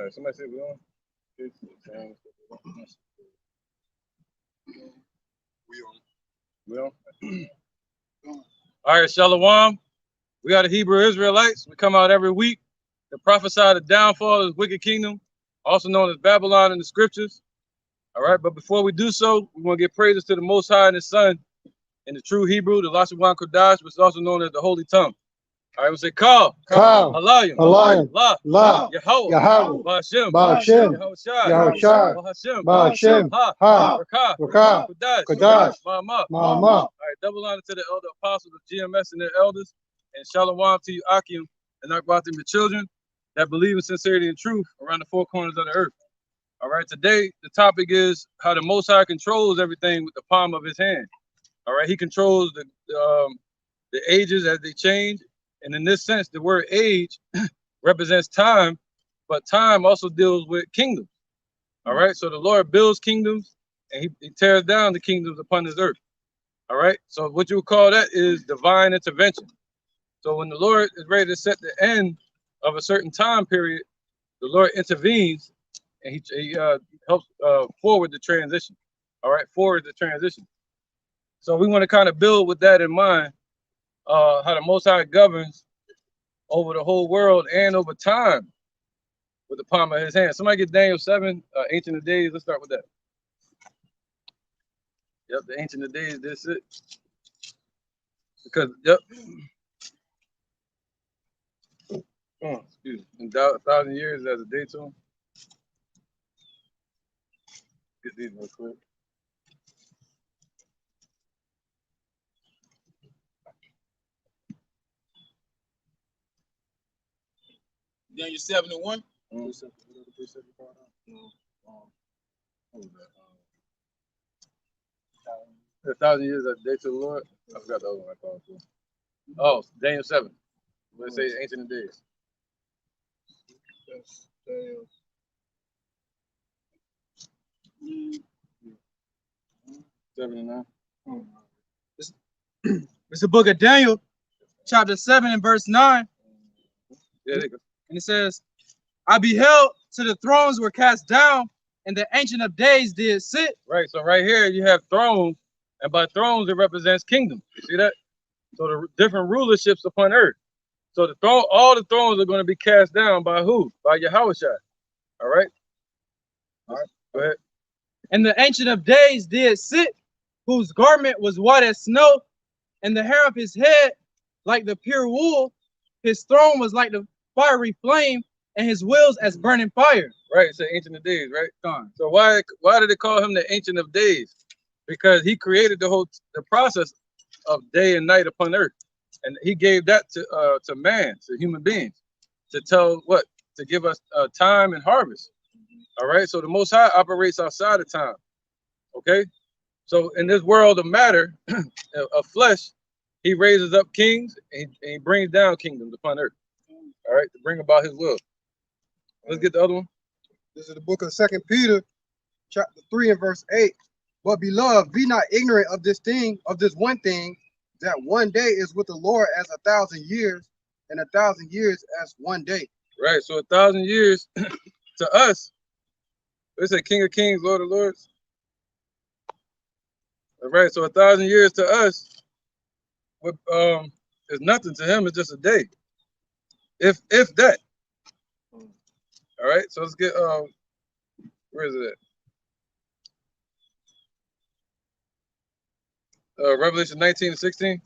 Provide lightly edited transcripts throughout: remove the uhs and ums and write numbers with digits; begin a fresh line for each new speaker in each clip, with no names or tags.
right, somebody say we on? We on? All right, Shalom. We are the Hebrew Israelites. We come out every week to prophesy the downfall of this wicked kingdom, also known as Babylon in the scriptures. All right, but before we do so, we want to give praises to the Most High and His Son in the true Hebrew, the Lashawan Kodash, which is also known as the Holy Tongue. All right, we say Kal, Halayim, La, Yahweh, Ba'ashem, Yahushai, Ba'ashem, Ha, Rakah, Kodash, Ma'amah. All right, double honor to the elder apostles of GMS and their elders, and Shalom to you, Akim, and Akbatim, the children that believe in sincerity and truth around the four corners of the earth. All right, today the topic is how the Most High controls everything with the palm of His hand. All right, He controls the ages as they change. And in this sense, the word age represents time, but time also deals with kingdoms. All right, so the Lord builds kingdoms and he tears down the kingdoms upon this earth. All right, so what you would call that is divine intervention. So when the Lord is ready to set the end of a certain time period, the Lord intervenes and he helps forward the transition. All right, forward the transition. So we want to kind of build with that in mind. How the Most High governs over the whole world and over time with the palm of His hand. Somebody get Daniel 7, Ancient of Days. Let's start with that. Yep, the Ancient of Days, this is it. Because, yep. Excuse me. In 1,000 years, there's a day to them. Get these real quick.
Daniel 7 and 1.
1,000 years of day to the Lord. I forgot the other one I called for. Oh, Daniel 7. Let's say Ancient of Days.
Yes, Daniel.
7 and 9.
It's the book of Daniel, chapter 7 and verse 9.
Yeah, there you go.
And it says, I beheld till the thrones were cast down, and the Ancient of Days did sit.
Right, so right here you have thrones, and by thrones it represents kingdoms. You see that? So the different rulerships upon earth. So the throne, all the thrones are going to be cast down by who? By Yahushua. All right? All right, go ahead.
And the Ancient of Days did sit, whose garment was white as snow, and the hair of his head like the pure wool. His throne was like the fiery flame, and his wheels as burning fire.
Right, it's the Ancient of Days, right? So why did they call him the Ancient of Days? Because he created the process of day and night upon earth, and he gave that to man, to human beings, to tell what, to give us time and harvest. All right, so the Most High operates outside of time. Okay, so in this world of matter, of flesh, He raises up kings and he brings down kingdoms upon earth. All right, to bring about His will. Let's get the other one.
This is the book of 2 Peter, chapter 3 and verse 8. But beloved, be not ignorant of this one thing, that one day is with the Lord as 1,000 years, and 1,000 years as one day.
Right, so 1,000 years to us, they say King of Kings, Lord of Lords. All right, so 1,000 years to us, is nothing to Him. It's just a day, if that. All right, so let's get where is it at? Revelation 19 and 16.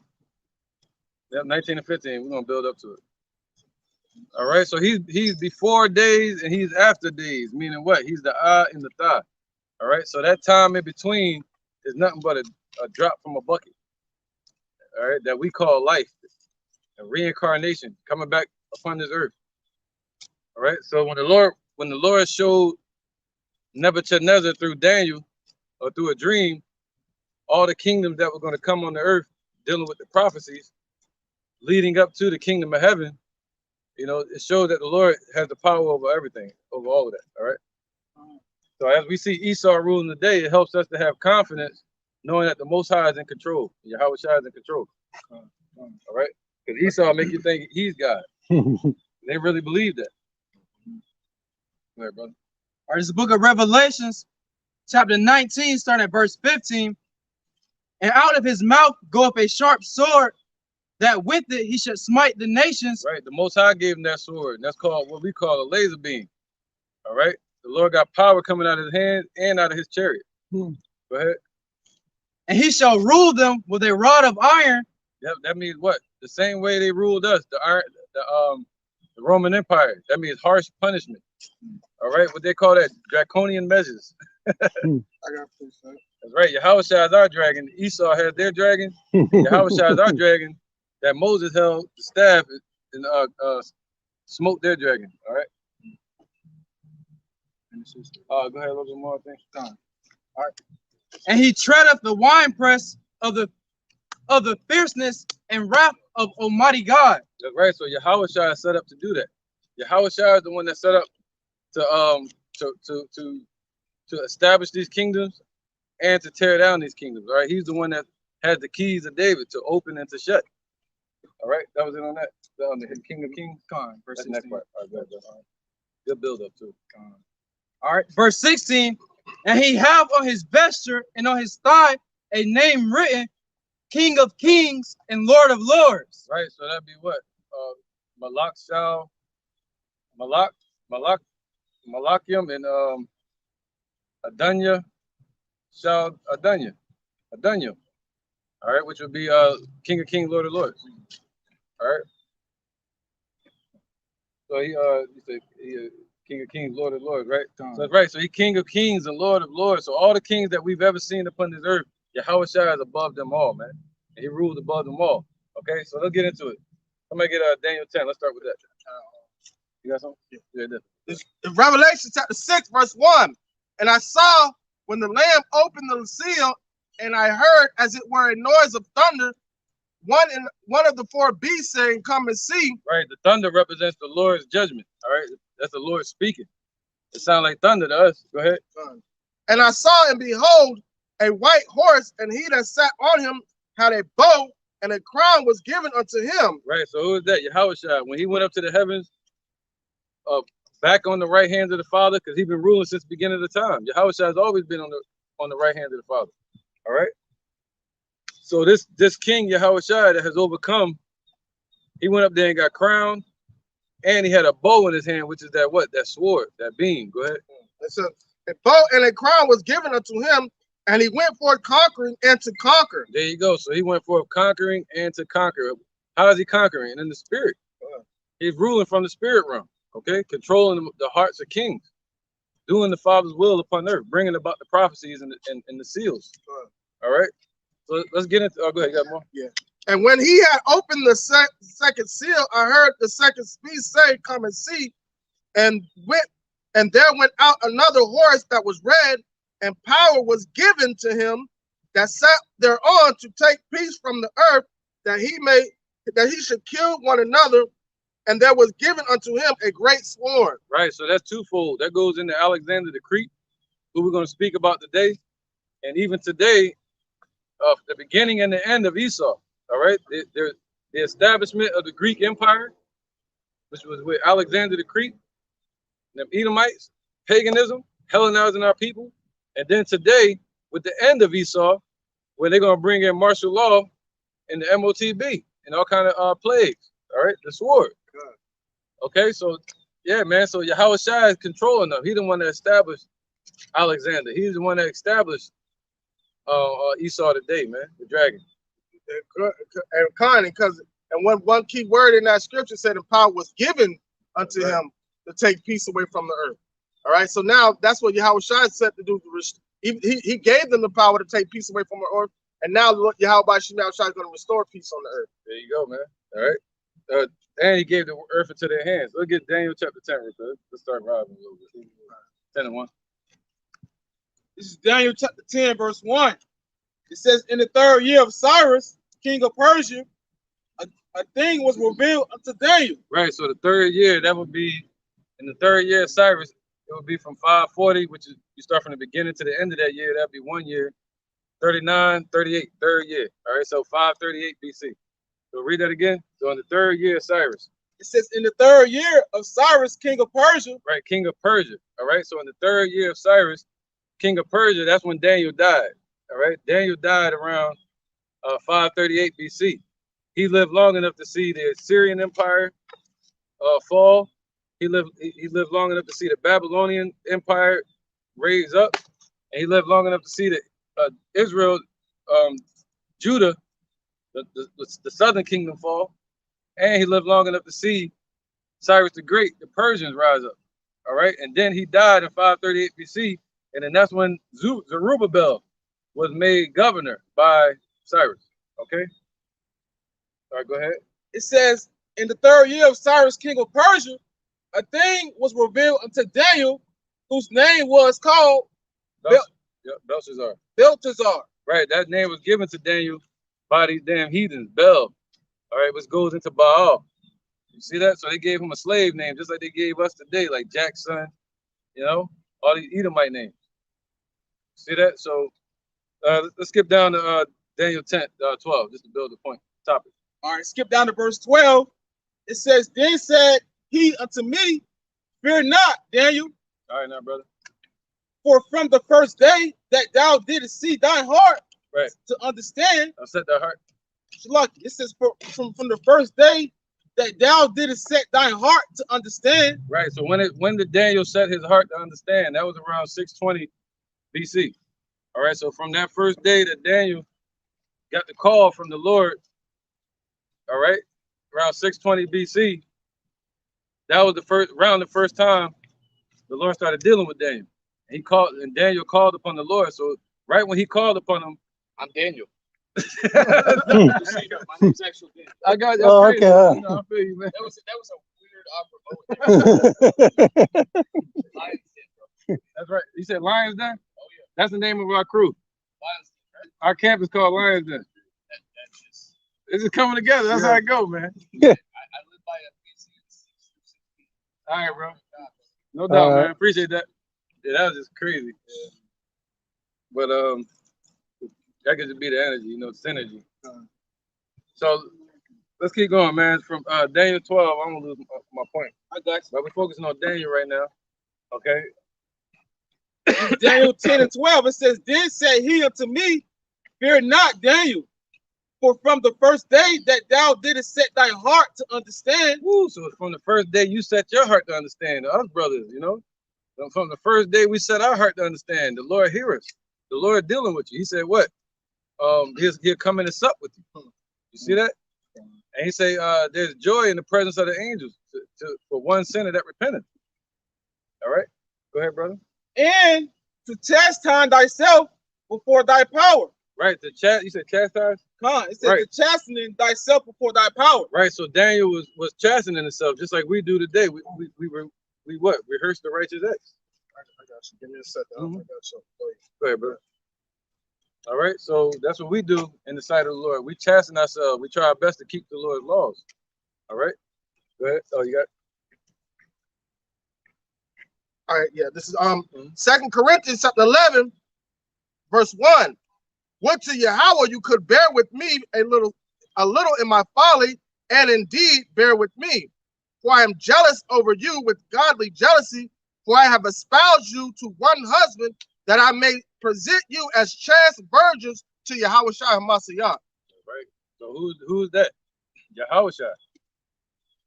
Yep, 19 and 15. We're gonna build up to it. All right, so he's before days and he's after days, meaning what? He's the and the Tha. All right, so that time in between is nothing but a drop from a bucket. All right, that we call life, and reincarnation, coming back upon this earth. All right, so when the Lord showed Nebuchadnezzar through Daniel or through a dream, all the kingdoms that were going to come on the earth, dealing with the prophecies leading up to the kingdom of heaven, you know, it shows that the Lord has the power over everything, over all of that. All right. So as we see Esau ruling the day, it helps us to have confidence, knowing that the Most High is in control. Yahushua is in control. All right, because Esau make you think he's God. They really believe that. Go ahead, brother.
All right, this is the book of Revelations, chapter 19, starting at verse 15. And out of his mouth goeth a sharp sword, that with it he should smite the nations.
Right, the Most High gave him that sword, and that's called what we call a laser beam. All right, the Lord got power coming out of his hand and out of his chariot. Go ahead.
And he shall rule them with a rod of iron.
Yep, that means what? The same way they ruled us, the Roman Empire. That means harsh punishment. All right, what they call that? Draconian measures.
I got this.
That's right. Yahushua is our dragon. Esau has their dragon. Yahushua is our dragon. That Moses held the staff and smoked their dragon. All right. Go ahead, a little bit more. Thing. All right.
And he treadeth the winepress of the fierceness and wrath of Almighty God.
That's right. So Yahushua is set up to do that. Yahushua is the one that's set up to establish these kingdoms and to tear down these kingdoms. All right. He's the one that has the keys of David to open and to shut. All right. That was it on that. On the King of Kings. Verse 16. Next part. All right, good. Good build up too.
All right. Verse 16. And he have on his vesture and on his thigh a name written, King of Kings and Lord of Lords.
Right. So that'd be what? Malachium and Adunya. All right, which would be King of Kings, Lord of Lords. All right. So he King of Kings, Lord of Lords, right? So that's right. So he King of Kings and Lord of Lords. So all the kings that we've ever seen upon this earth, Yahushua is above them all, man. And he rules above them all. Okay, so let's get into it. Somebody get Daniel 10. Let's start with that. You got something? Yeah.
This in Revelation chapter 6, verse 1. And I saw when the Lamb opened the seal, and I heard as it were a noise of thunder, one of the four beasts saying, "Come and see."
Right. The thunder represents the Lord's judgment. All right. That's the Lord speaking. It sounds like thunder to us. Go ahead.
And I saw and behold a white horse, and he that sat on him had a bow, and a crown was given unto him.
Right. So who is that? Yahushua. When he went up to the heavens, back on the right hand of the Father, because he's been ruling since the beginning of the time. Yahushua has always been on the right hand of the Father. All right. So this King Yahushua that has overcome, he went up there and got crowned, and he had a bow in his hand, which is that sword, that beam. Go ahead.
It's a bow and a crown was given unto him, and he went forth conquering and to conquer.
There you go. So he went forth conquering and to conquer. How is he conquering? In the spirit. He's ruling from the spirit realm. Okay, controlling the hearts of kings, doing the Father's will upon earth, bringing about the prophecies and the seals. All right. So let's get into. Oh, go ahead. You got more?
Yeah. And when he had opened the second seal, I heard the second beast say, "Come and see." And there went out another horse that was red, and power was given to him that sat thereon to take peace from the earth, that he should kill one another. And there was given unto him a great sword.
Right. So that's twofold. That goes into Alexander the Greek, who we're going to speak about today, and even today, the beginning and the end of Esau. All right. The establishment of the Greek Empire, which was with Alexander the Greek, them Edomites, paganism, Hellenizing our people, and then today with the end of Esau, where they're going to bring in martial law and the MOTB and all kind of plagues. All right, the sword. Okay, so yeah, man. So Yahushua is controlling them. He's the one that established Alexander. He's the one that established Esau today, man, the dragon.
And one key word in that scripture said the power was given unto him to take peace away from the earth. All right, so now that's what Yahushua is set to do. He gave them the power to take peace away from the earth, and now Yahushua is going to restore peace on the earth.
There you go, man. All right. And he gave the earth into their hands. Let's get Daniel chapter 10 real quick. Let's start robbing a little bit. 10 and 1.
This is Daniel chapter 10, verse 1. It says, in the 3rd year of Cyrus, king of Persia, a thing was revealed unto Daniel.
Right, so the 3rd year, that would be, in the 3rd year of Cyrus, it would be from 540, which is, you start from the beginning to the end of that year, that'd be 1 year. 39, 38, 3rd year. All right, so 538 BC. So read that again. So in the 3rd year of Cyrus,
It says, in the 3rd year of Cyrus, king of Persia.
Right, king of Persia. All right, so in the 3rd year of Cyrus, king of Persia, that's when Daniel died. All right, Daniel died around 538 BC. He lived long enough to see the Assyrian Empire fall. He lived long enough to see the Babylonian Empire raise up, and he lived long enough to see the Israel, Judah, the southern kingdom fall, and he lived long enough to see Cyrus the Great, the Persians, rise up. All right, and then he died in 538 BC, and then that's when Zerubbabel was made governor by Cyrus. Okay. All right, go ahead.
It says, in the 3rd year of Cyrus, king of Persia, a thing was revealed unto Daniel, whose name was called
Belshazzar.
Belteshazzar.
Right, that name was given to Daniel by these damn heathens, Bel. All right, which goes into Baal. You see that? So they gave him a slave name, just like they gave us today, like Jackson, you know, all these Edomite names. See that? So let's skip down to Daniel 12, just to build the point topic.
All right, skip down to verse 12. It says, then said he unto me, fear not, Daniel.
All right, now, brother.
For from the first day that thou didst see thy heart
right
to understand,
I'll set thy heart.
Lucky. It says from the first day that thou didst set thy heart to understand.
Right. So when did Daniel set his heart to understand? That was around 620 BC. All right. So from that first day that Daniel got the call from the Lord, all right, around 620 BC, that was the first time the Lord started dealing with Daniel. And Daniel called upon the Lord. So right when he called upon him,
I'm Daniel.
I got you.
Oh, okay.
You know, I feel you, man.
That was a weird awkward moment.
That's right. You said Lions Den?
Oh yeah.
That's the name of our crew.
Lions Den.
Our camp is called Lions Den.
That's just.
It's just coming together. That's how it go, man.
I live by a PC.
All right, bro. No doubt, man. Appreciate that. Yeah, that was just crazy. Yeah. But that could just be the energy, you know, synergy. So let's keep going, man. From Daniel 12, I'm gonna lose my point.
I got you.
But we're focusing on Daniel right now. Okay.
Daniel 10 and 12, it says, then said he unto me, fear not, Daniel, for from the first day that thou didst set thy heart to understand.
Woo, so from the first day you set your heart to understand, us brothers, you know. From the first day we set our heart to understand, the Lord hear us. The Lord dealing with you. He said what? He'll come in and sup with you. You see that? And he say, there's joy in the presence of the angels for one sinner that repenteth. All right? Go ahead, brother.
And to chastise thyself before thy power.
Right, you said chastise?
It says to chastening thyself before thy power.
Right, so Daniel was chastening himself just like we do today. We rehearse the righteous acts.
I got you. Give me a second. I got you.
Go ahead, brother. All right, so that's what we do in the sight of the Lord. We chasten ourselves. We try our best to keep the Lord's laws. All right, go ahead. Oh, you got.
All right, yeah. This is 2 Corinthians chapter 11, verse 1. Would to Yahweh you could bear with me a little in my folly, and indeed bear with me. For I am jealous over you with godly jealousy, for I have espoused you to one husband, that I may present you as chaste virgins to Yahweh Shai Hamashiach.
Right. So who's that? Yahweh Shai.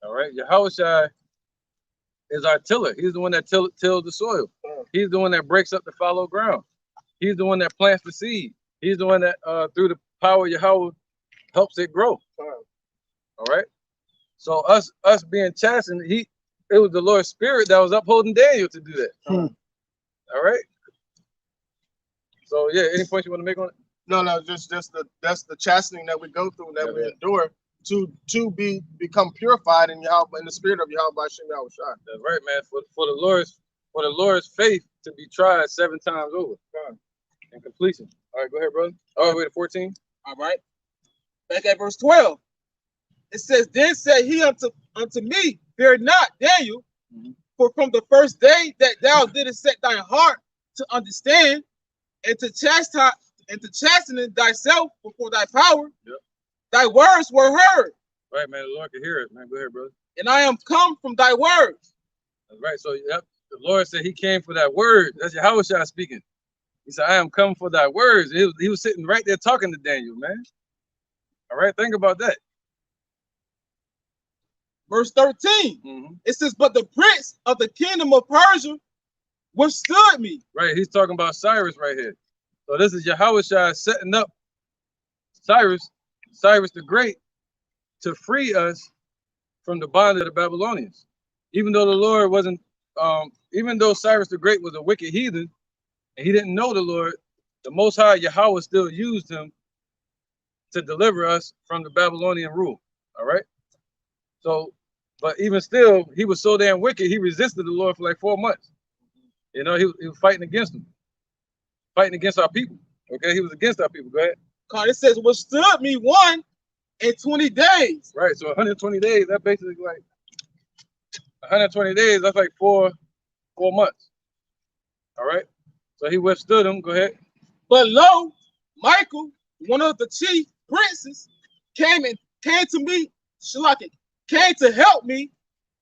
All right. Yahweh Shai is our tiller. He's the one that tills the soil. He's the one that breaks up the fallow ground. He's the one that plants the seed. He's the one that through the power of Yahweh helps it grow. All right. So us being chastened, it was the Lord's Spirit that was upholding Daniel to do that. All right. So yeah, any points you want to make on it?
No, that's the chastening that we go through, that we endure to become purified in Yahweh, in the spirit of Yahweh Shem Yahweh Shai.
That's right, man. For the Lord's faith to be tried 7 times over in completion. All right, go ahead, brother. All the way to 14.
All right. Back at verse 12. It says, then said he unto me, fear not, Daniel, for from the first day that thou didst set thy heart to understand, and to chasten thyself before thy power, thy words were heard,
Right, man. The Lord can hear us, man. Go ahead, brother.
And I am come from thy words.
That's right. So yep, the Lord said he came for that word. That's Yahweh Shai speaking. He said, I am come for thy words. He was sitting right there talking to Daniel, man. All right, think about that.
Verse 13.
Mm-hmm.
It says, but the prince of the kingdom of Persia withstood me.
Right, he's talking about Cyrus right here. So this is Yahweh Shai setting up Cyrus the Great, to free us from the bond of the Babylonians. Even though the Lord wasn't, even though Cyrus the Great was a wicked heathen, and he didn't know the Lord, the Most High Yahweh still used him to deliver us from the Babylonian rule. All right. So, but even still, he was so damn wicked, he resisted the Lord for like 4 months. You know, he was fighting against him, fighting against our people. Okay, he was against our people. Go ahead.
Because it says, withstood me 120 days.
Right. So 120 days, that basically like 120 days, that's like four months. All right. So he withstood him. Go ahead.
But lo, Michael, one of the chief princes, came to me, Shalaki, came to help me,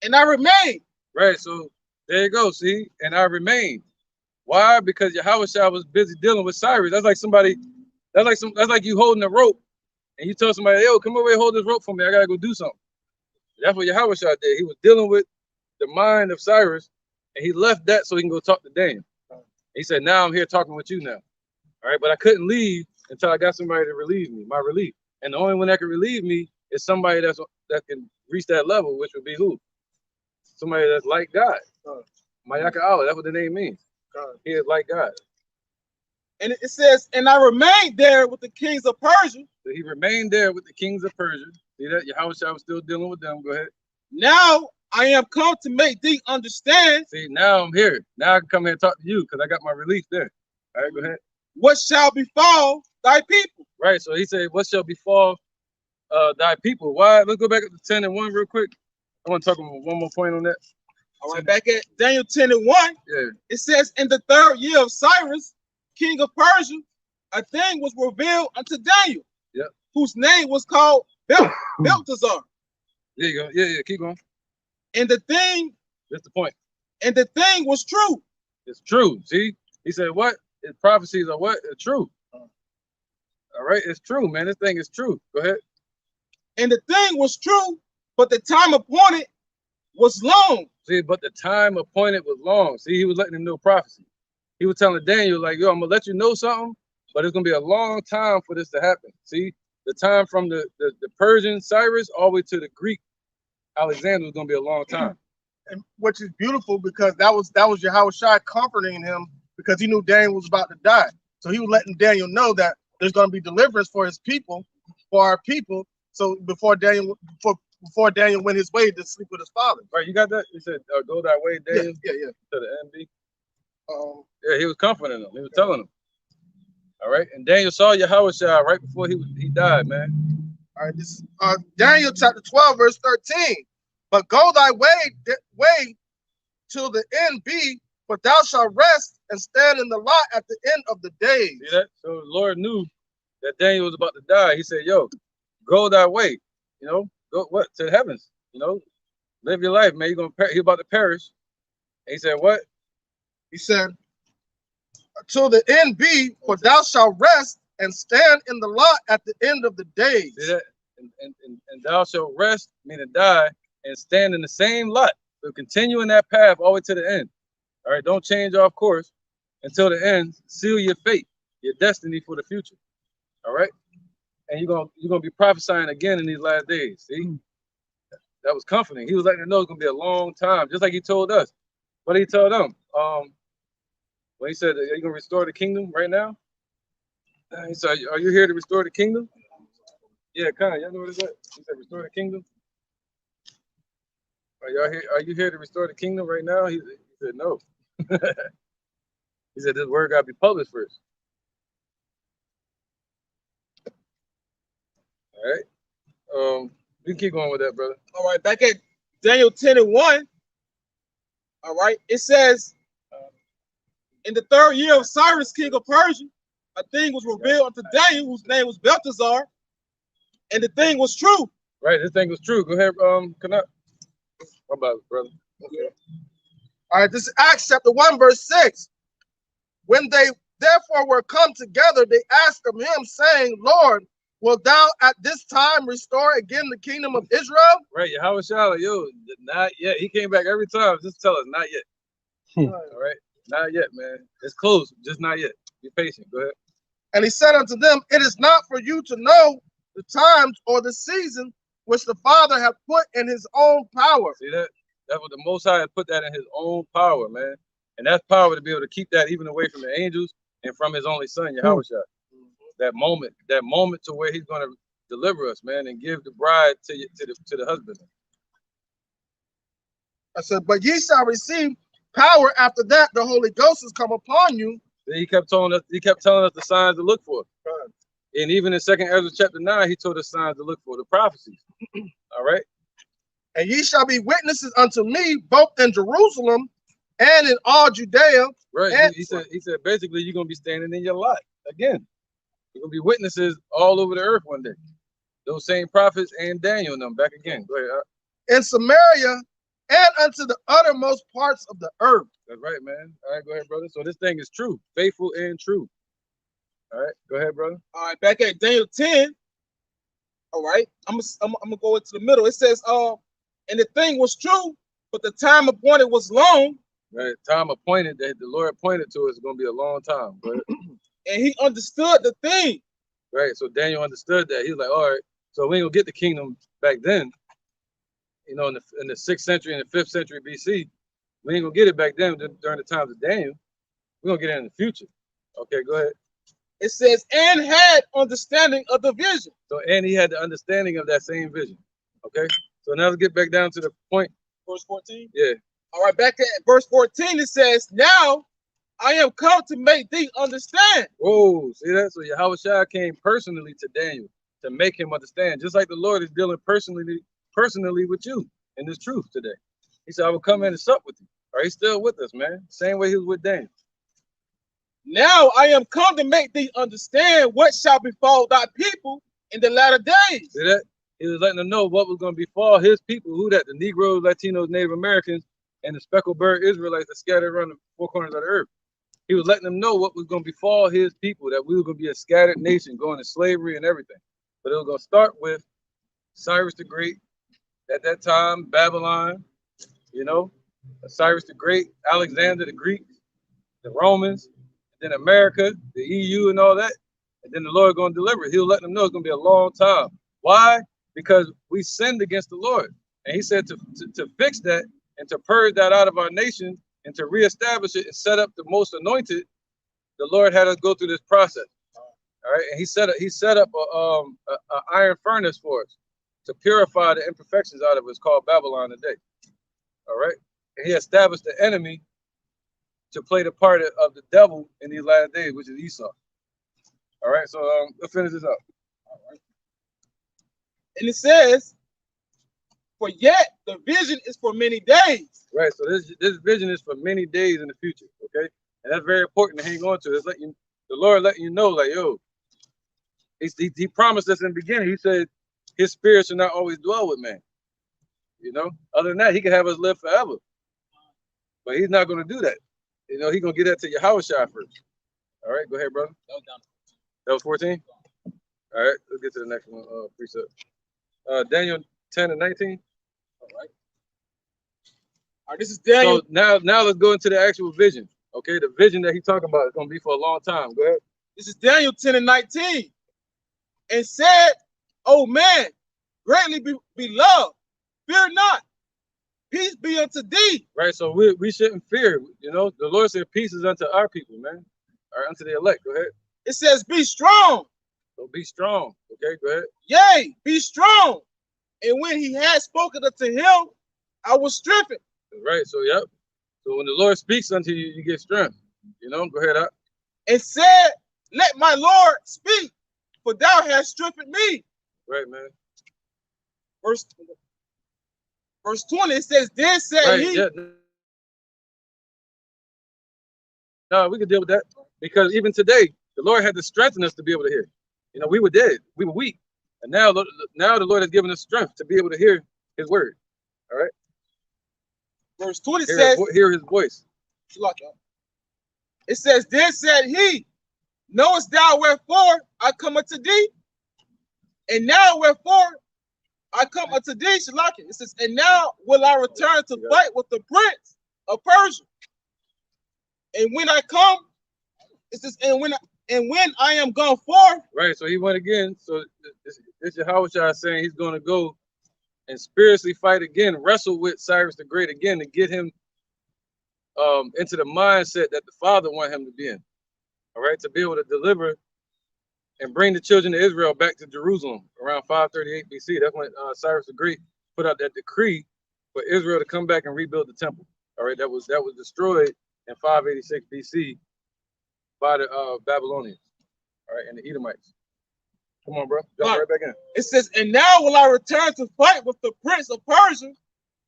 and I remained.
Right. So there you go. See, and I remained. Why? Because Yahweh Shai was busy dealing with Cyrus. That's like somebody. That's like you holding a rope, and you tell somebody, "Yo, come over here, hold this rope for me. I gotta go do something." That's what Yahweh Shai did. He was dealing with the mind of Cyrus, and he left that so he can go talk to Daniel. He said, "Now I'm here talking with you now." All right, but I couldn't leave until I got somebody to relieve me, my relief. And the only one that can relieve me is somebody that can reach that level, which would be who? Somebody that's like God. Mayaka Allah, that's what the name means. He is like God.
And it says, and I remained there with the kings of Persia.
So he remained there with the kings of Persia. See that? Yahweh Shai was still dealing with them. Go ahead.
Now I am come to make thee understand.
See, now I'm here. Now I can come here and talk to you because I got my relief there. All right, go ahead.
What shall befall thy people?
Right, so he said, what shall befall thy people? Why? Let's go back up to 10 and 1 real quick. I want to talk about one more point on that.
All right, back at Daniel 10 and 1.
Yeah.
It says, in the 3rd year of Cyrus, king of Persia, a thing was revealed unto Daniel,
yep,
whose name was called Belteshazzar.
There you go. Yeah, keep going.
And the thing,
that's the point.
And the thing was true.
It's true. See, he said, what? His prophecies are what? It's true. All right, it's true, man. This thing is true. Go ahead.
And the thing was true, but the time appointed was long.
See, but the time appointed was long. See, he was letting him know prophecy. He was telling Daniel, like, yo, I'm gonna let you know something, but it's gonna be a long time for this to happen. See, the time from the Persian Cyrus all the way to the Greek Alexander was gonna be a long time.
And which is beautiful because that was Yahweh Shai comforting him because he knew Daniel was about to die. So he was letting Daniel know that there's going to be deliverance for his people, for our people. So before Daniel went his way to sleep with his father.
Right, you got that? He said, go that way, Daniel.
Yeah.
To the NB. Yeah, he was comforting him. He was telling him. All right, and Daniel saw Yahweh Shai right before he died, man.
All right, this is Daniel chapter 12, verse 13. But go thy way till the end be, for thou shalt rest and stand in the lot at the end of the days.
See that? So the Lord knew that Daniel was about to die. He said, yo, go that way. You know, go what? To the heavens. You know, live your life, man. You're about to perish. And he said, what?
He said, till the end be, for thou shalt rest and stand in the lot at the end of the days.
See that? And thou shalt rest, meaning die, and stand in the same lot. So continue in that path all the way to the end. All right, don't change off course until the end. Seal your fate, your destiny for the future. All right, and you're gonna be prophesying again in these last days. See, that was comforting. He was letting them know it's gonna be a long time, just like he told us. What did he tell them? When he said, "Are you gonna restore the kingdom right now?" He said, "Are you here to restore the kingdom?" Yeah, kind of. Y'all know what it's at? He said, "Restore the kingdom." Are y'all here? Are you here to restore the kingdom right now? He said, no. He said, this word got to be published first. All right. We can keep going with that, brother.
All right, back at Daniel 10 and 1. All right, it says, in the 3rd year of Cyrus, king of Persia, a thing was revealed unto Daniel, whose name was Belteshazzar, and the thing was true,
Right, this thing was true. Go ahead, Canuck. What about it, brother?
Okay. All right, this is Acts chapter 1, verse 6. When they therefore were come together, they asked of him, saying, Lord, wilt thou at this time restore again the kingdom of Israel?
Right, Yahweh Shah, yo, not yet. He came back every time. Just tell us, not yet. All right, not yet, man. It's close, just not yet. Be patient. Go ahead.
And he said unto them, it is not for you to know the times or the season which the Father hath put in his own power.
See that? That's what the Most High had put that in his own power, man. And that's power to be able to keep that even away from the angels and from his only son, Yahweh Shah. That moment to where he's going to deliver us, man, and give the bride to the husband.
I said, but ye shall receive power after that the Holy Ghost has come upon you.
Then he kept telling us the signs to look for. And even in 2nd Ezra chapter 9, he told us signs to look for, the prophecies. All right.
And ye shall be witnesses unto me both in Jerusalem and in all Judea.
Right. He said basically you're gonna be standing in your lot again. You're gonna be witnesses all over the earth one day. Those same prophets and Daniel and them back again. Go ahead.
In Samaria and unto the uttermost parts of the earth.
That's right, man. All right, go ahead, brother. So this thing is true, faithful and true. All right, go ahead, brother.
All right, back at Daniel 10. All right, I'm gonna go into the middle. It says, and the thing was true, but the time appointed was long.
Right, time appointed that the Lord appointed to us is gonna be a long time. Go ahead.
And he understood the thing.
Right, so Daniel understood that. He was like, all right, so we ain't gonna get the kingdom back then. You know, in the 6th century and the 5th century BC, we ain't gonna get it back then during the times of Daniel. We're gonna get it in the future. Okay, go ahead.
It says, and had understanding of the vision.
So, and he had the understanding of that same vision. Okay, so now let's get back down to the point.
Verse 14.
Yeah.
All right, back at verse 14, it says, now I am come to make thee understand.
Whoa, see that? So Yahweh Shah came personally to Daniel to make him understand, just like the Lord is dealing personally with you in this truth today. He said, I will come in and sup with you. All right, he's still with us, man. Same way he was with Daniel.
Now I am come to make thee understand what shall befall thy people in the latter days.
See that? He was letting them know what was going to befall his people. Who that? The Negroes, Latinos, Native Americans, and the speckled bird Israelites that scattered around the four corners of the earth. He was letting them know what was going to befall his people, that we were going to be a scattered nation, going to slavery and everything. But it was going to start with Cyrus the Great. At that time, Babylon, you know, Cyrus the Great, Alexander the Greek, the Romans, then America, the EU and all that. And then the Lord going to deliver it. He'll let them know it's going to be a long time. Why? Because we sinned against the Lord. And he said to fix that and to purge that out of our nation and to reestablish it and set up the most anointed, the Lord had us go through this process. All right. And he set up a iron furnace for us to purify the imperfections out of it. It's called Babylon today. All right. And he established the enemy to play the part of the devil in these last days, which is Esau. All right. So let's finish this up.
All right. And it says, for yet the vision is for many days.
Right. So this vision is for many days in the future. Okay. And that's very important to hang on to. It's letting the Lord letting you know, like, yo, he promised us in the beginning. He said his spirit should not always dwell with man. You know, other than that, he can have us live forever. But he's not going to do that. You know, he's going to get that to Yahweh Shai first. All right, go ahead, brother. That was 14? All right, let's get to the next one, precept. Daniel 10 and 19.
All right. All right, this is Daniel.
So now let's go into the actual vision. Okay, the vision that he's talking about is going to be for a long time. Go ahead.
This is Daniel 10 and 19. And said, oh man, greatly be loved, fear not, peace be unto thee.
Right, so we shouldn't fear. You know, the Lord said peace is unto our people, man. Or unto the elect. Go ahead.
It says, be strong.
So be strong. Okay, go ahead.
Yea, be strong. And when he had spoken unto him, I was strengthened.
Right, so yep. So when the Lord speaks unto you, you get strength. You know, go ahead up.
And said, let my Lord speak, for thou hast strengthened me.
Right, man.
Verse 20, it says, then said
right,
he.
Yeah. No, we can deal with that. Because even today, the Lord had to strengthen us to be able to hear. You know, we were dead. We were weak. And now the Lord has given us strength to be able to hear his word. All right.
Verse 20 says,
Hear his voice.
it says, then said he, knowest thou wherefore I come unto thee? And now wherefore I come unto thee, Shalaki. It says, and now will I return to fight with the prince of Persia. And when I come, it says, and when I am gone forth.
Right. So he went again. So this Yahushua is saying he's going to go and spiritually fight again, wrestle with Cyrus the Great again to get him into the mindset that the Father wanted him to be in. All right, to be able to deliver and bring the children of Israel back to Jerusalem around 538 BC. That's when Cyrus the Great put out that decree for Israel to come back and rebuild the temple. All right, that was destroyed in 586 BC by the Babylonians. All right, and the Edomites. Come on, bro. Jump right back in.
It says, and now will I return to fight with the prince of Persia,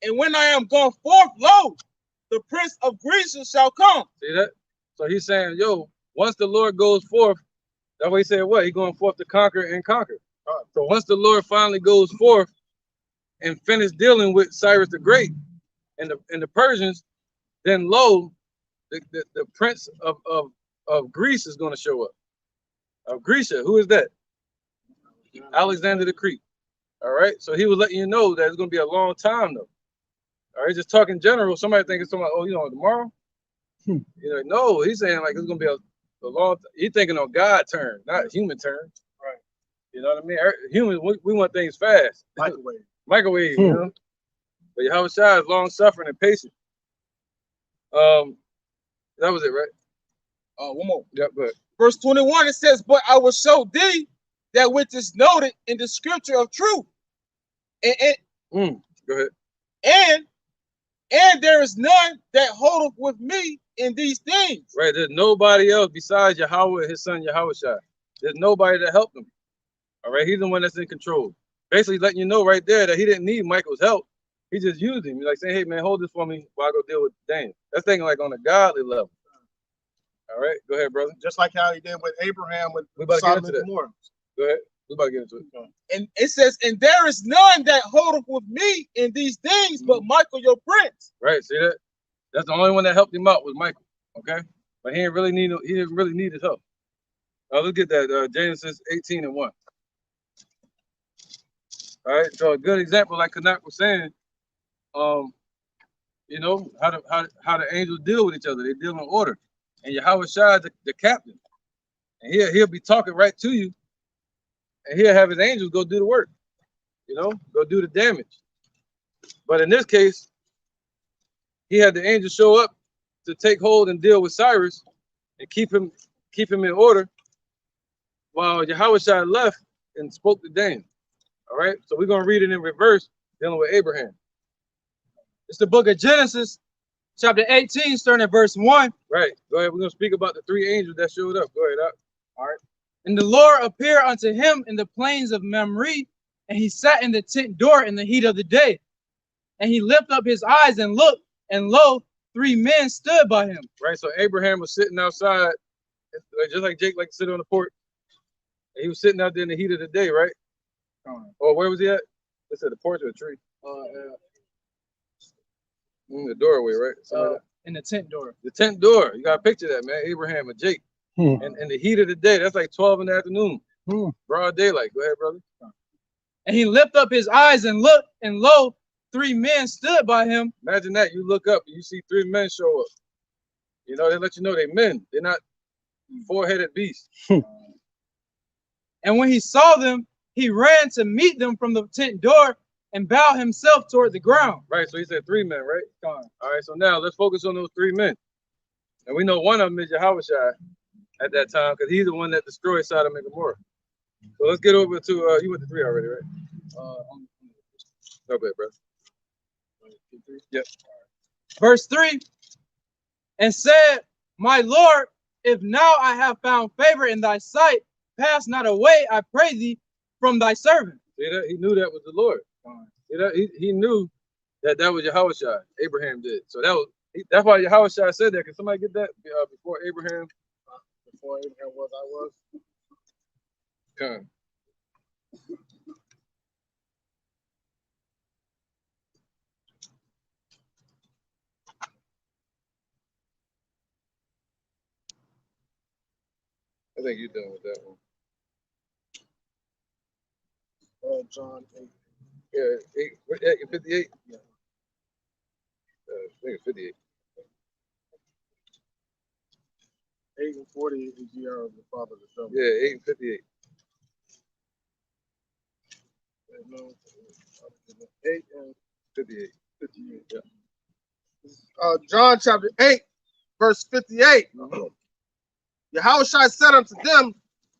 and when I am gone forth, lo, the prince of Greece shall come.
See that? So he's saying, yo, once the Lord goes forth, that's why he said what? He's going forth to conquer and conquer. So once the Lord finally goes forth and finish dealing with Cyrus the Great and the Persians, then lo, the prince of Greece is going to show up. Of Grecia, who is that? Alexander the Great. All right, so he was letting you know that it's going to be a long time though. All right, just talking general. Somebody thinking something like, oh, you know, tomorrow. You know, no, he's saying like it's going to be a long. He's thinking on God's turn, not human turn. Right. You know what I mean? Humans, we want things fast. Microwave. You know. But Yahushua is long suffering and patient. That was it, right?
One more.
Yeah, but
verse 21, it says, but I will show thee that which is noted in the scripture of truth.
Go ahead.
And there is none that holdeth with me in these things.
Right. There's nobody else besides Yahweh and his son Yahushua. There's nobody to help him. All right. He's the one that's in control. Basically letting you know right there that he didn't need Michael's help. He just used him. He's like saying, hey man, hold this for me while I go deal with Daniel. That's thinking like on a godly level. All right. Go ahead, brother.
Just like how he did with Abraham with
we about to get into that.
Gomorrah.
Go ahead. We about to get into it.
And it says, and there is none that holdeth with me in these things, but Michael your prince.
Right. See that? That's the only one that helped him out was Michael. Okay. But he didn't really need his help. Let's get that Genesis 18:1. All right. So a good example, like Kanak was saying, you know, how the angels deal with each other. They deal in order. And Yahushua is the captain. And he'll be talking right to you. And he'll have his angels go do the work. You know, go do the damage. But in this case, he had the angels show up to take hold and deal with Cyrus and keep him in order while Yahushua left and spoke to Daniel. All right. So we're going to read it in reverse, dealing with Abraham.
It's the book of Genesis, chapter 18, starting at verse 1.
Right. Go ahead. We're going to speak about the three angels that showed up. Go ahead.
All right. And the Lord appeared unto him in the plains of Mamre, and he sat in the tent door in the heat of the day. And he lifted up his eyes and looked, and lo, three men stood by him.
Right. So Abraham was sitting outside, just like Jake like to sit on the porch. And he was sitting out there in the heat of the day, right? Oh, where was he at? It's at the porch or a tree? The doorway, right?
In the tent door.
The tent door. You got to picture that, man. Abraham and Jake. And in the heat of the day, that's like 12 in the afternoon. Broad daylight. Go ahead, brother.
And he lifted up his eyes and looked, and lo, three men stood by him.
Imagine that. You look up and you see three men show up. You know, they let you know they're men. They're not four-headed beasts.
And when he saw them, he ran to meet them from the tent door and bowed himself toward the ground.
Right. So he said three men, right? All right. So now let's focus on those three men. And we know one of them is Yahushua at that time because he's the one that destroyed Sodom and Gomorrah. So let's get over to, you went to 3 already, right? No bad, bro. Yep.
Verse 3, and said, my Lord, if now I have found favor in thy sight, pass not away, I pray thee, from thy servant.
See that? He knew that was the Lord. See that? He knew that was Yahushua. Abraham did. So that's why Yahushua said that. Can somebody get that before Abraham? Before Abraham was, I was. Come. I think you're done with that one.
John 8.
Yeah, 58. Yeah. I think it's 58.
8 and 40 is the year of the father of the devil.
Yeah, 8 and 58.
No, 8 and
58.
58. Yeah. John chapter 8, verse 58. Yahushua said unto them,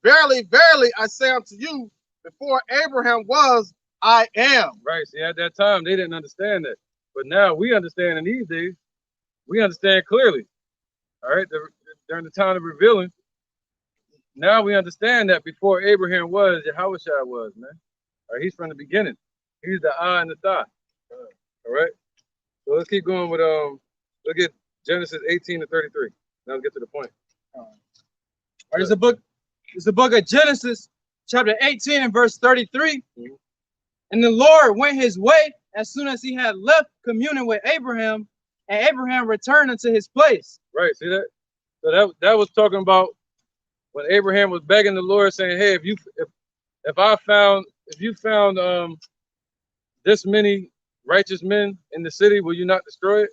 verily, verily, I say unto you, before Abraham was, I am.
Right. See, at that time, they didn't understand that. But now we understand in these days, we understand clearly. All right. During the time of revealing, now we understand that before Abraham was, Yahushua was, man. All right. He's from the beginning. He's the I and the Thah. All right. So let's keep going with, look at Genesis 18 to 33. Now let's get to the point.
All right, it's the book of Genesis, chapter 18 and verse 33.
Mhm.
And the Lord went his way as soon as he had left communing with Abraham, and Abraham returned unto his place.
Right, see that? So that was talking about when Abraham was begging the Lord, saying, "Hey, if you found this many righteous men in the city, will you not destroy it?"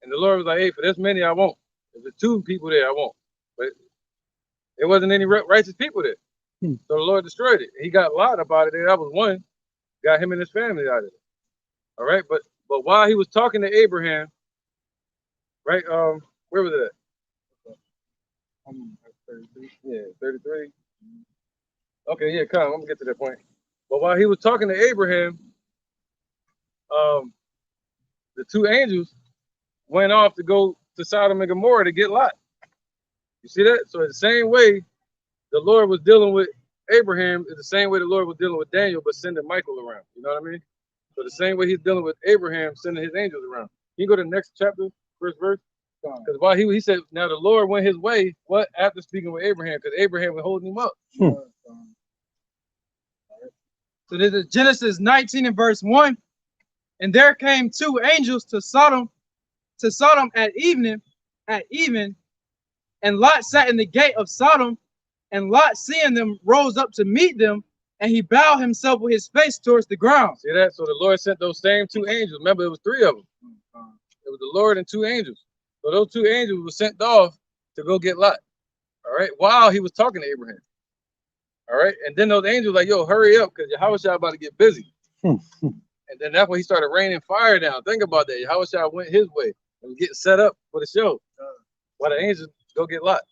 And the Lord was like, "Hey, for this many, I won't. If there's 2 people there, I won't." But there wasn't any righteous people there, so the Lord destroyed it. He got Lot about it. That was one. Got him and his family out of it. All right, but while he was talking to Abraham, right? Where was it at? 33. Yeah, 33. Okay, yeah, come. I'm gonna get to that point. But while he was talking to Abraham, the 2 angels went off to go to Sodom and Gomorrah to get Lot. You see that? So the same way the Lord was dealing with Abraham is the same way the Lord was dealing with Daniel, but sending Michael around. You know what I mean? So the same way he's dealing with Abraham, sending his angels around. Can you go to the next chapter, first verse? Because while he said, now the Lord went his way, what? After speaking with Abraham, because Abraham was holding him up.
So this is Genesis 19 and verse 1. And there came 2 angels to Sodom at even, and Lot sat in the gate of Sodom, and Lot, seeing them, rose up to meet them, and he bowed himself with his face towards the ground.
See that? So the Lord sent those same 2 angels. Remember, it was 3 of them. It was the Lord and 2 angels. So those 2 angels were sent off to go get Lot. All right, while he was talking to Abraham. All right, and then those angels like, yo, hurry up, because Yahushua about to get busy. And then that's when he started raining fire down. Think about that. Yahushua went his way and was getting set up for the show. While the angels go get Lot.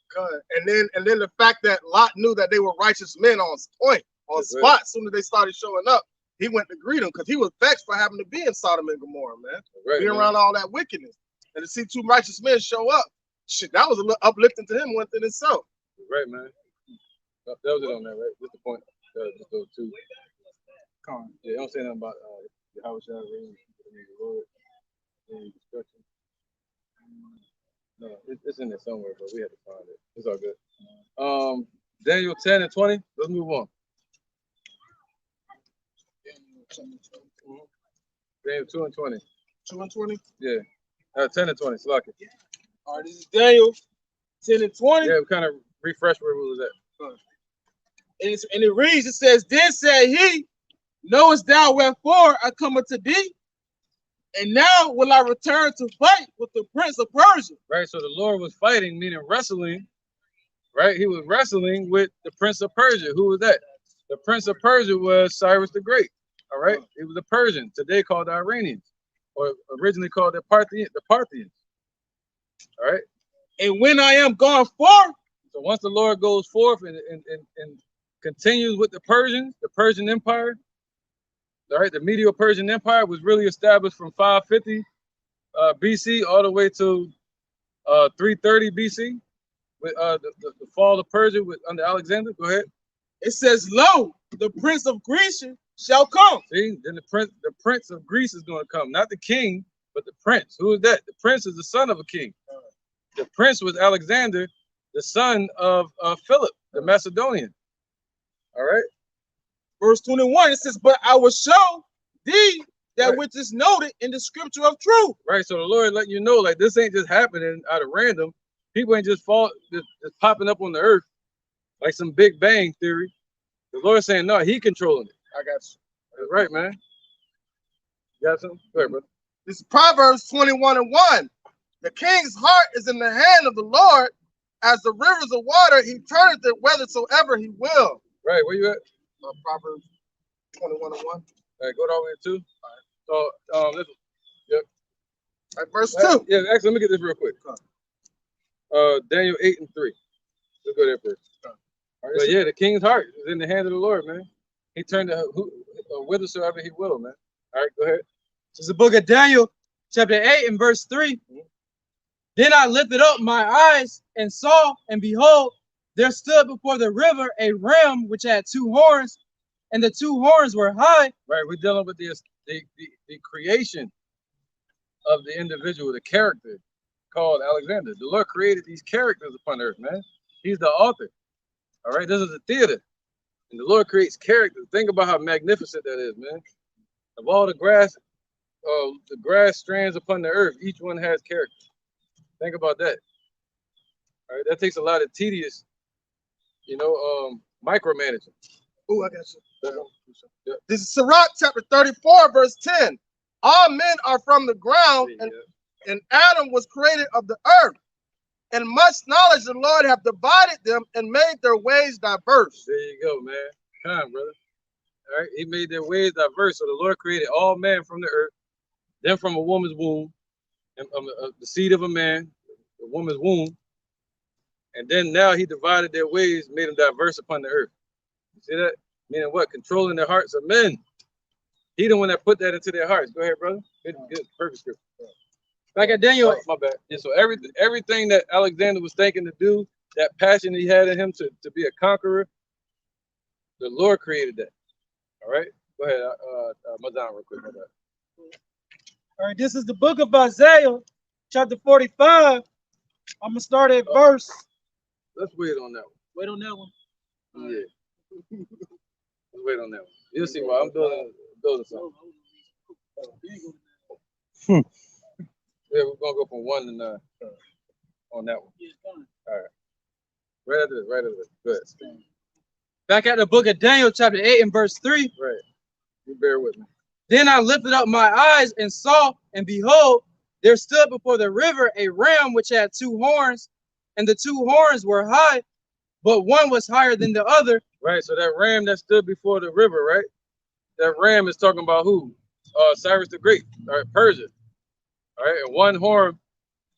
And then the fact that Lot knew that they were righteous men on point, on
That's
spot,
right.
as soon as they started showing up, he went to greet them because he was vexed for having to be in Sodom and Gomorrah, man.
Right,
Being
man.
around all that wickedness. And to see 2 righteous men show up, shit, that was a little uplifting to him within itself.
Right, man. That was it on that, right? Just the point. Just those 2. Yeah, don't say nothing about Yahushua reigning, the Lord, and destruction. No, it's in there somewhere, but we had to find it. It's all good. Daniel 10 and 20. Let's move on. Daniel 2 and 20.
2 and 20?
Yeah. 10 and 20. Slack it.
All right, this is Daniel 10 and 20.
Yeah, we kind of refresh where we was at.
And it reads, it says, then said he, knowest thou wherefore I come unto thee? And now will I return to fight with the prince of Persia.
Right, so the Lord was fighting, meaning wrestling. Right, he was wrestling with the prince of Persia. Who was that? The prince of Persia was Cyrus the Great. All right, he was a Persian, today called the Iranians, or originally called the Parthians. All right.
And when I am gone forth,
So once the Lord goes forth and continues with the Persians, the Persian Empire, all right, the Medo-Persian Empire was really established from 550 BC all the way to 330 BC with the fall of Persia under Alexander. Go ahead.
it says, lo, the prince of Greece shall come.
See, then the prince of Greece is going to come, not the king, but the prince. Who is that? The prince is the son of a king. The prince was Alexander, the son of Philip, the Macedonian. All right.
Verse 21, it says, but I will show thee that
Right.
which is noted in the scripture of truth.
Right. So the Lord letting you know, like, this ain't just happening out of random. People ain't just popping up on the earth. like some Big Bang theory. The Lord's saying, no, he controlling it.
I got you.
That's right, man. You got something? Go ahead, brother.
This is Proverbs 21:1. The king's heart is in the hand of the Lord. As the rivers of water, he turneth it whithersoever he will.
Right, where you at?
Proverbs 21:1.
All right, go down there too. So, listen.
Verse 2.
Yeah, actually, let me get this real quick. Daniel 8:3. Let's go there first. But yeah, the king's heart is in the hand of the Lord, man. He turned it whithersoever he will, man. All right, go ahead.
This is the book of Daniel, chapter 8 and verse 3. Then I lifted up my eyes and saw, and behold, there stood before the river a ram which had 2 horns, and the 2 horns were high.
Right, we're dealing with the creation of the individual, the character called Alexander. The Lord created these characters upon earth, man. He's the author. All right, this is a theater. And the Lord creates characters. Think about how magnificent that is, man. Of all the grass strands upon the earth, each one has character. Think about that. All right, that takes a lot of tedious, micromanaging.
Oh, I got you. Yeah. This is Sirach chapter 34, verse 10. All men are from the ground, and Adam was created of the earth. And much knowledge the Lord hath divided them and made their ways diverse.
There you go, man. Come on, brother. All right, he made their ways diverse. So the Lord created all men from the earth, then from a woman's womb, and the seed of a man, the woman's womb. And then now he divided their ways, made them diverse upon the earth. You see that? Meaning what? Controlling the hearts of men. He the one that put that into their hearts. Go ahead, brother. Good, perfect scripture.
Back at Daniel.
Oh, my bad. Yeah, so everything that Alexander was thinking to do, that passion he had in him to be a conqueror, the Lord created that. All right? Go ahead, Madan, real quick.
All right, this is the book of Isaiah, chapter 45. I'm going to start at verse.
Let's wait on that one.
Wait on that one.
Yeah. Let's wait on that one. You'll see why I'm building something. Yeah, we're gonna go from 1 to 9 on that one. All right. Right after this. Good.
Back at the book of Daniel, chapter 8 and verse 3.
Right. You bear with me.
Then I lifted up my eyes and saw, and behold, there stood before the river a ram which had 2 horns, and the 2 horns were high, but one was higher than the other.
Right, so that ram that stood before the river, right? That ram is talking about who? Cyrus the Great, all right, Persia. All right, and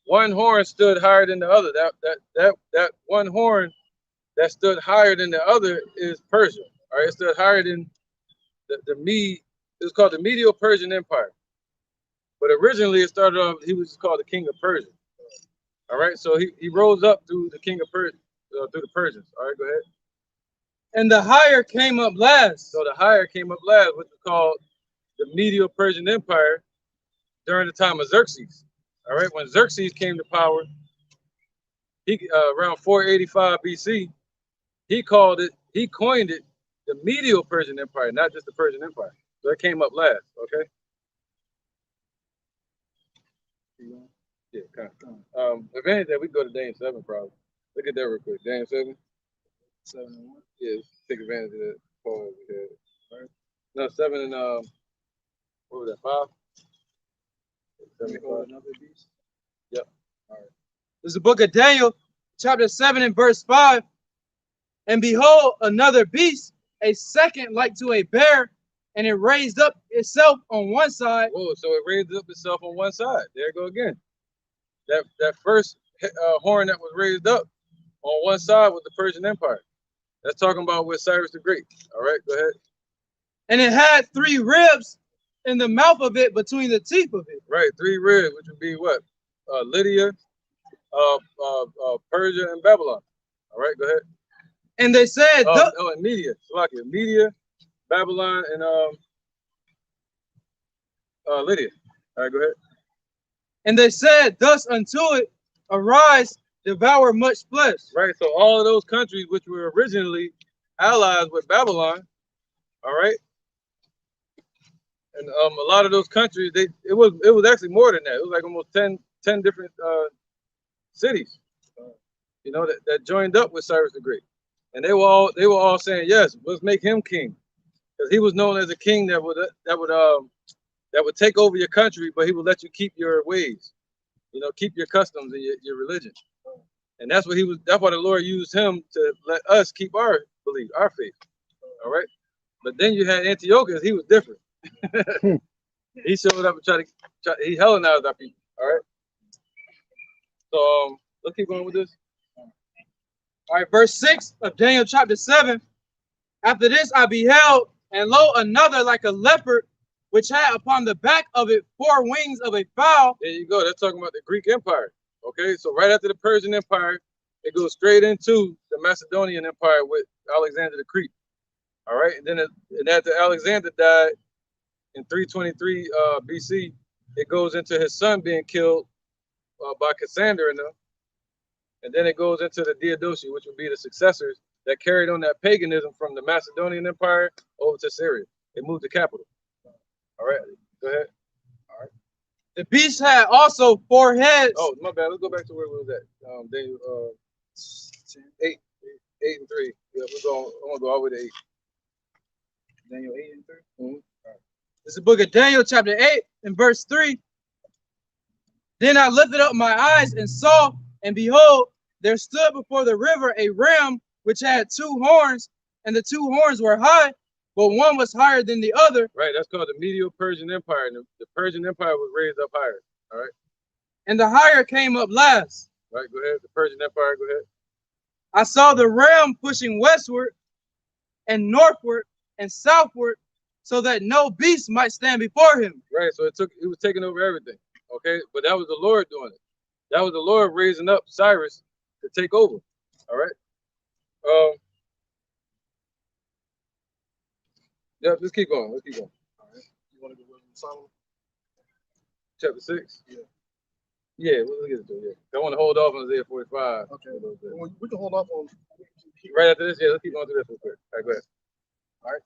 one horn stood higher than the other. That one horn that stood higher than the other is Persia. All right, it stood higher than it was called the Medo-Persian Empire. But originally it started off, he was called the King of Persia. All right, so he rose up through the King of Persia, through the Persians. All right, go ahead.
And the higher came up last.
So the higher came up last, which is called the Medo-Persian Empire during the time of Xerxes. All right, when Xerxes came to power, he around 485 BC, he coined it the Medo-Persian Empire, not just the Persian Empire. So it came up last, okay? Yeah, kind of. If anything, we can go to Daniel 7 probably. Look at that real quick. Daniel 7. 7 and 1. Yeah, take advantage of that pause we had. All right. No, 7 and what was that, 5? 75. Yep. All right.
This is the book of Daniel, chapter 7 and verse 5. And behold, another beast, a second like to a bear, and it raised up itself on one side.
Whoa, so it raised up itself on one side. There you go again. That first horn that was raised up on one side was the Persian Empire. That's talking about with Cyrus the Great. All right, go ahead.
And it had 3 ribs in the mouth of it, between the teeth of it.
Right, 3 ribs, which would be what? Lydia, Persia, and Babylon. All right, go ahead.
And they said,
and Media, Slovakia, Media, Babylon, and Lydia. All right, go ahead.
And they said, thus unto it, arise, devour much flesh.
Right, so all of those countries which were originally allies with Babylon, all right, and a lot of those countries, it was actually more than that. It was like almost 10 different cities, that joined up with Cyrus the Great. And they were all saying, yes, let's make him king. Because he was known as a king that would take over your country, but he would let you keep your ways, keep your customs and your religion. And that's why the Lord used him to let us keep our belief, our faith. All right. But then you had Antiochus, he was different. He showed up and he Hellenized our people. All right. So let's keep going with this.
All right, verse 6 of Daniel chapter 7. After this I beheld, and lo, another like a leopard, which had upon the back of it 4 wings of a fowl.
There you go. That's talking about the Greek Empire. Okay, so right after the Persian Empire, it goes straight into the Macedonian Empire with Alexander the Great. All right, and then after Alexander died in 323 BC, it goes into his son being killed by Cassander and then it goes into the Diadochi, which would be the successors that carried on that paganism from the Macedonian Empire over to Syria. They moved the capital. All right, go ahead. All right.
The beast had also 4 heads.
Oh, my bad. Let's go back to where we was at. Daniel 8 and 3. Yeah, I'm gonna go all the way to 8. Daniel 8 and 3. Mm-hmm.
All right. This is the book of Daniel, chapter 8, and verse 3. Then I lifted up my eyes and saw, and behold, there stood before the river a ram which had 2 horns, and the 2 horns were high, but one was higher than the other.
Right, that's called the Medo-Persian Empire, and the Persian Empire was raised up higher. All right.
And the higher came up last.
Right, go ahead. The Persian Empire, go ahead.
I saw the ram pushing westward and northward and southward, so that no beast might stand before him.
Right, so he was taking over everything. Okay, but that was the Lord doing it. That was the Lord raising up Cyrus to take over. All right. Yeah, let's keep going. All right.
You want to go with Solomon?
Chapter 6? Yeah, we'll get to it. Yeah. I want to hold off on Isaiah 45.
Okay. We can hold off on.
Right after this, yeah, let's keep going through this real quick. All right, go ahead.
All right.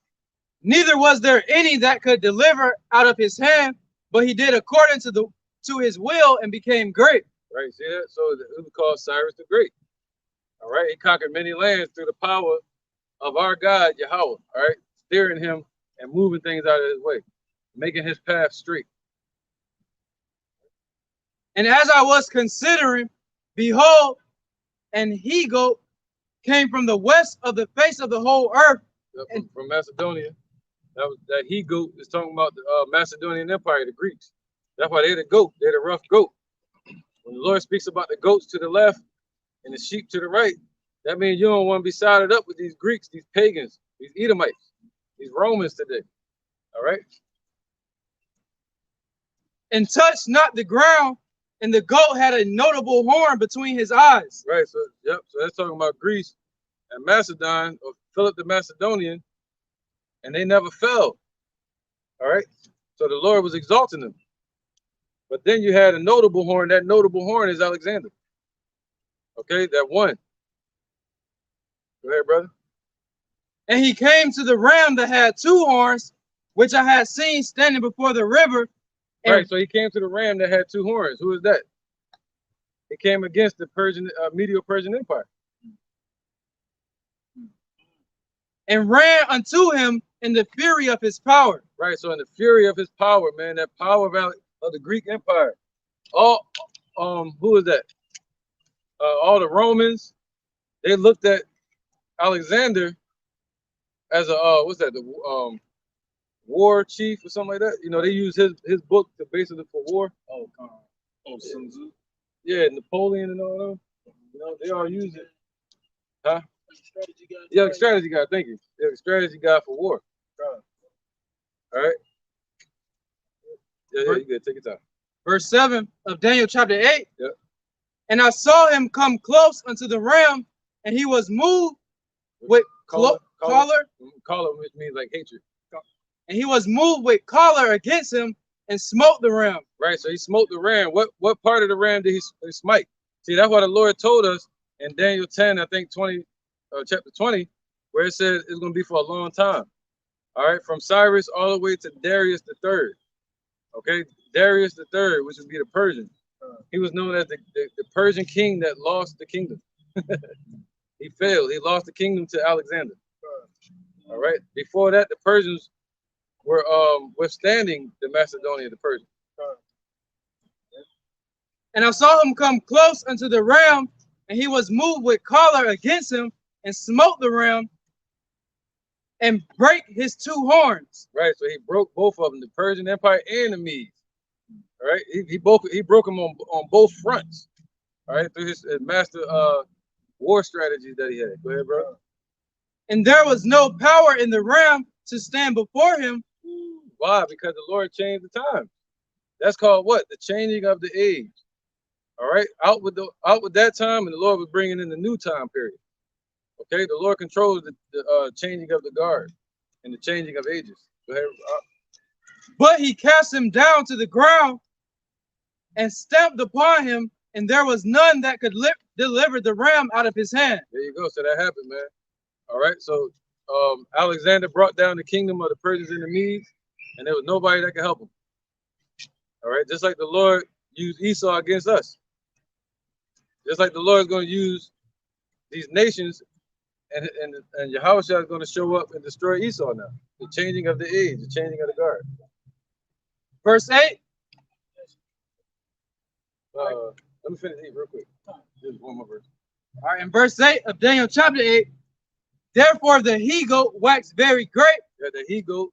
Neither was there any that could deliver out of his hand, but he did according to his will and became great.
Right, see that? So it was called Cyrus the Great. All right, he conquered many lands through the power of our God, Yahweh. All right, steering him and moving things out of his way, making his path straight.
And as I was considering, behold, an he-goat came from the west of the face of the whole earth.
From Macedonia. That he-goat is talking about the Macedonian Empire, the Greeks. That's why they're the goat. They're the rough goat. When the Lord speaks about the goats to the left and the sheep to the right, that means you don't want to be sided up with these Greeks, these pagans, these Edomites, these Romans today. All right.
And touched not the ground, and the goat had a notable horn between his eyes.
Right. So yep. So that's talking about Greece and Macedon, or Philip the Macedonian, and they never fell. All right. So the Lord was exalting them. But then you had a notable horn. That notable horn is Alexander. Okay, that one. Go ahead, brother.
And he came to the ram that had 2 horns, which I had seen standing before the river.
Right, so he came to the ram that had 2 horns. Who is that? He came against the Medo-Persian Empire.
And ran unto him in the fury of his power.
Right, so in the fury of his power, man, that power of the Greek Empire. Who is that? All the Romans, they looked at Alexander as a the war chief or something like that. You know, they use his book to basically for war. Sun Tzu. Yeah, Napoleon and all them. You know, they all use it. Huh?
Strategy guy.
Yeah, strategy guy. Thank you. Yeah, strategy guy for war. All right. Yeah, you good. Take your time.
Verse 7 of Daniel chapter 8.
Yep.
And I saw him come close unto the ram, and he was moved with choler,
which means like hatred.
And he was moved with choler against him and smote the ram.
Right, so he smote the ram. What part of the ram did he smite? See, that's what the Lord told us in Daniel 10, I think 20, chapter 20, where it says it's going to be for a long time. All right, from Cyrus all the way to Darius III. Okay, Darius III, which would be the Persian. He was known as the Persian king that lost the kingdom. He failed. He lost the kingdom to Alexander. All right. Before that, the Persians were withstanding the Macedonia, the Persians.
And I saw him come close unto the ram, and he was moved with choler against him, and smote the ram, and break his two horns.
Right. So he broke both of them, the Persian Empire and the Medes. All right. He broke them on both fronts. All right. Through his master war strategies that he had. Go ahead, bro.
And there was no power in the ram to stand before him.
Why? Because the Lord changed the time. That's called what? The changing of the age. All right. Out with that time, and the Lord was bringing in the new time period. Okay. The Lord controls the changing of the guard and the changing of ages. Go ahead.
But he cast him down to the ground and stamped upon him, and there was none that could deliver the ram out of his hand.
There you go. So that happened, man. All right. So Alexander brought down the kingdom of the Persians and the Medes, and there was nobody that could help him. All right. Just like the Lord used Esau against us. Just like the Lord is going to use these nations, and Yahushua is going to show up and destroy Esau now. The changing of the age, the changing of the guard.
Verse 8.
Let me finish it real quick. Just one more verse.
All right, in verse 8 of Daniel chapter 8, therefore the he-goat waxed very great.
Yeah, the he-goat,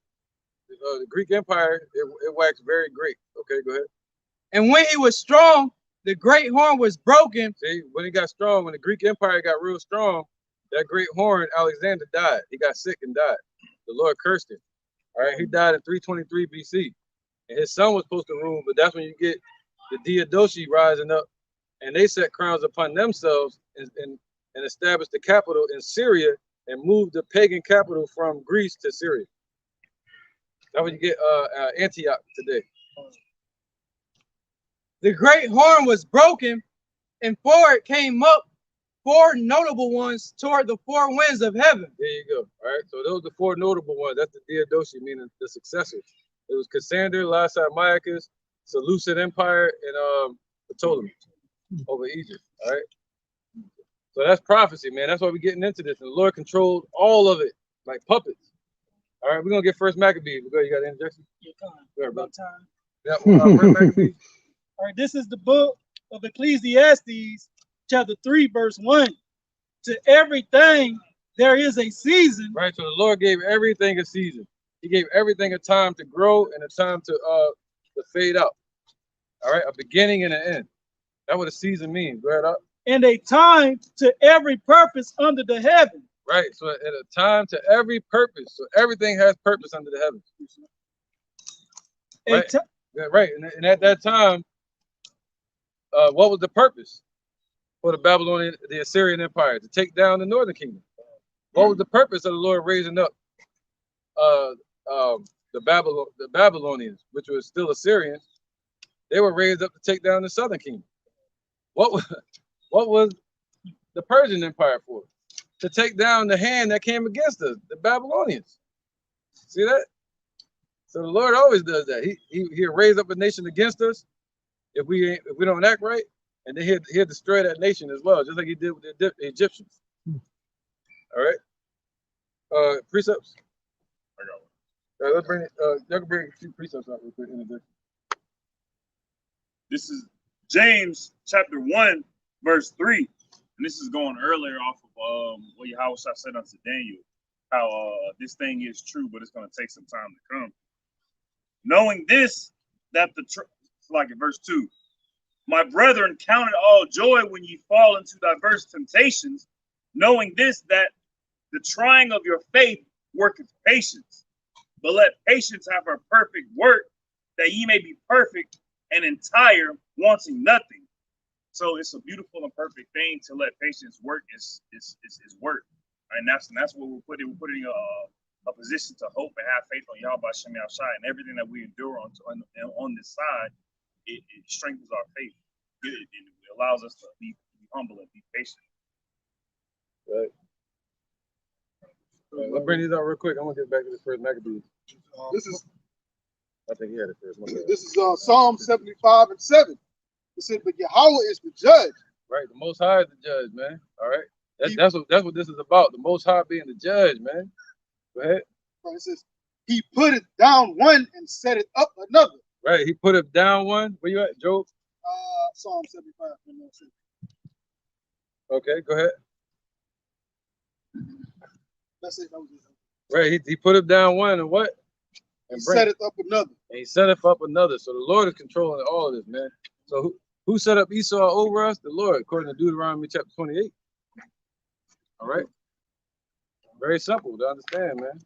the Greek Empire, it waxed very great. Okay, go ahead.
And when he was strong, the great horn was broken.
See, when he got strong, when the Greek Empire got real strong, that great horn, Alexander, died. He got sick and died. The Lord cursed him. All right, he died in 323 BC. And his son was supposed to rule, but that's when you get the Diadochi rising up, and they set crowns upon themselves and established the capital in Syria and moved the pagan capital from Greece to Syria. That's when you get Antioch today.
The great horn was broken, and forward came up 4 notable ones toward the 4 winds of heaven.
There you go. All right. So those are the 4 notable ones. That's the Diadochi, meaning the successors. It was Cassander, Lassaimaicus, Seleucid Empire, and the Ptolemies over Egypt. All right. So that's prophecy, man. That's why we're getting into this. And the Lord controlled all of it like puppets. All right, we're gonna get First Maccabees. Go ahead, you got the interjection?
Go ahead, about time.
Yeah, First Maccabees.
All right, this is the book of Ecclesiastes, chapter 3, verse 1. To everything there is a season.
Right. So the Lord gave everything a season. He gave everything a time to grow and a time to fade out. All right, a beginning and an end. That's what a season means. Go ahead up.
And a time to every purpose under the heaven.
Right. So at a time to every purpose. So everything has purpose under the heavens. Right. Yeah, right. And at that time, what was the purpose for the Assyrian Empire? To take down the northern kingdom. What was the purpose of the Lord raising up the Babylonians, which was still Assyrians? They were raised up to take down the southern kingdom. What was the Persian Empire for? To take down the hand that came against us, the Babylonians. See that? So the Lord always does that. He'll raise up a nation against us if we don't act right, and then he'll destroy that nation as well, just like he did with the Egyptians. All right. Precepts.
I got one.
Let's bring it. Y'all can bring a few precepts out real quick in addition.
This is James chapter 1, verse 3. And this is going earlier off of what Yahushua said unto Daniel, how this thing is true, but it's going to take some time to come. Knowing this, that like in verse 2, my brethren, count it all joy when ye fall into diverse temptations, knowing this, that the trying of your faith worketh patience. But let patience have her perfect work, that ye may be perfect and entire, wanting nothing. So it's a beautiful and perfect thing to let patience work is work. And that's what we're putting. We're putting a position to hope and have faith on Yahweh Shem Yahushai, and everything that we endure on this side, it strengthens our faith. It allows us to be humble and be patient.
Right. Let's bring these out real quick. I'm gonna get back to the First Maccabees. I think he had it first.
This is Psalm 75 and 7. It said, but Yahweh is the judge.
Right, the Most High is the judge, man. All right. That's what this is about. The Most High being the judge, man. Go ahead.
It says, he put it down one and set it up another.
Right. He put it down one. Where you at, Job?
Psalm 75.
Okay, go ahead.
That's it. That was it.
Right. He put it down one and what?
And set it up another.
And he set it up another. So the Lord is controlling all of this, man. So who set up Esau over us? The Lord, according to Deuteronomy chapter 28. All right. Very simple to understand, man.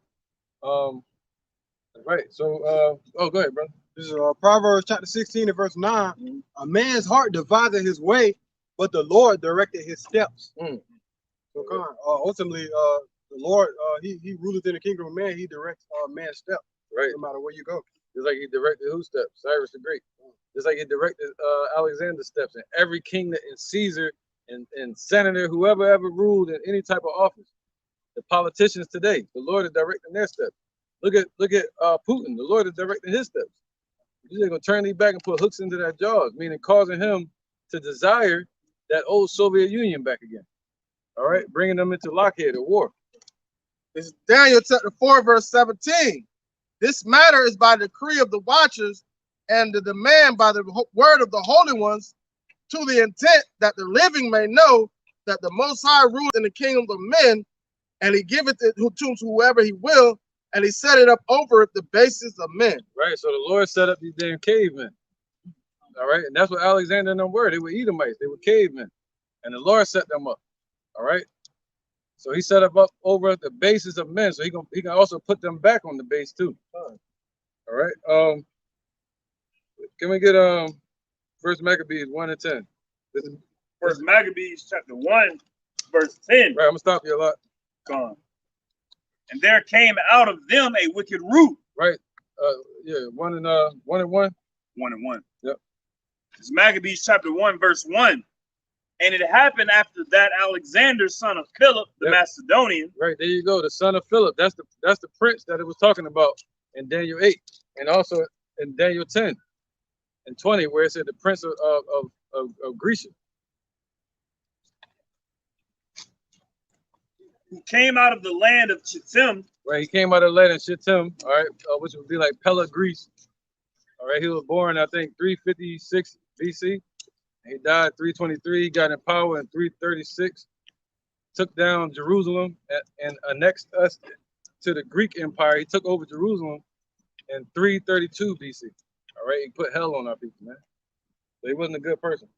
Right. So oh, go ahead, brother.
This is Proverbs chapter 16 and verse 9.
Mm-hmm.
A man's heart devised his way, but the Lord directed his steps. So ultimately, the Lord, he ruleth in the kingdom of man. He directs man's steps,
right?
No matter where you go.
Just like he directed whose steps? Cyrus the Great. Just like he directed Alexander's steps, and every king and Caesar and senator, whoever ever ruled in any type of office. The politicians today, the Lord is directing their steps. Look at Putin. The Lord is directing his steps. He's gonna turn these back and put hooks into their jaws, meaning causing him to desire that old Soviet Union back again. All right, bringing them into blockade or war.
This is Daniel chapter 4, verse 17. This matter is by decree of the watchers and the demand by the word of the holy ones, to the intent that the living may know that the Most High rules in the kingdom of men, and he giveth it to whoever he will, and he set it up over the basis of men.
Right, so the Lord set up these damn cavemen. All right, and that's what Alexander and them were. They were Edomites, they were cavemen, and the Lord set them up. All right, so he set up over the basis of men, so he can also put them back on the base too. All right, can we get First Maccabees 1 and 10? This is
First Maccabees chapter 1, verse 10.
Right, I'm gonna stop you a lot.
Gone. And there came out of them a wicked root.
Right. Yeah, 1 and 1.
1 and 1.
Yep.
It's Maccabees chapter 1, verse 1. And it happened after that Alexander, son of Philip, the Macedonian.
Right, there you go. The son of Philip. That's the prince that it was talking about in Daniel 8, and also in Daniel 10 and 20, where it said the prince of Grecia.
Who came out of the land of Chittim.
Right, he came out of the land of Chittim, all right, which would be like Pella, Greece. All right, he was born, I think, 356 BC. He died 323. He got in power in 336. Took down Jerusalem and annexed us to the Greek Empire. He took over Jerusalem in 332 BC. All right, he put hell on our people, man. So he wasn't a good person.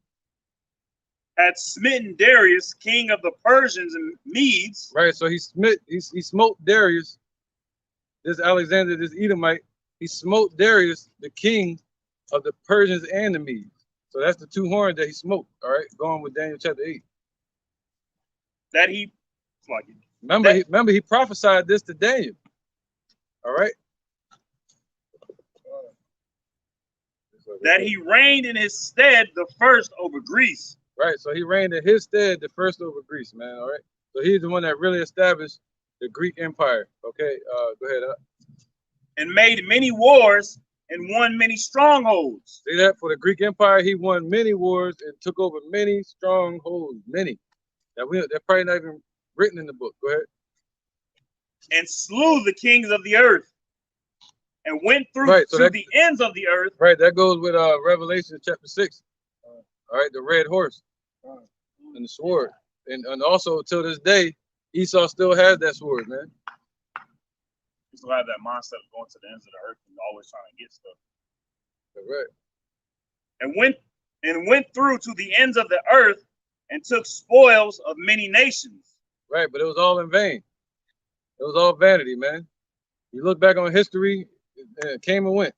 Had smitten Darius, king of the Persians and Medes.
Right, so he smote Darius, this Alexander, this Edomite. He smote Darius, the king of the Persians and the Medes. So that's the two horns that he smoked. All right, going with Daniel chapter 8.
That he,
remember he prophesied this to Daniel. All right.
That he reigned in his stead the first over Greece.
Right, so he reigned in his stead the first over Greece, man. All right, so he's the one that really established the Greek Empire. Okay, go ahead.
And made many wars and won many strongholds.
See that? For the Greek Empire, he won many wars and took over many strongholds. Many that probably not even written in the book. Go ahead.
And slew the kings of the earth, and went through to the ends of the earth.
Right, that goes with Revelation chapter 6. All right, the red horse and the sword, and also till this day, Esau still has that sword, man.
He still have that mindset of going to the ends of the earth and always trying to get stuff.
Right.
And went through to the ends of the earth and took spoils of many nations.
Right, but it was all in vain. It was all vanity, man. You look back on history, it came and went.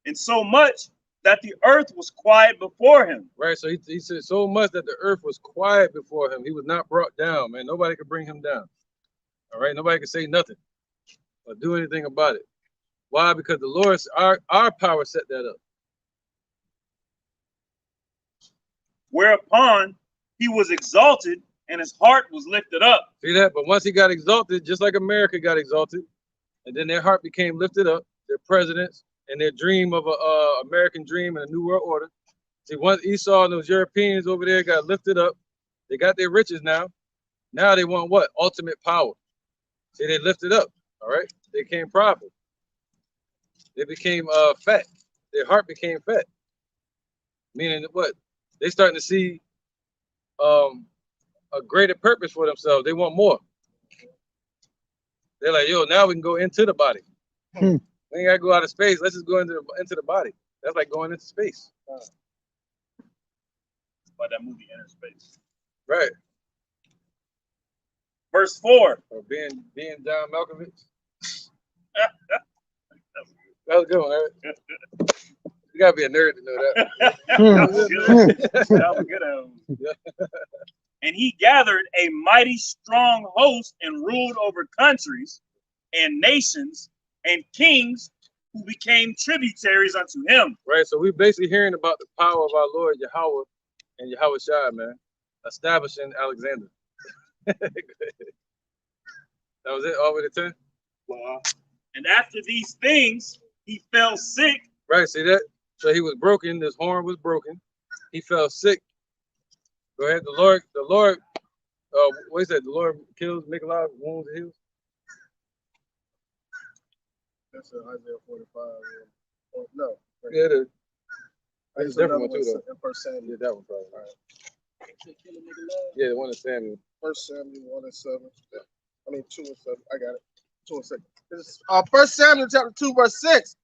And so much that the earth was quiet before him.
Right, so he said so much that the earth was quiet before him. He was not brought down, man. Nobody could bring him down. All right, nobody could say nothing or do anything about it. Why? Because the Lord, our power set that up.
Whereupon he was exalted and his heart was lifted up.
See that? But once he got exalted, just like America got exalted, and then their heart became lifted up, their presidents and their dream of a American dream and a new world order, See, once Esau and those Europeans over there got lifted up, they got their riches now. Now they want what? Ultimate power. See, they lifted up. All right. They became prideful. They became fat. Their heart became fat. Meaning that what? They starting to see a greater purpose for themselves. They want more. They're like, yo, now we can go into the body. We ain't gotta go out of space. Let's just go into the body. That's like going into space.
By that movie Inner Space.
Right.
Verse 4.
Or being John Malkovich. That was a good one, right? You gotta be a nerd to know that.
That was good. That was good. And he gathered a mighty strong host and ruled over countries and nations and kings who became tributaries unto him.
Right. So we're basically hearing about the power of our Lord Yahweh and Yahweh Shai, man, establishing Alexander. That was it, all the way to 10?
And after these things, he fell sick.
Right, see that? So he was broken, his horn was broken. He fell sick. Go ahead, the Lord, what is that? The Lord kills, make alive, wounds, and heals?
That's Isaiah 45. Yeah. Oh, no.
Yeah, it is.
That's
It's a different one too, though.
In 1 Samuel.
Yeah, that one probably. Yeah, the one in Samuel.
1 Samuel 1 and 7. I mean 2 and 7. I got it. 2 and 6. This is 1 Samuel chapter 2, verse 6.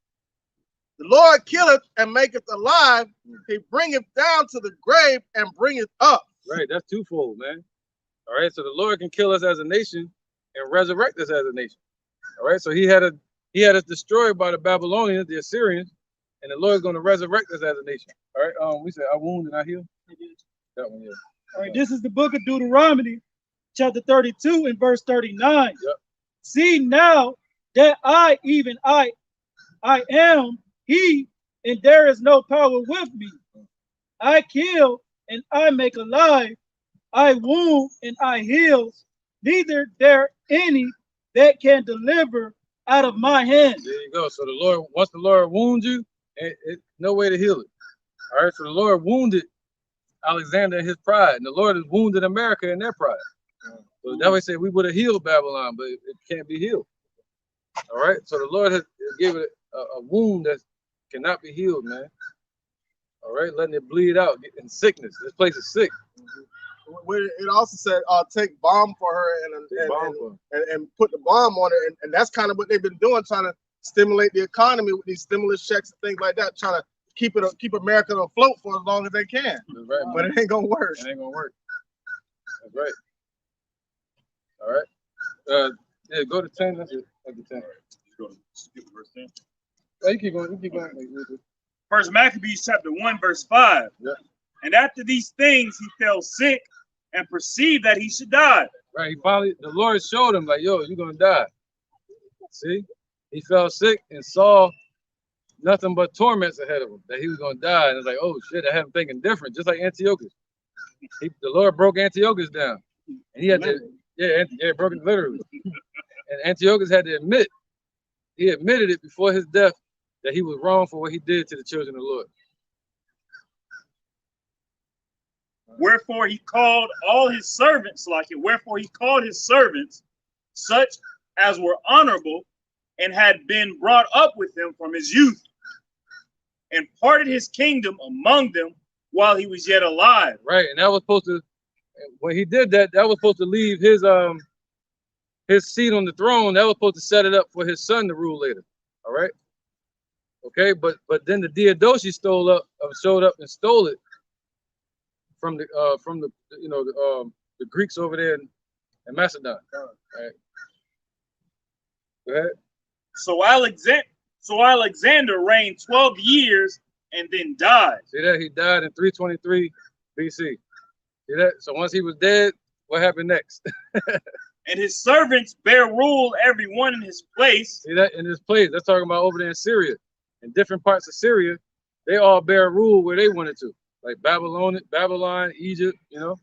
The Lord killeth and maketh alive. He bringeth down to the grave and bringeth up.
Right, that's twofold, man. All right, so the Lord can kill us as a nation and resurrect us as a nation. All right, so he had us destroyed by the Babylonians, the Assyrians, and the Lord's going to resurrect us as a nation. All right, we said, I wound and I heal. That one, yeah.
All right, this is the book of Deuteronomy, chapter 32 and verse 39.
Yep.
See now that I am he, and there is no power with me. I kill and I make alive. I wound and I heal. Neither there any that can deliver out of my hand.
There you go. So the Lord, once the Lord wounds you, no way to heal it. All right, so the Lord wounded Alexander in his pride, and the Lord has wounded America in their pride. So that way say we would have healed Babylon, but it can't be healed. All right, so the Lord has given it a wound that cannot be healed, man. All right, letting it bleed out, getting sickness. This place is sick.
It also said, take balm for her and put the bomb on her. And that's kind of what they've been doing, trying to stimulate the economy with these stimulus checks and things like that, trying to keep America afloat for as long as they can.
That's right,
but it ain't going to work.
It ain't going to work. That's right. All right. Yeah, go to 10. That's it. That's the 10.
Go to skip verse 10.
Oh, you keep going. You keep going.
First Maccabees chapter 1, verse 5.
Yeah.
And after these things, he fell sick and perceived that he should die.
Right. He finally, the Lord showed him, like, yo, you're going to die. See? He fell sick and saw nothing but torments ahead of him, that he was going to die. And it's like, oh, shit, I had him thinking different, just like Antiochus. The Lord broke Antiochus down. And he had to, broke it literally. And Antiochus had to admit, he admitted it before his death, that he was wrong for what he did to the children of the Lord.
Wherefore he called all his servants, wherefore he called his servants, such as were honorable and had been brought up with him from his youth, and parted his kingdom among them while he was yet alive.
Right, and that was supposed to, when he did that, that was supposed to leave his seat on the throne. That was supposed to set it up for his son to rule later. All right. Okay, but then the Diadochi showed up and stole it from the Greeks over there in Macedon. All right. Go ahead.
So Alexander reigned 12 years and then died.
See that? He died in 323 BC. See that? So once he was dead, what happened next?
And his servants bear rule, every one in his place.
See that? In his place. That's talking about over there in Syria. In different parts of Syria, they all bear rule where they wanted to. Like Babylon, Egypt, you know.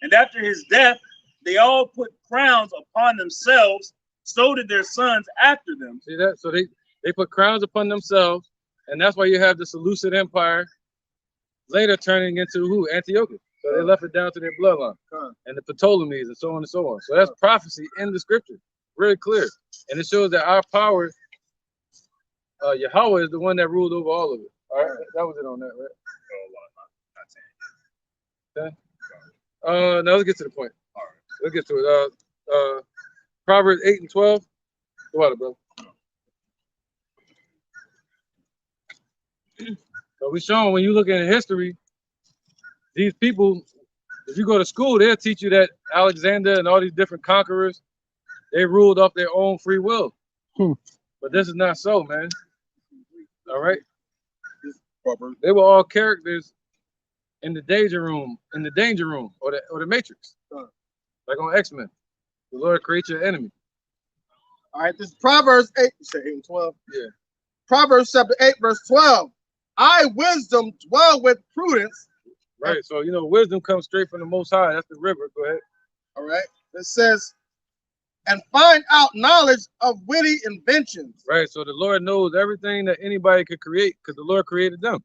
And after his death, they all put crowns upon themselves, so did their sons after them.
See that? So they put crowns upon themselves, And that's why you have the Seleucid Empire later turning into who? Antiochus. So they left it down to their bloodline. And the Ptolemies and so on and so on. So that's prophecy in the scripture. Very clear. And it shows that our power, Yahweh is the one that ruled over all of it. All right, that was it on that, right? Okay. Now let's get to the point. All right. Let's get to it. Proverbs 8 and 12. Go out, brother. So we shown when you look at history, these people, if you go to school, they'll teach you that Alexander and all these different conquerors, they ruled off their own free will. But this is not so, man. All right. They were all characters in the danger room, or the Matrix, like on X-Men. The Lord creates your enemy.
All right, this is Proverbs 8. You said 8 and 12?
Yeah.
Proverbs chapter 8, verse 12. I, wisdom, dwell with prudence.
Right. So, you know, wisdom comes straight from the Most High. That's the river. Go ahead.
All right. It says, and find out knowledge of witty inventions.
Right. So the Lord knows everything that anybody could create because the Lord created them.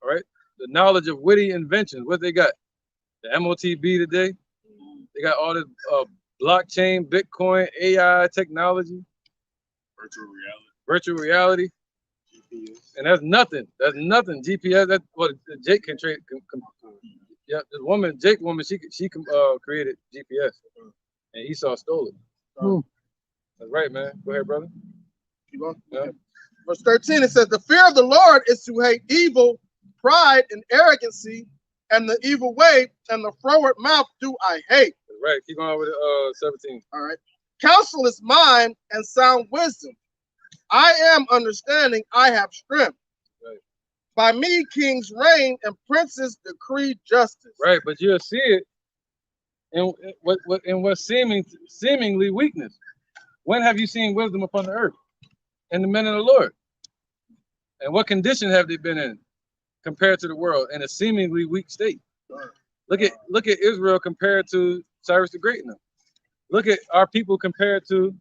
All right. The knowledge of witty inventions. What they got? The MOTB today. They got all this blockchain, Bitcoin, AI technology, virtual reality, and that's nothing. That's nothing. GPS. That's what Jake can trade. Yeah, this woman, Jake woman, she created GPS, and Esau stole it. That's right, man. Go ahead, brother.
Keep on.
Yeah.
Verse 13, it says, the fear of the Lord is to hate evil, pride, and arrogancy, and the evil way, and the froward mouth do I hate.
That's right. Keep on with 17.
All right. Counsel is mine, and sound wisdom. I am understanding, I have strength.
Right.
By me, kings reign, and princes decree justice.
Right, but you'll see it in what seemingly weakness. When have you seen wisdom upon the earth? In the men of the Lord. And what condition have they been in compared to the world in a seemingly weak state? Look at Israel compared to Cyrus the Great now. Look at our people compared to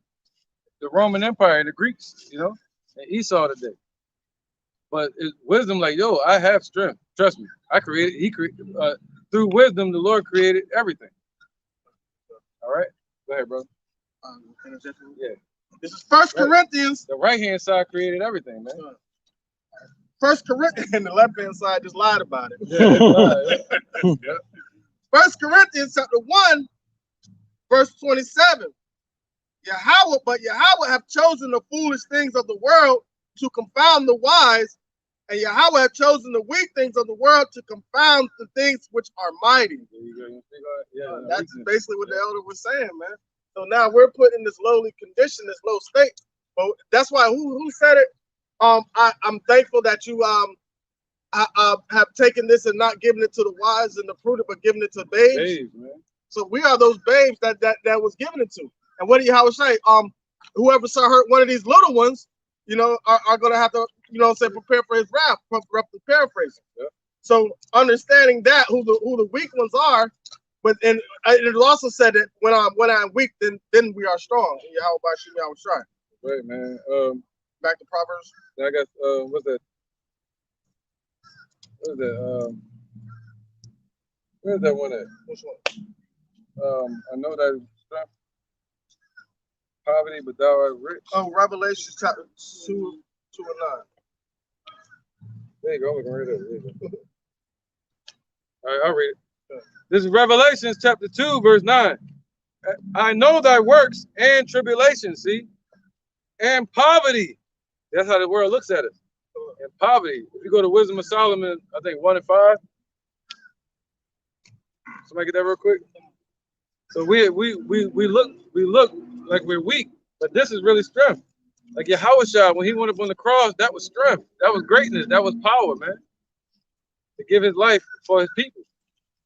the Roman Empire, the Greeks, you know, and Esau today. But it's wisdom, like, yo, I have strength. Trust me. Through wisdom, the Lord created everything. All right? Go ahead, brother. Yeah.
This is 1 Corinthians.
The right-hand side created everything, man.
1 Corinthians, and the left-hand side just lied about it.
Yeah.
1 Corinthians chapter 1, verse 27. But Yahweh have chosen the foolish things of the world to confound the wise, and Yahweh have chosen the weak things of the world to confound the things which are mighty.
Yeah,
that's basically what the elder was saying, man. So now we're put in this lowly condition, this low state. But that's why who said it? I'm thankful that you have taken this and not given it to the wise and the prudent, but given it to babes.
Man.
So we are those babes that was given it to. And what do you say? Whoever saw hurt one of these little ones, you know, are gonna have to, you know, prepare for his wrath. Paraphrasing.
Yeah.
So understanding that who the weak ones are, but and it also said that when I'm weak, then we are strong.
Right, man.
Back to Proverbs.
I got what's that? What is that? Where's that one at?
Which one?
I know that strength, poverty, but thou art rich.
Oh, Revelation chapter 2 and 9.
There you go. I'm looking right there. All right, I'll read it. This is Revelations chapter 2, verse 9. I know thy works and tribulation, see, and poverty. That's how the world looks at us. And poverty. If you go to Wisdom of Solomon, I think 1 and 5. Somebody get that real quick. So we look like we're weak, but this is really strength. Like Yahushua, when he went up on the cross, that was strength. That was greatness. That was power, man. To give his life for his people.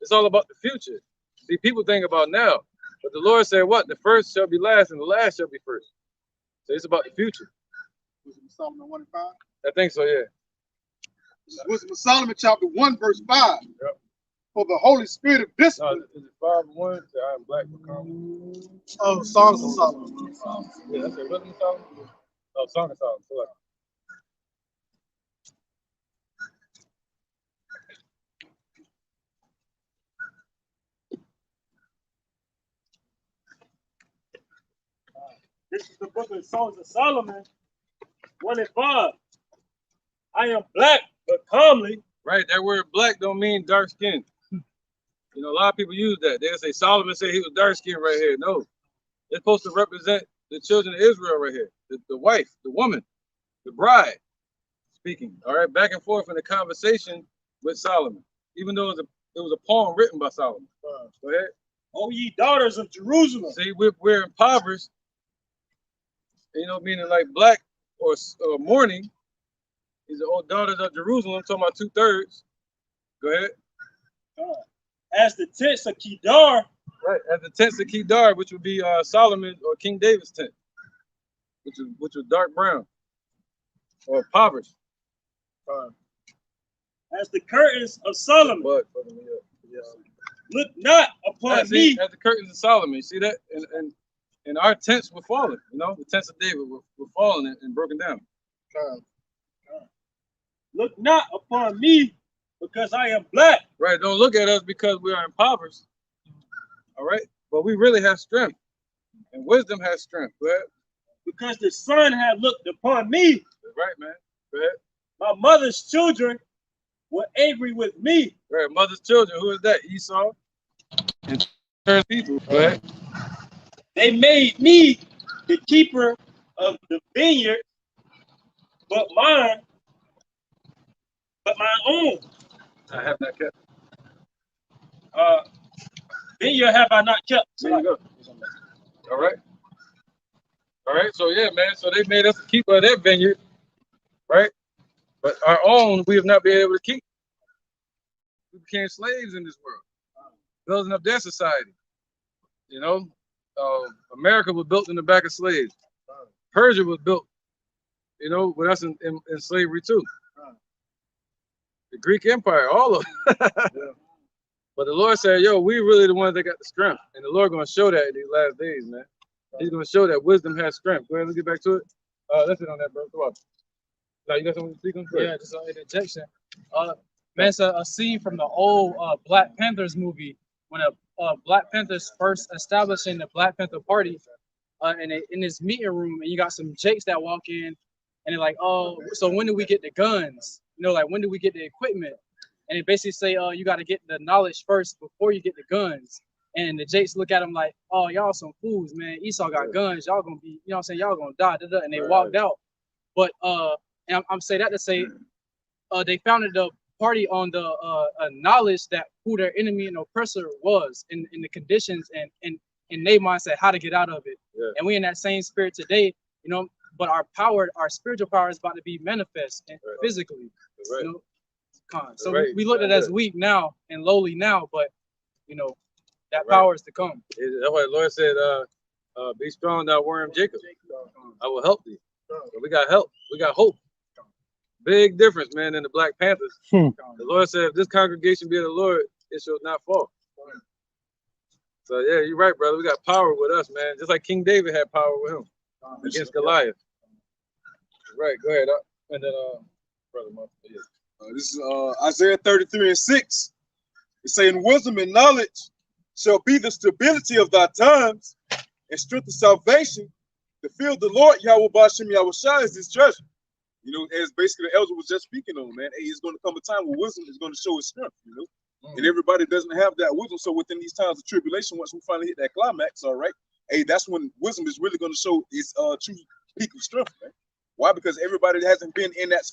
It's all about the future. See, people think about now, but the Lord said, what? The first shall be last and the last shall be first. So it's about the future.
Wisdom of Solomon 1 and 5.
I think so, yeah.
Wisdom of Solomon chapter 1, verse 5.
Yep.
For the Holy Spirit of discipline.
Is it 5-1? I'm black for common.
Oh, Songs of Solomon.
Yeah, that's it. Wisdom of Solomon? Oh, Song of Solomon.
This is the book of Songs of Solomon, 1:5. I am black, but calmly.
Right, that word black don't mean dark skin. You know, a lot of people use that. They'll say Solomon said he was dark skinned right here. No, it's supposed to represent the children of Israel right here. The wife, the woman, the bride speaking. All right, back and forth in a conversation with Solomon, even though it was a poem written by Solomon. Go ahead.
O ye daughters of Jerusalem.
See, we're impoverished, you know, meaning like black or mourning. These are all daughters of Jerusalem, talking about 2/3. Go ahead.
As the tents of Kedar.
Right, as the tents of Kedar, which would be Solomon or King David's tent, which was dark brown or impoverished.
As the curtains of Solomon. Look not upon me.
As the curtains of Solomon, you see that? And our tents were falling, you know, the tents of David were falling and broken down.
Look not upon me, because I am black.
Right, don't look at us because we are impoverished. All right, but we really have strength, and wisdom has strength. Go ahead.
Because the sun had looked upon me.
That's right, man. Go ahead.
My mother's children were angry with me.
Right, mother's children. Who is that? Esau and her people. Go ahead.
They made me the keeper of the vineyard, but my own.
I have not kept.
Vineyard have I not kept.
There you go. All right. All right. So yeah, man. So they made us a keeper of that vineyard, right? But our own, we have not been able to keep. We became slaves in this world, building up their society. You know, America was built in the back of slaves. Persia was built, you know, with us in slavery too. The Greek Empire, all of them. But the Lord said, yo, we really the ones that got the strength. And the Lord gonna show that in these last days, man. He's gonna show that wisdom has strength. Go ahead, let's get back to it. Let's hit on that, bro. Come on. Now, you got something to speak on?
Yeah, just an interjection. Man, it's a scene from the old Black Panthers movie when Black Panthers first establishing the Black Panther Party, in this meeting room, and you got some jakes that walk in, and they're like, oh, so when do we get the guns? You know, like when do we get the equipment? And they basically say, you got to get the knowledge first before you get the guns. And the jakes look at them like, oh, y'all some fools, man. Esau got guns. Y'all gonna be, you know what I'm saying? Y'all gonna die. And they walked out. But and I'm saying that to say, they founded the party on the knowledge that who their enemy and oppressor was, in the conditions and in their mindset how to get out of it. Yeah. And we in that same spirit today, you know. But our power, our spiritual power, is about to be manifest and physically.
Right.
You know? So we look at it as weak now and lowly now, but you know that power is to come.
That's why the Lord said, "Be strong, thou worm Jacob. I will help thee." So we got help. We got hope. Big difference, man, than the Black Panthers. The Lord said, "If this congregation be of the Lord, it shall not fall." So yeah, you're right, brother. We got power with us, man. Just like King David had power with him against Goliath. Right. Go ahead. And then, brother,
this is Isaiah 33:6. It's saying, wisdom and knowledge shall be the stability of thy times, and strength of salvation. The fear of the Lord, Yahweh Bashem Yahushua, is his treasure. You know, as basically the elder was just speaking on, man. Hey, it's going to come a time where wisdom is going to show its strength, you know. And everybody doesn't have that wisdom. So within these times of tribulation, once we finally hit that climax, all right, hey, that's when wisdom is really going to show its true peak of strength, man. Why? Because everybody hasn't been in that